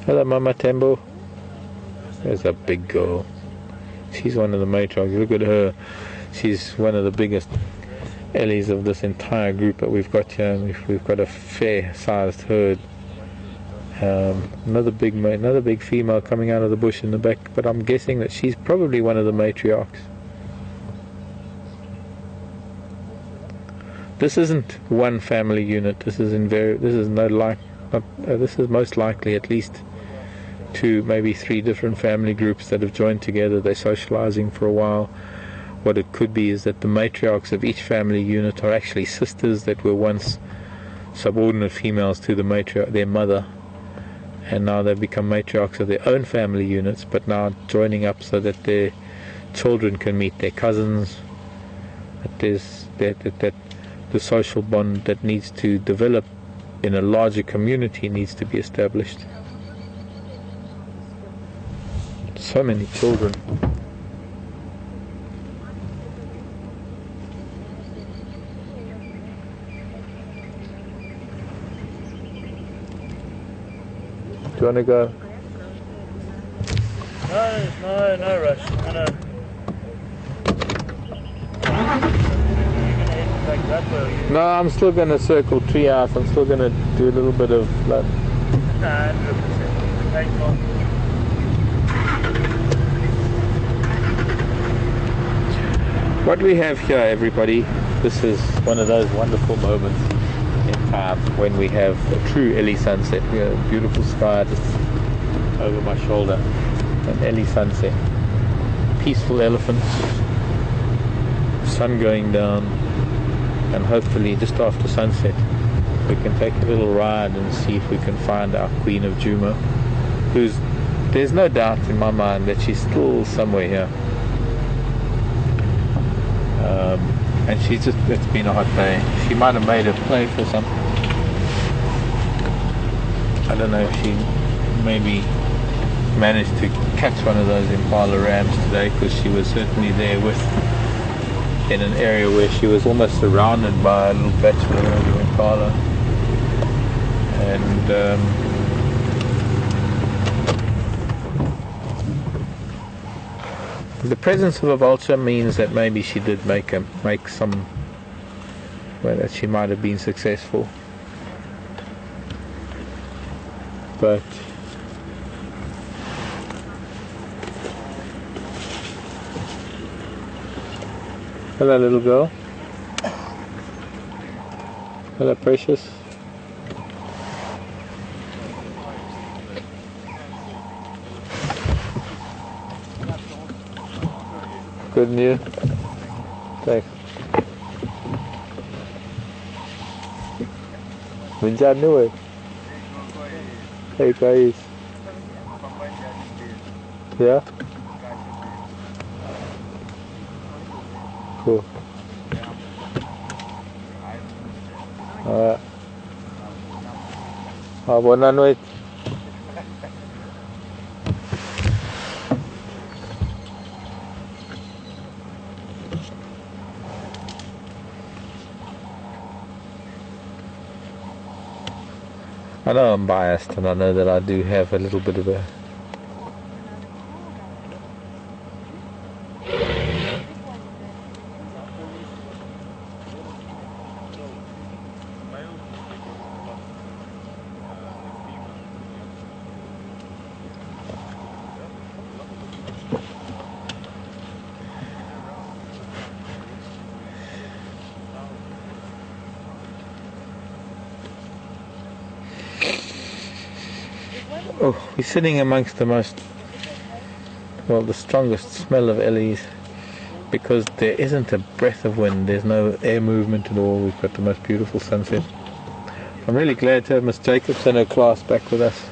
Hello, Mama Tembo. There's a big girl. She's one of the matriarchs. Look at her. She's one of the biggest Ellies of this entire group that we've got here. We've got a fair-sized herd. Another big female coming out of the bush in the back, but I'm guessing that she's probably one of the matriarchs. This isn't one family unit. This is most likely at least 2, maybe 3 different family groups that have joined together. They're socializing for a while. What it could be is that the matriarchs of each family unit are actually sisters that were once subordinate females to the matriarch, their mother, and now they've become matriarchs of their own family units, but now joining up so that their children can meet their cousins. That there's that the social bond that needs to develop in a larger community needs to be established. So many children. Do you want to go? No rush. No. Like that way, or you? No, I'm still going to circle Treehouse. I'm still going to do a little bit of blood. 100%. Thanks, Mark. What we have here, everybody, this is one of those wonderful moments in time when we have a true early sunset. We have a beautiful sky just over my shoulder, an early sunset, peaceful elephants, sun going down, and hopefully just after sunset we can take a little ride and see if we can find our Queen of Djuma, who's, there's no doubt in my mind that she's still somewhere here. And she's just, it's been a hot day. She might have made a play for something. I don't know if she maybe managed to catch one of those impala rams today, because she was certainly there in an area where she was almost surrounded by a little bachelor of impala. And the presence of a vulture means that maybe she did make some, well, that she might have been successful. But hello, little girl. Hello, precious. Good news. Thanks. Minjan ni. Hey guys. Yeah? Cool. Alright. Buona noite. I know I'm biased, and I know that I do have a little bit of a oh, we're sitting amongst the strongest smell of ellies, because there isn't a breath of wind, there's no air movement at all. We've got the most beautiful sunset. I'm really glad to have Miss Jacobs and her class back with us.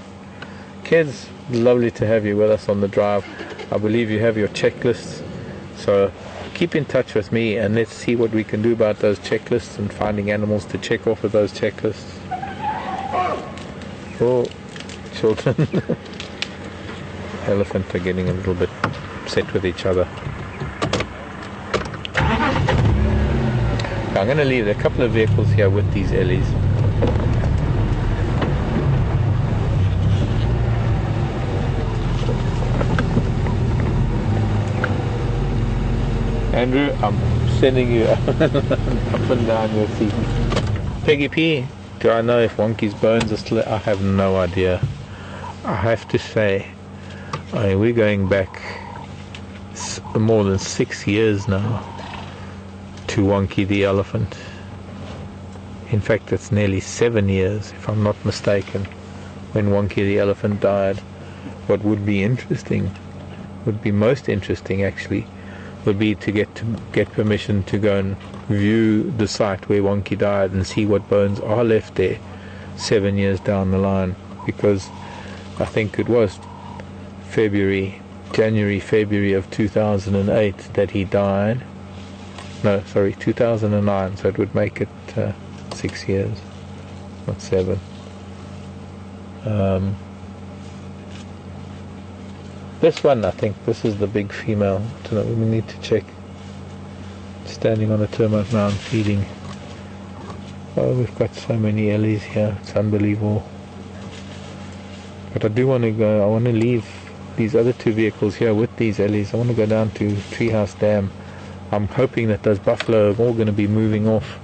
Kids, lovely to have you with us on the drive. I believe you have your checklists, so keep in touch with me and let's see what we can do about those checklists and finding animals to check off of those checklists. Oh, children. Elephant are getting a little bit upset with each other. I'm going to leave a couple of vehicles here with these ellies. Andrew, I'm sending you up and down your seat. Peggy P, do I know if Wonky's bones are still... I have no idea. I have to say, we're going back more than 6 years now to Wonky the elephant. In fact, it's nearly 7 years, if I'm not mistaken, when Wonky the elephant died. What would be interesting, would be most interesting actually, would be to get permission to go and view the site where Wonky died and see what bones are left there 7 years down the line, because I think it was January, February of 2008 that he died. No, sorry, 2009, so it would make it 6 years. not 7. This one, I think, this is the big female. I don't know, we need to check. Standing on a termite mound feeding. Oh, we've got so many ellies here, it's unbelievable. But I do want to go, I want to leave these other 2 vehicles here with these ellies. I want to go down to Treehouse Dam. I'm hoping that those buffalo are all going to be moving off.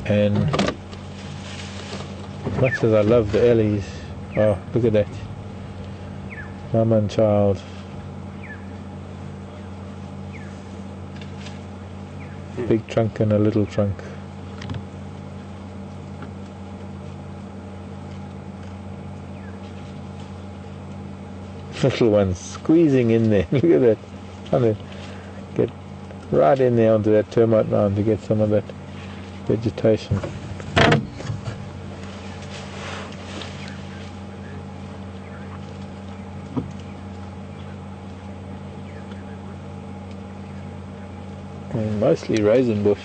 And as much as I love the ellies, oh, look at that. Mama and child. Big trunk and a little trunk. Little ones squeezing in there. Look at that. Trying to get right in there onto that termite mound to get some of that vegetation. And mostly raisin bush.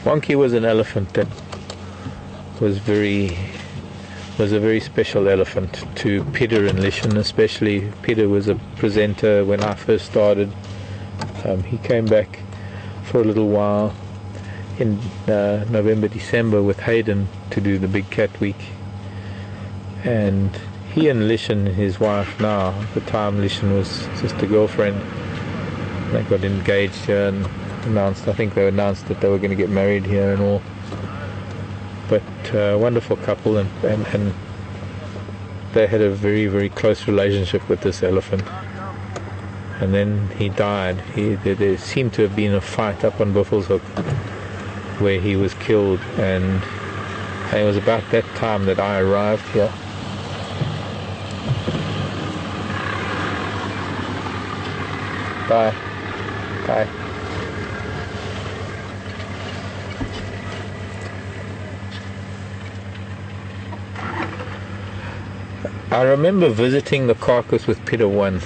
Wonky was an elephant that was a very special elephant to Peter and Lishan, especially. Peter was a presenter when I first started. He came back for a little while in November, December with Hayden to do the Big Cat Week, and he and Lishan, his wife now, at the time Lishan was just a girlfriend, they got engaged here and I think they announced that they were going to get married here and all. But wonderful couple, and they had a very, very close relationship with this elephant. And then he died. There seemed to have been a fight up on Buffelshoek where he was killed, and it was about that time that I arrived here. Bye. Bye. I remember visiting the carcass with Peter once.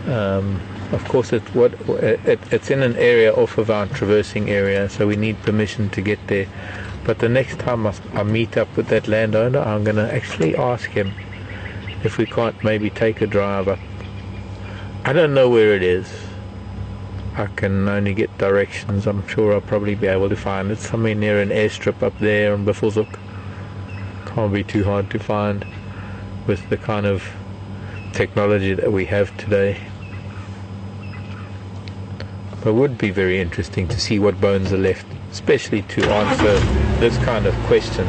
Of course, it's in an area off of our traversing area, so we need permission to get there. But the next time I meet up with that landowner, I'm going to actually ask him if we can't maybe take a drive up. I don't know where it is. I can only get directions. I'm sure I'll probably be able to find it somewhere near an airstrip up there on Buffelshoek. Can't be too hard to find with the kind of technology that we have today. But it would be very interesting to see what bones are left, especially to answer this kind of question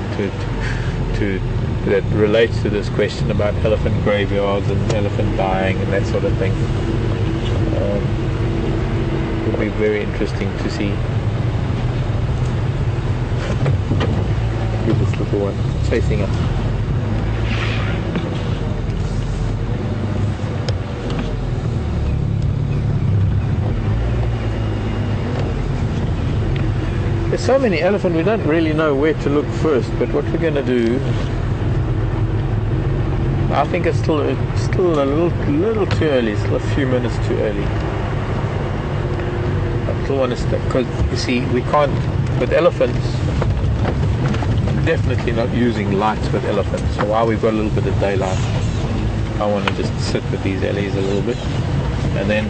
that relates to this question about elephant graveyards and elephant dying and that sort of thing. It would be very interesting to see. Look at this little one chasing us. There's so many elephants, we don't really know where to look first, but what we're going to do, I think it's still a little too early, it's still a few minutes too early. I still want to start, because you see, we can't, with elephants, definitely not using lights with elephants. So while we've got a little bit of daylight, I want to just sit with these ellies a little bit, and then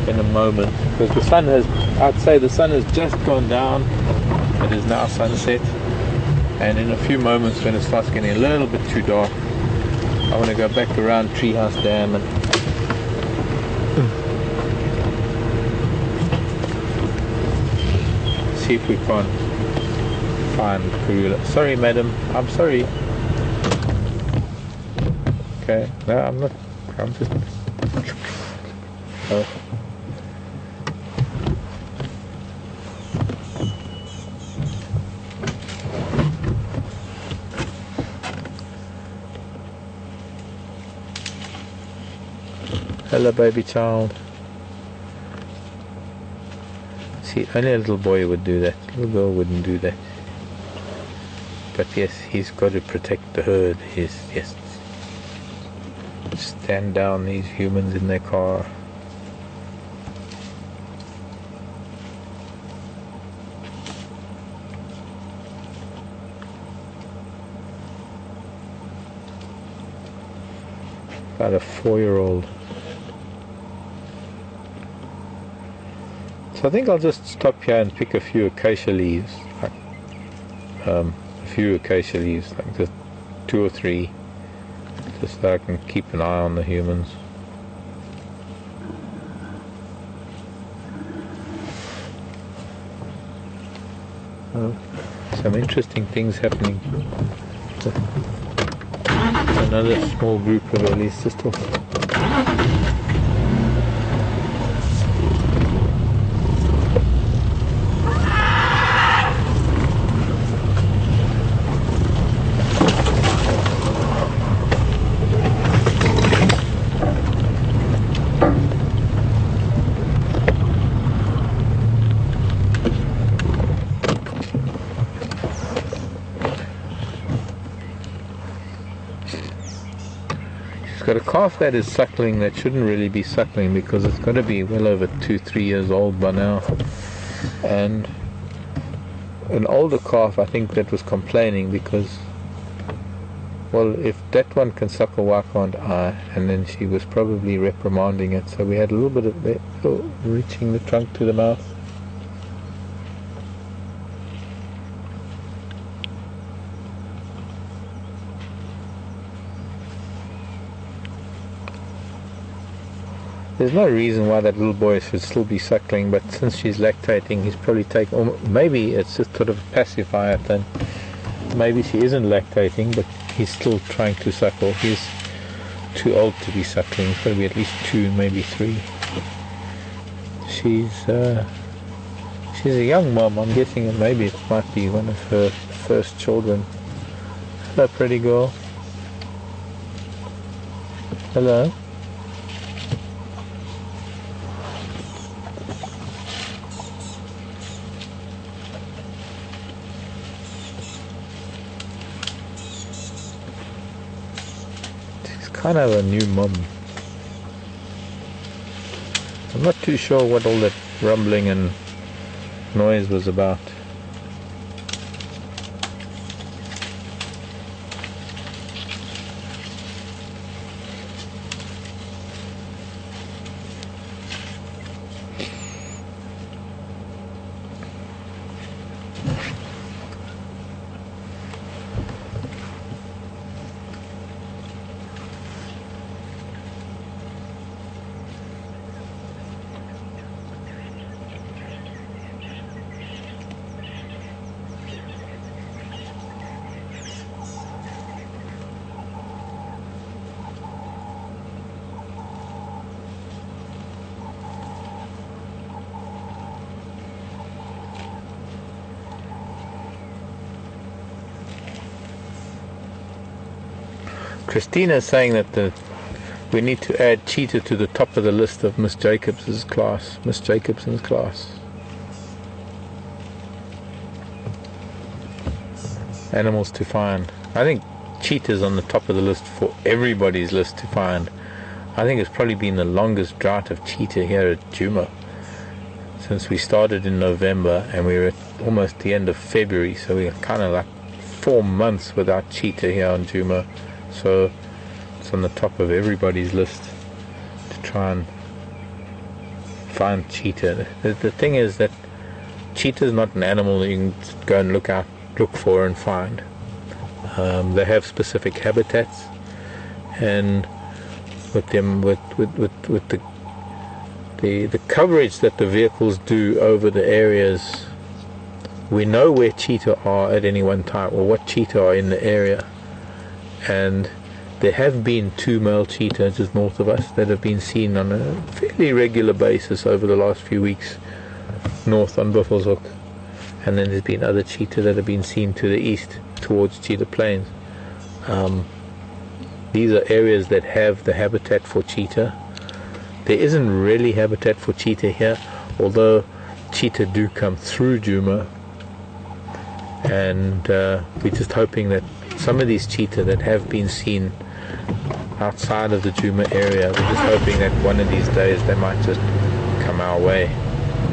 in a moment, because the sun has, I'd say the sun has just gone down, it is now sunset, and in a few moments when it starts getting a little bit too dark, I want to go back around Treehouse Dam and see if we can't find Karula. Sorry madam, I'm sorry. Okay, no I'm not, I'm just... Oh. Hello baby child. See, only a little boy would do that. Little girl wouldn't do that. But yes, he's got to protect the herd. Yes. Stand down these humans in their car. About a 4-year-old. So I think I'll just stop here and pick a few acacia leaves, like a few acacia leaves, like just 2 or 3, just so I can keep an eye on the humans. Some interesting things happening. Another small group of ellies just off. Got a calf that is suckling that shouldn't really be suckling because it's got to be well over 2-3 years old by now, and an older calf I think that was complaining because, well, if that one can suckle, why can't I? And then she was probably reprimanding it, so we had a little bit of that, reaching the trunk to the mouth. There's no reason why that little boy should still be suckling, but since she's lactating, he's probably taking, or maybe it's just sort of a pacifier thing. Maybe she isn't lactating, but he's still trying to suckle. He's too old to be suckling. He's got to be at least 2, maybe 3. She's a young mom. I'm guessing that maybe it might be one of her first children. Hello, pretty girl. Hello. Kind of a new mum. I'm not too sure what all that rumbling and noise was about. Christina is saying that we need to add cheetah to the top of the list of Miss Jacobson's class. Animals to find. I think cheetah's on the top of the list for everybody's list to find. I think it's probably been the longest drought of cheetah here at Djuma since we started in November, and we were at almost the end of February, so we are kind of like 4 months without cheetah here on Djuma. So it's on the top of everybody's list to try and find cheetah. The thing is that cheetah is not an animal that you can go and look for and find. They have specific habitats, and with them, with the coverage that the vehicles do over the areas, we know where cheetah are at any one time, or what cheetah are in the area. And there have been 2 male cheetah just north of us that have been seen on a fairly regular basis over the last few weeks north on Buffelshoek, and then there's been other cheetah that have been seen to the east towards Cheetah Plains. These are areas that have the habitat for cheetah. There isn't really habitat for cheetah here, although cheetah do come through Djuma, and we're just hoping that some of these cheetah that have been seen outside of the Djuma area, we're just hoping that one of these days they might just come our way,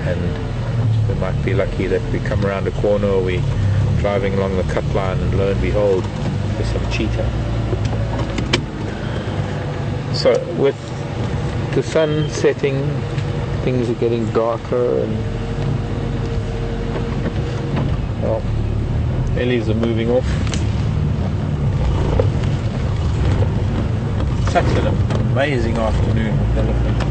and we might be lucky that we come around a corner or we're driving along the cut line and lo and behold there's some cheetah. So with the sun setting, things are getting darker, and well, Ellies are moving off. Such an amazing afternoon with elephants.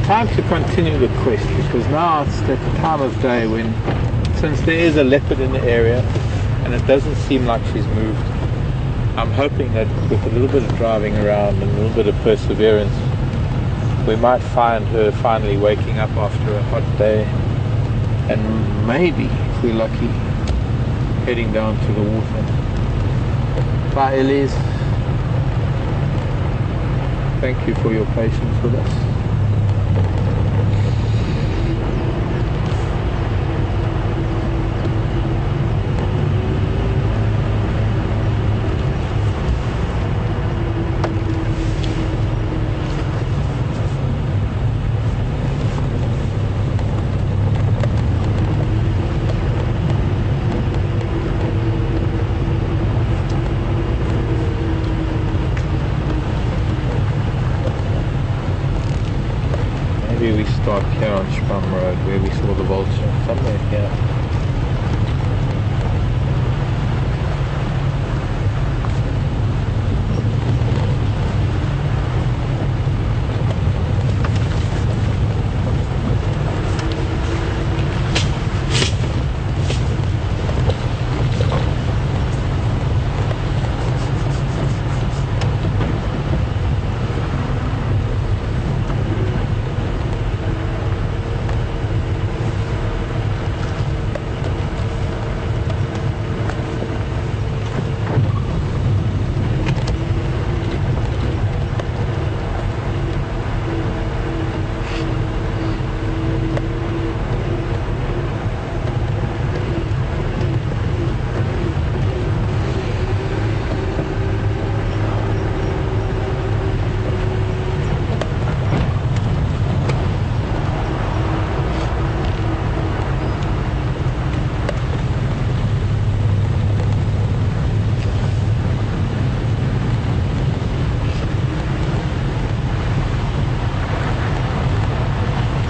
Time to continue the quest, because now it's that time of day when, since there is a leopard in the area and it doesn't seem like she's moved, I'm hoping that with a little bit of driving around and a little bit of perseverance, we might find her finally waking up after a hot day, and maybe, if we're lucky, heading down to the water. Bye, Elise. Thank you for your patience with us. Maybe we start here on Sprum Road where we saw the vulture, somewhere here.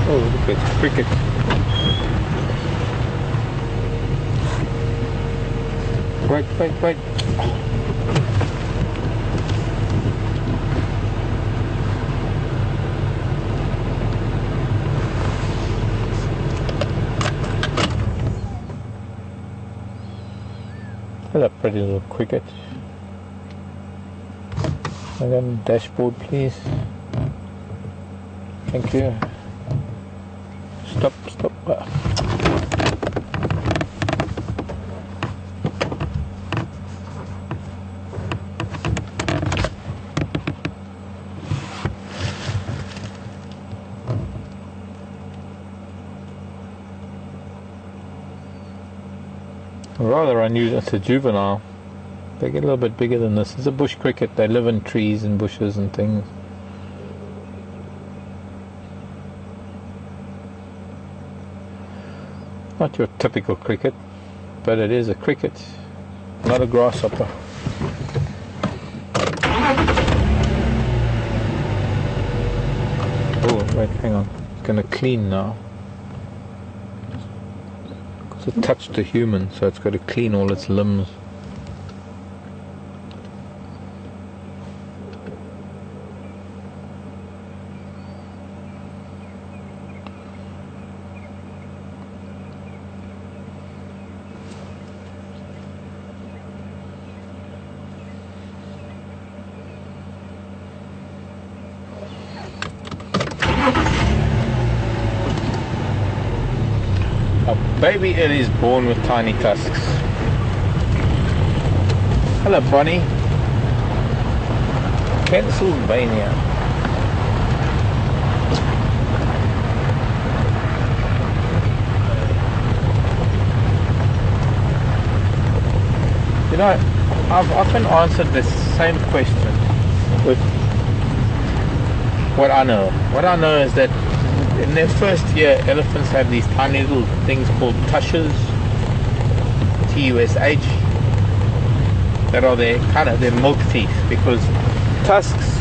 Oh, look, it's cricket. Wait. Hello, pretty little cricket. Again, dashboard, please. Thank you. Stop. Rather unusual. It's a juvenile. They get a little bit bigger than this. It's a bush cricket. They live in trees and bushes and things. Not your typical cricket, but it is a cricket, not a grasshopper. Oh, wait, hang on. It's going to clean now. Because it touched a human, so it's got to clean all its limbs. Baby Ellie is born with tiny tusks. Hello, Bonnie. Pennsylvania. You know, I've often answered this same question with what I know. What I know is that in their first year, elephants have these tiny little things called tushes, Tush, that are their kind of their milk teeth, because tusks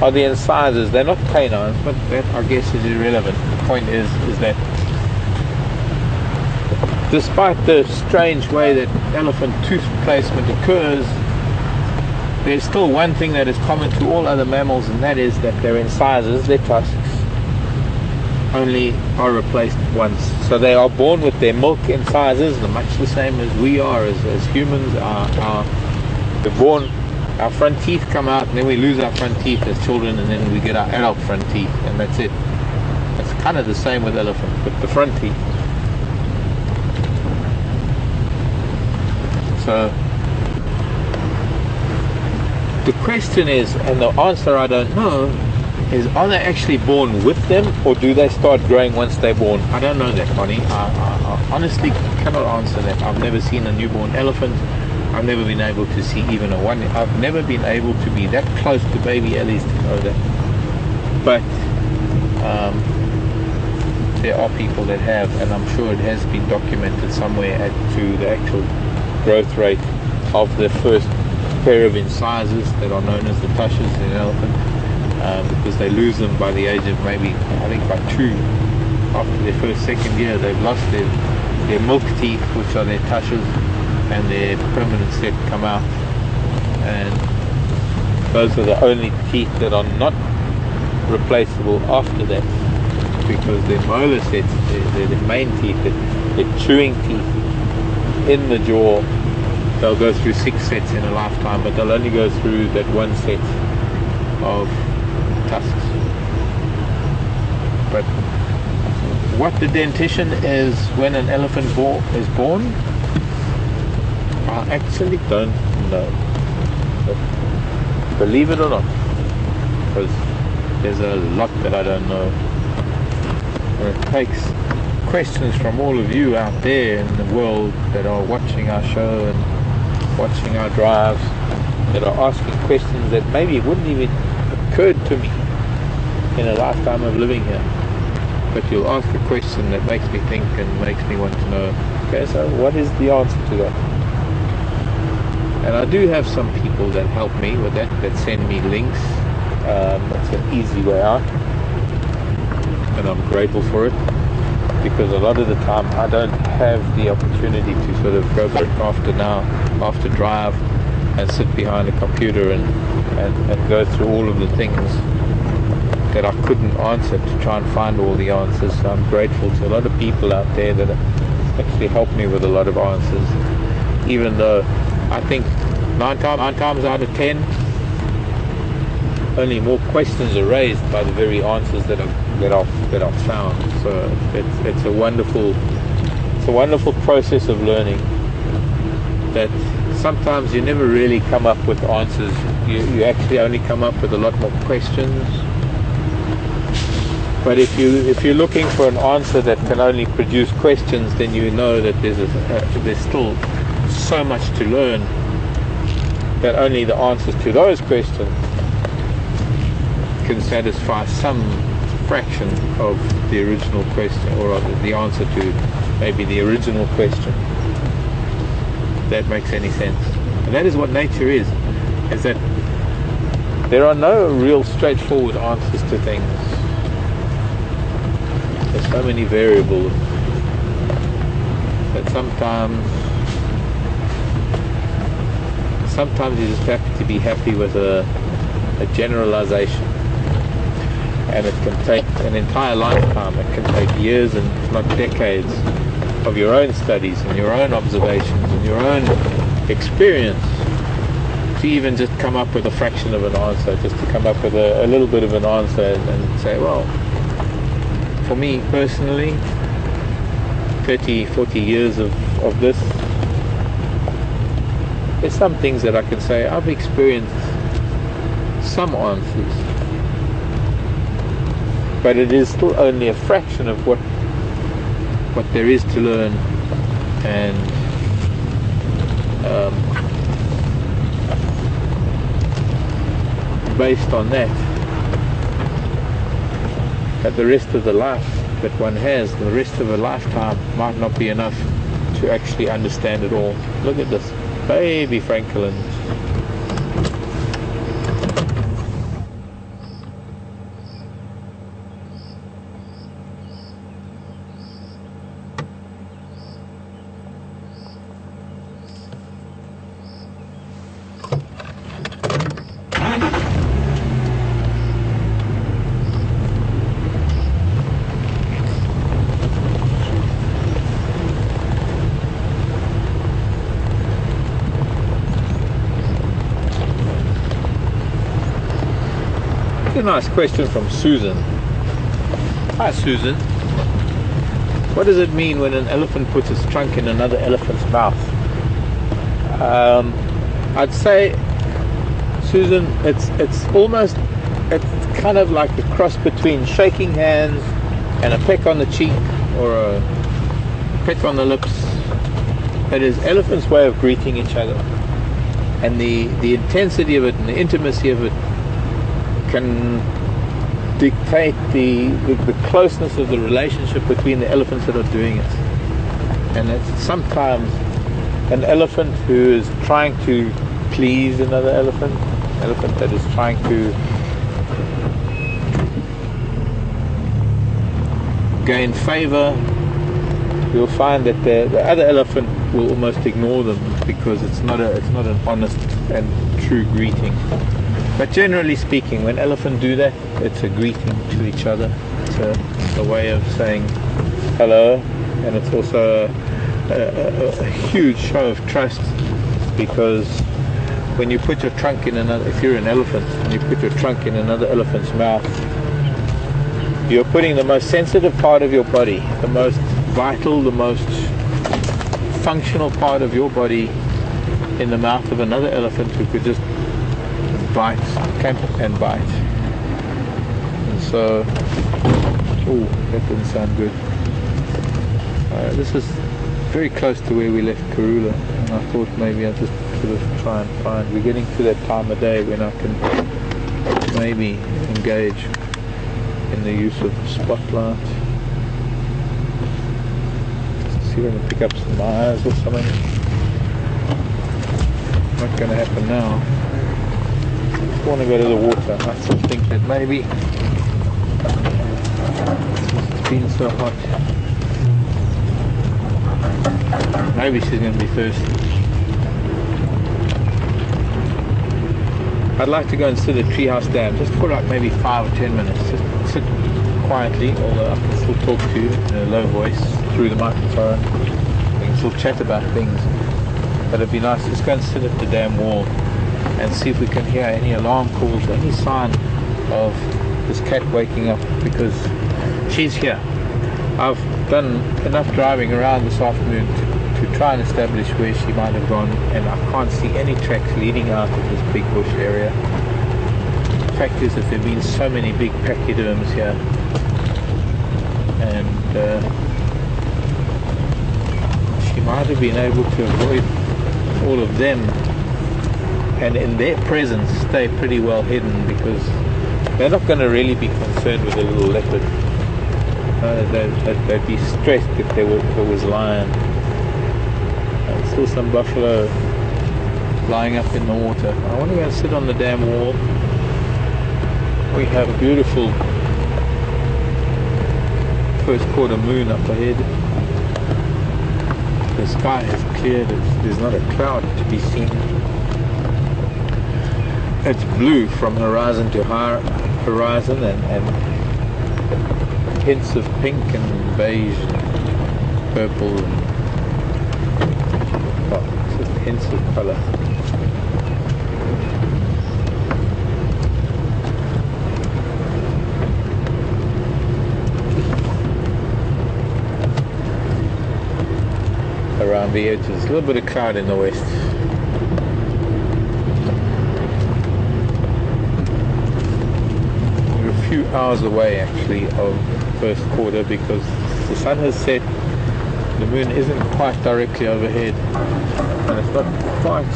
are the incisors. They're not canines, but that I guess is irrelevant. The point is that despite the strange way that elephant tooth placement occurs, there's still one thing that is common to all other mammals, and that is that their incisors, their tusks, only are replaced once. So they are born with their milk incisors, much the same as we are as humans. We're born, our front teeth come out, and then we lose our front teeth as children, and then we get our adult front teeth, and that's it. It's kind of the same with elephants, with the front teeth. So the question is, and the answer I don't know, is are they actually born with them, or do they start growing once they're born? I don't know that, Connie. I honestly cannot answer that. I've never seen a newborn elephant. I've never been able to see even a one. I've never been able to be that close to baby Ellies to know that. But there are people that have, and I'm sure it has been documented somewhere as to the actual growth rate of the first pair of incisors that are known as the tushes in an elephant. Because they lose them by the age of maybe, I think by 2. After their first, second year, they've lost their milk teeth, which are their tushes, and their permanent set come out. And those are the only teeth that are not replaceable after that, because their molar sets, their main teeth, their chewing teeth in the jaw, they'll go through 6 sets in a lifetime, but they'll only go through that 1 set of tusks. But what the dentition is when an elephant is born, I actually don't know. But believe it or not, because there's a lot that I don't know. And it takes questions from all of you out there in the world that are watching our show and watching our drives, that are asking questions that maybe wouldn't even occurred to me in a lifetime of living here. But you'll ask a question that makes me think and makes me want to know, okay, so what is the answer to that? And I do have some people that help me with that send me links. It's an easy way out, and I'm grateful for it, because a lot of the time I don't have the opportunity to sort of go back after drive and sit behind a computer and go through all of the things that I couldn't answer to try and find all the answers. So I'm grateful to a lot of people out there that actually helped me with a lot of answers, even though I think 9 times out of 10 only more questions are raised by the very answers that I've found. So it's a wonderful process of learning, that sometimes you never really come up with answers. You actually only come up with a lot more questions. But if you're looking for an answer that can only produce questions, then you know that there's still so much to learn, that only the answers to those questions can satisfy some fraction of the original question, or the answer to maybe the original question. That makes any sense. And that is what nature is that there are no real straightforward answers to things. There's so many variables that sometimes you just have to be happy with a generalization, and it can take an entire lifetime. It can take years and if not decades of your own studies and your own observations and your own experience to even just come up with a fraction of an answer, just to come up with a little bit of an answer and say, well, for me personally, 30, 40 years of this, there's some things that I can say I've experienced some answers, but it is still only a fraction of what there is to learn. And based on that the rest of the life that one has, the rest of a lifetime, might not be enough to actually understand it all. Look at this, baby francolins. A nice question from Susan. Hi Susan. What does it mean when an elephant puts its trunk in another elephant's mouth? I'd say, Susan, it's kind of like a cross between shaking hands and a peck on the cheek or a peck on the lips. It is elephants' way of greeting each other, and the intensity of it and the intimacy of it can dictate the closeness of the relationship between the elephants that are doing it. And it's sometimes an elephant who is trying to please another elephant that is trying to gain favor. You'll find that the other elephant will almost ignore them because it's not an honest and true greeting. But generally speaking, when elephants do that, it's a greeting to each other. It's a way of saying hello, and it's also a huge show of trust, because when you put your trunk in another, if you're an elephant and you put your trunk in another elephant's mouth, you're putting the most sensitive part of your body, the most vital, the most functional part of your body in the mouth of another elephant who could just bite, camp and bite. And so, oh, that didn't sound good. This is very close to where we left Karula, and I thought maybe I'd just sort of try and find, we're getting to that time of day when I can maybe engage in the use of the spotlight. Just see if I can pick up some eyes or something. Not going to happen now. I want to go to the water. I still think that maybe it's been so hot, maybe she's going to be thirsty. I'd like to go and sit at Treehouse Dam just for like maybe 5 or 10 minutes. Just sit quietly, although I can still talk to you in a low voice through the microphone. We can still chat about things. But it'd be nice to just go and sit at the dam wall and see if we can hear any alarm calls, any sign of this cat waking up, because she's here. I've done enough driving around this afternoon to try and establish where she might have gone, and I can't see any tracks leading out of this big bush area. The fact is that there have been so many big pachyderms here, and she might have been able to avoid all of them, and in their presence stay pretty well hidden, because they're not going to really be concerned with a little leopard. They'd be stressed if there was lion. And still some buffalo lying up in the water. I want to go and sit on the dam wall. We have a beautiful first quarter moon up ahead. The sky is clear, there's not a cloud to be seen. It's blue from horizon to horizon, and hints of pink and beige, purple, and just hints of colour. Around the edges, a little bit of cloud in the west. We're a few hours away actually of first quarter, because the sun has set, the moon isn't quite directly overhead, and it's not quite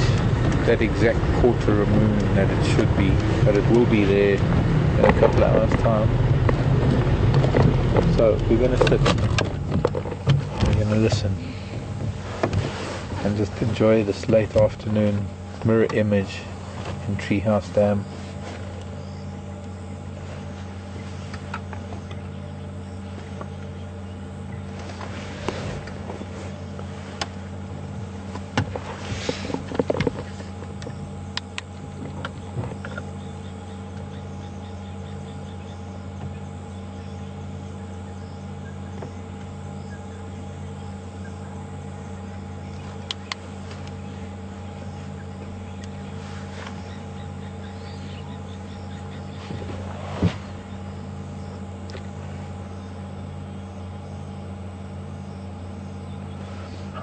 that exact quarter a moon that it should be, but it will be there in a couple of hours time. So we're going to sit, we're going to listen and just enjoy this late afternoon mirror image in Treehouse Dam.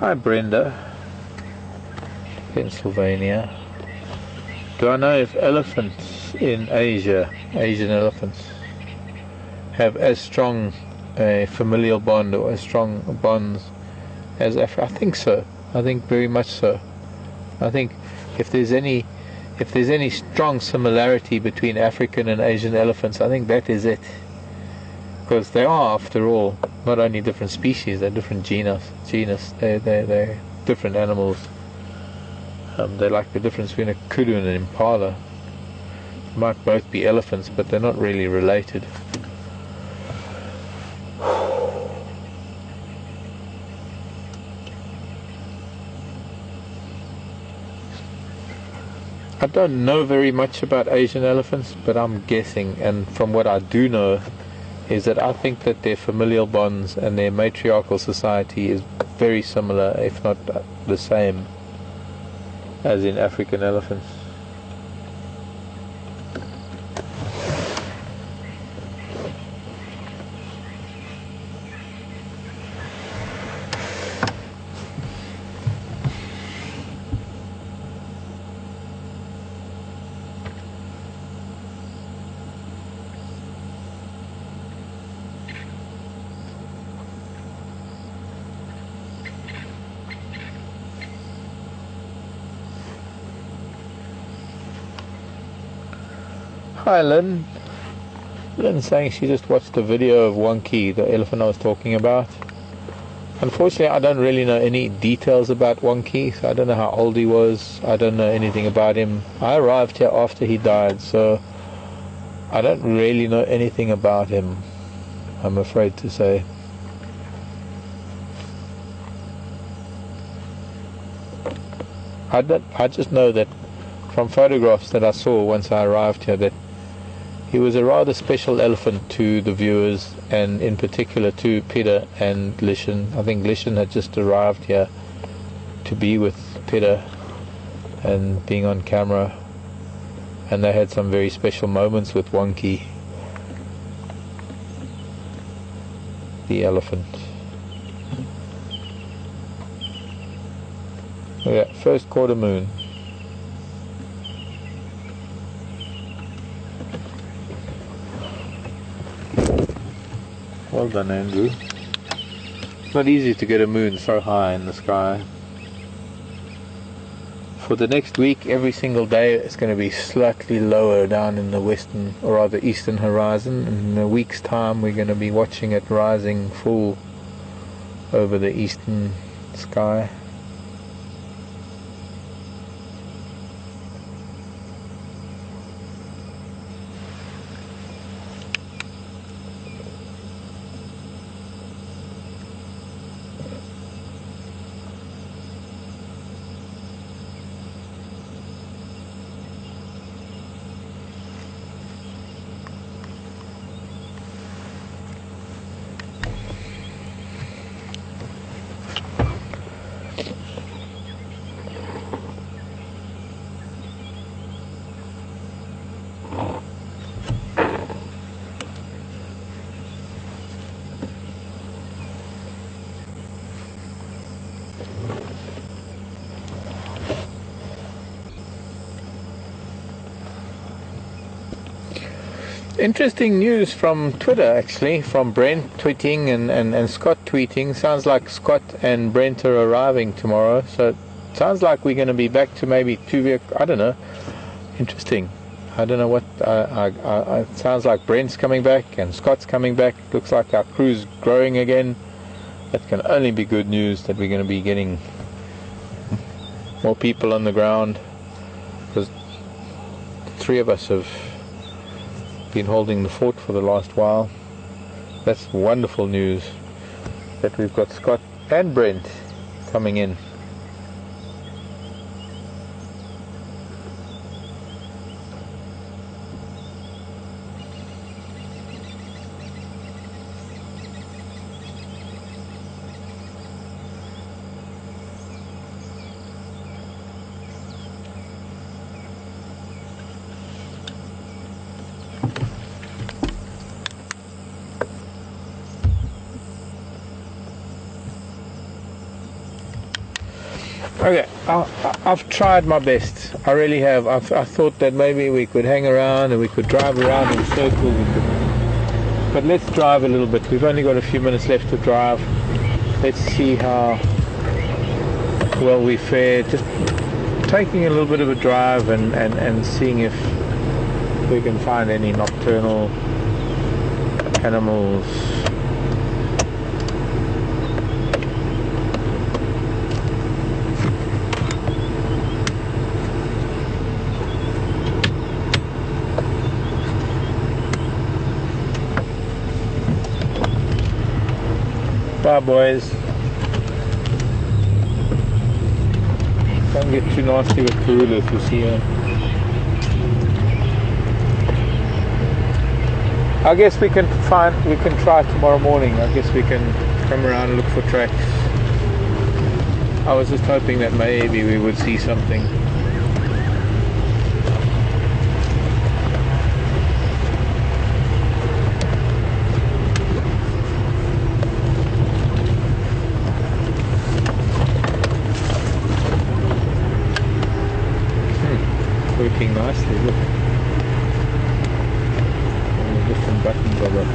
Hi Brenda, Pennsylvania. Do I know if elephants in Asia, Asian elephants, have as strong a familial bond or as strong bonds as Africa? I think so. I think very much so. I think if there's any strong similarity between African and Asian elephants, I think that is it. Because they are, after all, not only different species, they're different genus. They're different animals. They're like the difference between a kudu and an impala. They might both be elephants, but they're not really related. I don't know very much about Asian elephants, but I'm guessing, and from what I do know, is that I think that their familial bonds and their matriarchal society is very similar, if not the same, as in African elephants. Hi Lynn. Lynn's saying she just watched the video of Wonky, the elephant I was talking about. Unfortunately, I don't really know any details about Wonky, so I don't know how old he was. I don't know anything about him. I arrived here after he died, so I don't really know anything about him, I'm afraid to say. I just know that from photographs that I saw once I arrived here that he was a rather special elephant to the viewers, and in particular to Peter and Lishan. I think Lishan had just arrived here to be with Peter and being on camera, and they had some very special moments with Wonky, the elephant. Yeah, first quarter moon. Well done, Andrew. It's not easy to get a moon so high in the sky. For the next week, every single day it's going to be slightly lower down in the western, or rather eastern horizon. In a week's time we're going to be watching it rising full over the eastern sky. Interesting news from Twitter, actually, from Brent tweeting and Scott tweeting. Sounds like Scott and Brent are arriving tomorrow, so sounds like we're going to be back to maybe 2 vehicles. I don't know. Interesting. I don't know what. It sounds like Brent's coming back and Scott's coming back. Looks like our crew's growing again. That can only be good news, that we're going to be getting more people on the ground, because the 3 of us have been holding the fort for the last while. That's wonderful news that we've got Scott and Brent coming in. Okay, I've tried my best. I really have. I thought that maybe we could hang around and we could drive around in circles. But let's drive a little bit. We've only got a few minutes left to drive. Let's see how well we fare. Just taking a little bit of a drive and seeing if we can find any nocturnal animals. Bye, boys. Don't get too nasty with Karula if you see her. I guess we can try tomorrow morning. I guess we can come around and look for tracks. I was just hoping that maybe we would see something. Working nicely, look. All the different buttons of it.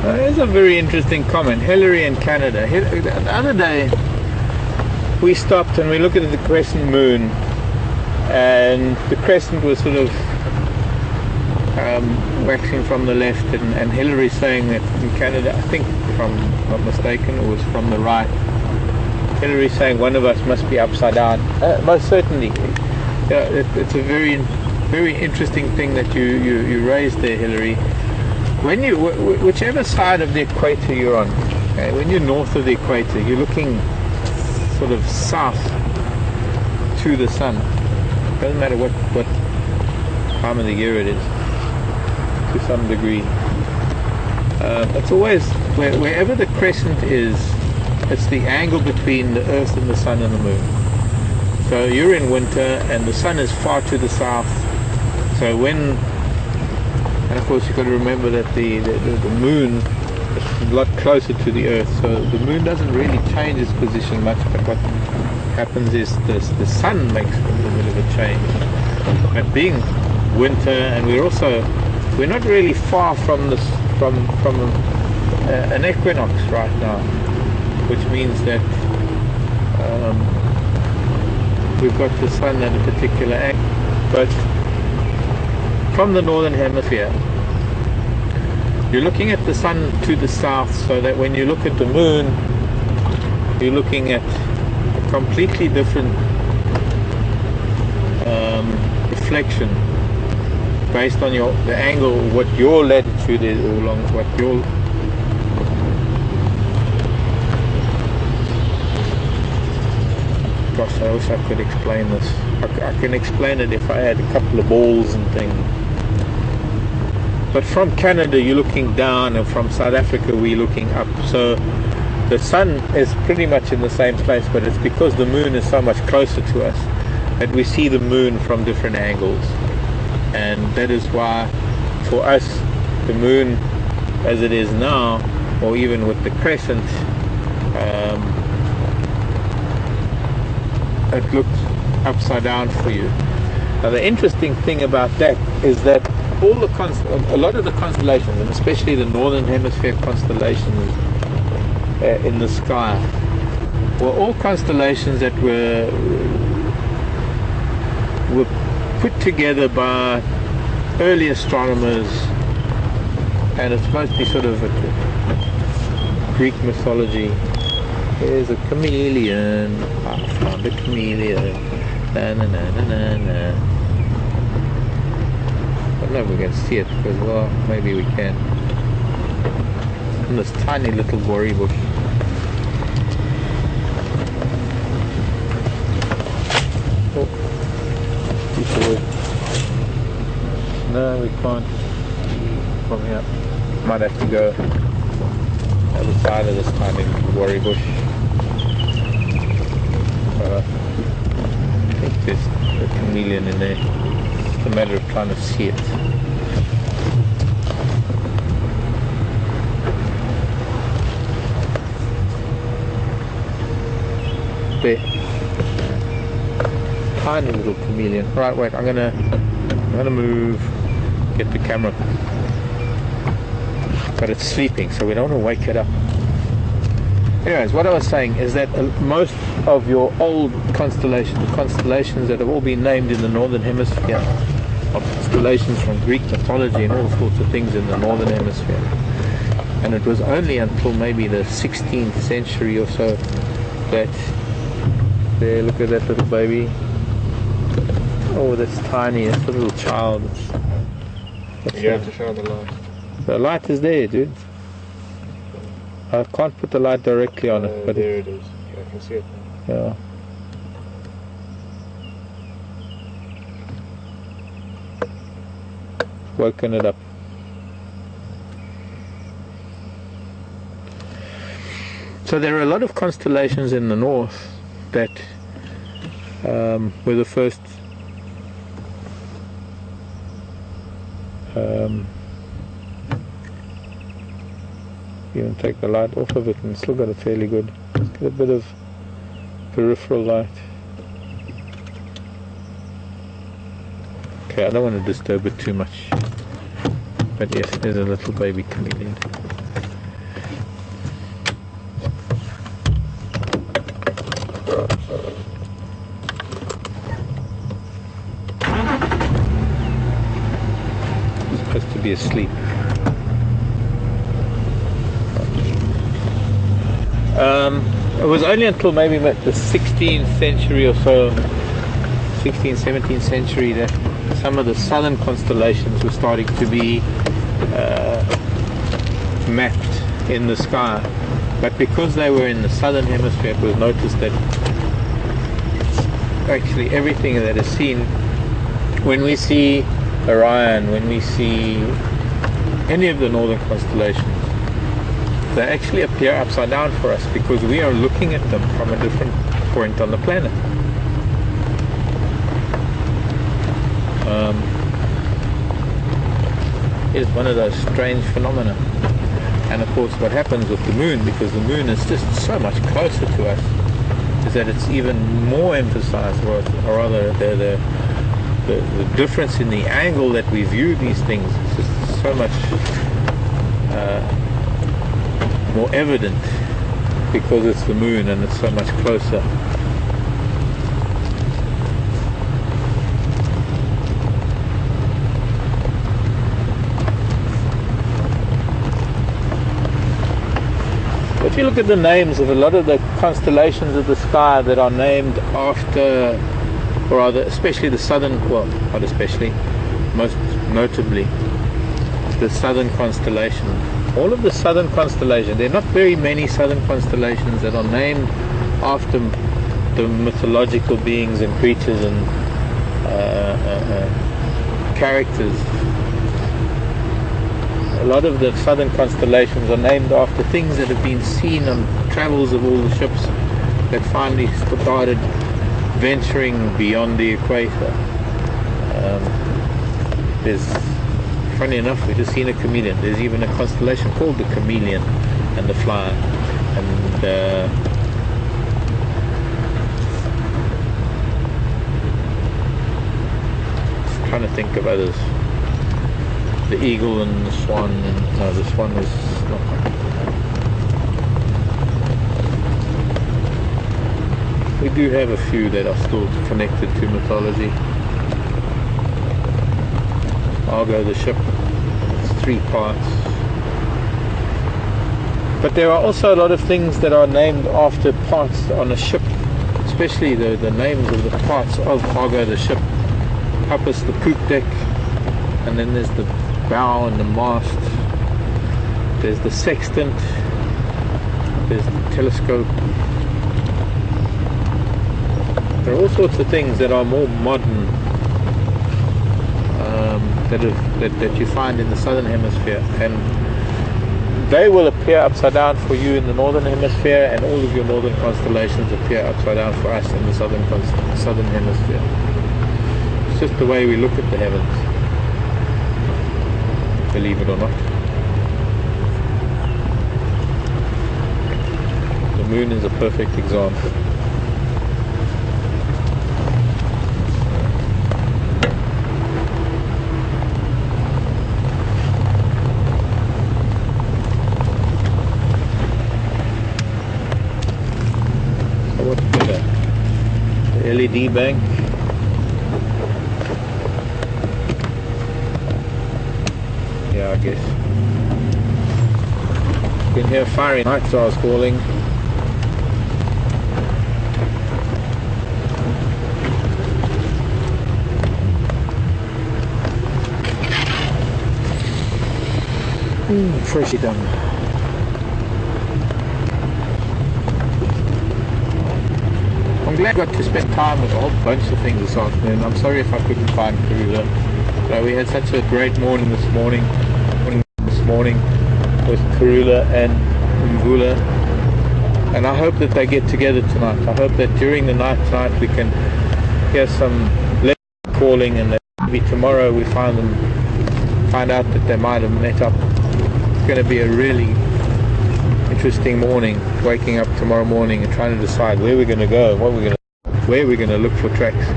Here's a very interesting comment. Hillary in Canada. The other day we stopped and we looked at the crescent moon, and the crescent was sort of waxing from the left, and Hillary saying that in Canada, I think if I'm not mistaken, it was from the right. Hillary saying one of us must be upside down. Most certainly. It's a very interesting thing that you raised there, Hillary. When you, whichever side of the equator you're on, okay, when you're north of the equator, you're looking sort of south to the sun. It doesn't matter what time of the year it is, to some degree. It's always, wherever the crescent is, it's the angle between the Earth and the Sun and the Moon. So you're in winter and the Sun is far to the south. So and of course you've got to remember that the Moon is a lot closer to the Earth, so the Moon doesn't really change its position much, but what happens is the Sun makes a little bit of a change. But being winter, and we're not really far from an equinox right now, which means that we've got the Sun at a particular angle, but from the northern hemisphere. you're looking at the sun to the south, so that when you look at the moon, you're looking at a completely different reflection based on the angle, what your latitude is, or along what your gosh, I wish I could explain this. I can explain it if I had a couple of balls and things. But from Canada you're looking down, and from South Africa we're looking up. So the sun is pretty much in the same place, but it's because the moon is so much closer to us that we see the moon from different angles. And that is why for us the moon as it is now, or even with the crescent, it looks upside down for you. Now the interesting thing about that is that a lot of the constellations, and especially the northern hemisphere constellations in the sky, were all constellations that were put together by early astronomers, and it's mostly sort of Greek mythology. There's a chameleon, I found a chameleon, na na na na na na. I don't know if we can see it, because, well, maybe we can. In this tiny little gory bush. Oh, piece of wood. No, we can't. From here. Might have to go the other side of this tiny little gory bush. I think there's a chameleon in there. It's a matter of trying to see it. There. Tiny little chameleon. Right, wait, I'm gonna move, get the camera. But it's sleeping, so we don't want to wake it up. Anyways, what I was saying is that most of your old constellations, the constellations that have all been named in the northern hemisphere, are constellations from Greek mythology and all sorts of things in the northern hemisphere. And it was only until maybe the 16th century or so that, there, look at that little baby. Oh, that's tiny, it's a little child. You have to show the light. The light is there, dude. I can't put the light directly on it, but there it is. Yeah, I can see it now. Yeah. Woken it up. So there are a lot of constellations in the north that were the first even take the light off of it, and still got a fairly good, get a bit of peripheral light. Okay, I don't want to disturb it too much, but yes, there's a little baby chameleon. It's supposed to be asleep. It was only until maybe the 16th century or so, 16th, 17th century, that some of the southern constellations were starting to be mapped in the sky. But because they were in the southern hemisphere, it was noticed that actually everything that is seen, when we see Orion, when we see any of the northern constellations, they actually appear upside down for us because we are looking at them from a different point on the planet. It's one of those strange phenomena. And of course what happens with the moon, because the moon is just so much closer to us, is that it's even more emphasized, or rather the difference in the angle that we view these things is just so much more evident because it's the moon and it's so much closer. if you look at the names of a lot of the constellations of the sky that are named after, or rather, especially the southern, well, not especially, most notably, the southern constellation. All of the southern constellations, there are not very many southern constellations that are named after the mythological beings and creatures and characters. A lot of the southern constellations are named after things that have been seen on travels of all the ships that finally started venturing beyond the equator. There's, funny enough, we've just seen a chameleon. There's even a constellation called the Chameleon and the Flyer. And trying to think of others. The Eagle and the Swan, and no, the Swan was not. We do have a few that are still connected to mythology. Argo the ship, it's 3 parts. But there are also a lot of things that are named after parts on a ship, especially the names of the parts of Argo the ship. Compass, the poop deck, and then there's the bow and the mast, there's the sextant, there's the telescope. There are all sorts of things that are more modern that you find in the southern hemisphere, and they will appear upside down for you in the northern hemisphere, and all of your northern constellations appear upside down for us in the southern hemisphere. It's just the way we look at the heavens, believe it or not. The moon is a perfect example. So what's better? The LED bank. Yeah, I guess. You can hear fiery night stars calling. Freshly done. I'm glad I got to spend time with a whole bunch of things this afternoon. I'm sorry if I couldn't find Karula. We had such a great morning this morning with Karula and Mvula, and I hope that they get together tonight. I hope that during the night tonight we can hear some letters calling, and that maybe tomorrow we find out that they might have met up. It's going to be a really interesting morning, waking up tomorrow morning and trying to decide where we're going to go, where we're going to look for tracks.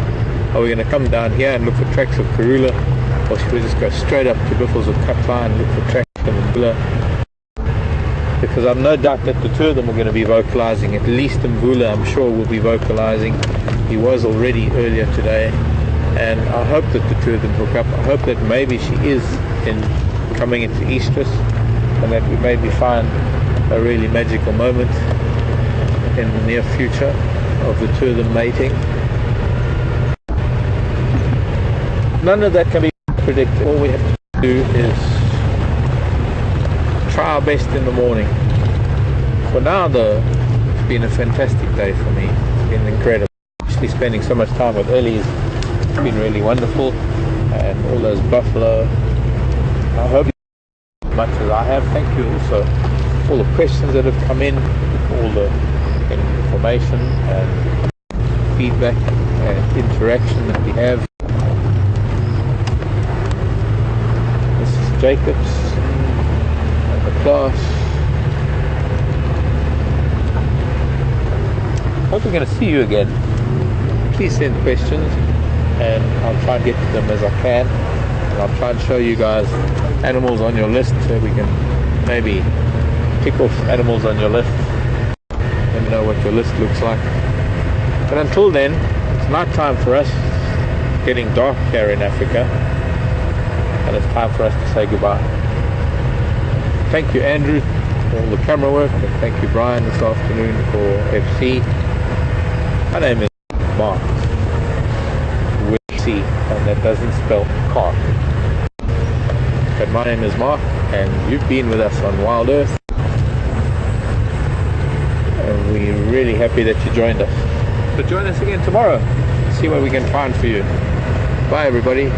Are we going to come down here and look for tracks of Karula, or should we just go straight up to Biffles of Katla and look for tracks of Mvula? Because I've no doubt that the two of them are going to be vocalizing. At least Mvula, I'm sure, will be vocalizing. He was already earlier today, and I hope that the two of them hook up. I hope that maybe she is coming into estrus, and that we maybe find a really magical moment in the near future of the two of them mating. None of that can be predicted. All we have to do is try our best in the morning. For now, though, it's been a fantastic day for me. It's been incredible. Actually spending so much time with Ellie has been really wonderful, and all those buffalo. I hope as much as I have. Thank you also for all the questions that have come in, all the information and feedback and interaction that we have. Jacobs and the class. Hope we're going to see you again. Please send questions and I'll try and get to them as I can, and I'll try and show you guys animals on your list so we can maybe tick off animals on your list. Let me know what your list looks like. But until then, it's night time for us. It's getting dark here in Africa, and it's time for us to say goodbye. Thank you, Andrew. all the camera work. And thank you, Brian, this afternoon for FC. My name is Mark with C, and that doesn't spell car. But my name is Mark, and you've been with us on Wild Earth. And we're really happy that you joined us. So join us again tomorrow. See what we can find for you. Bye, everybody.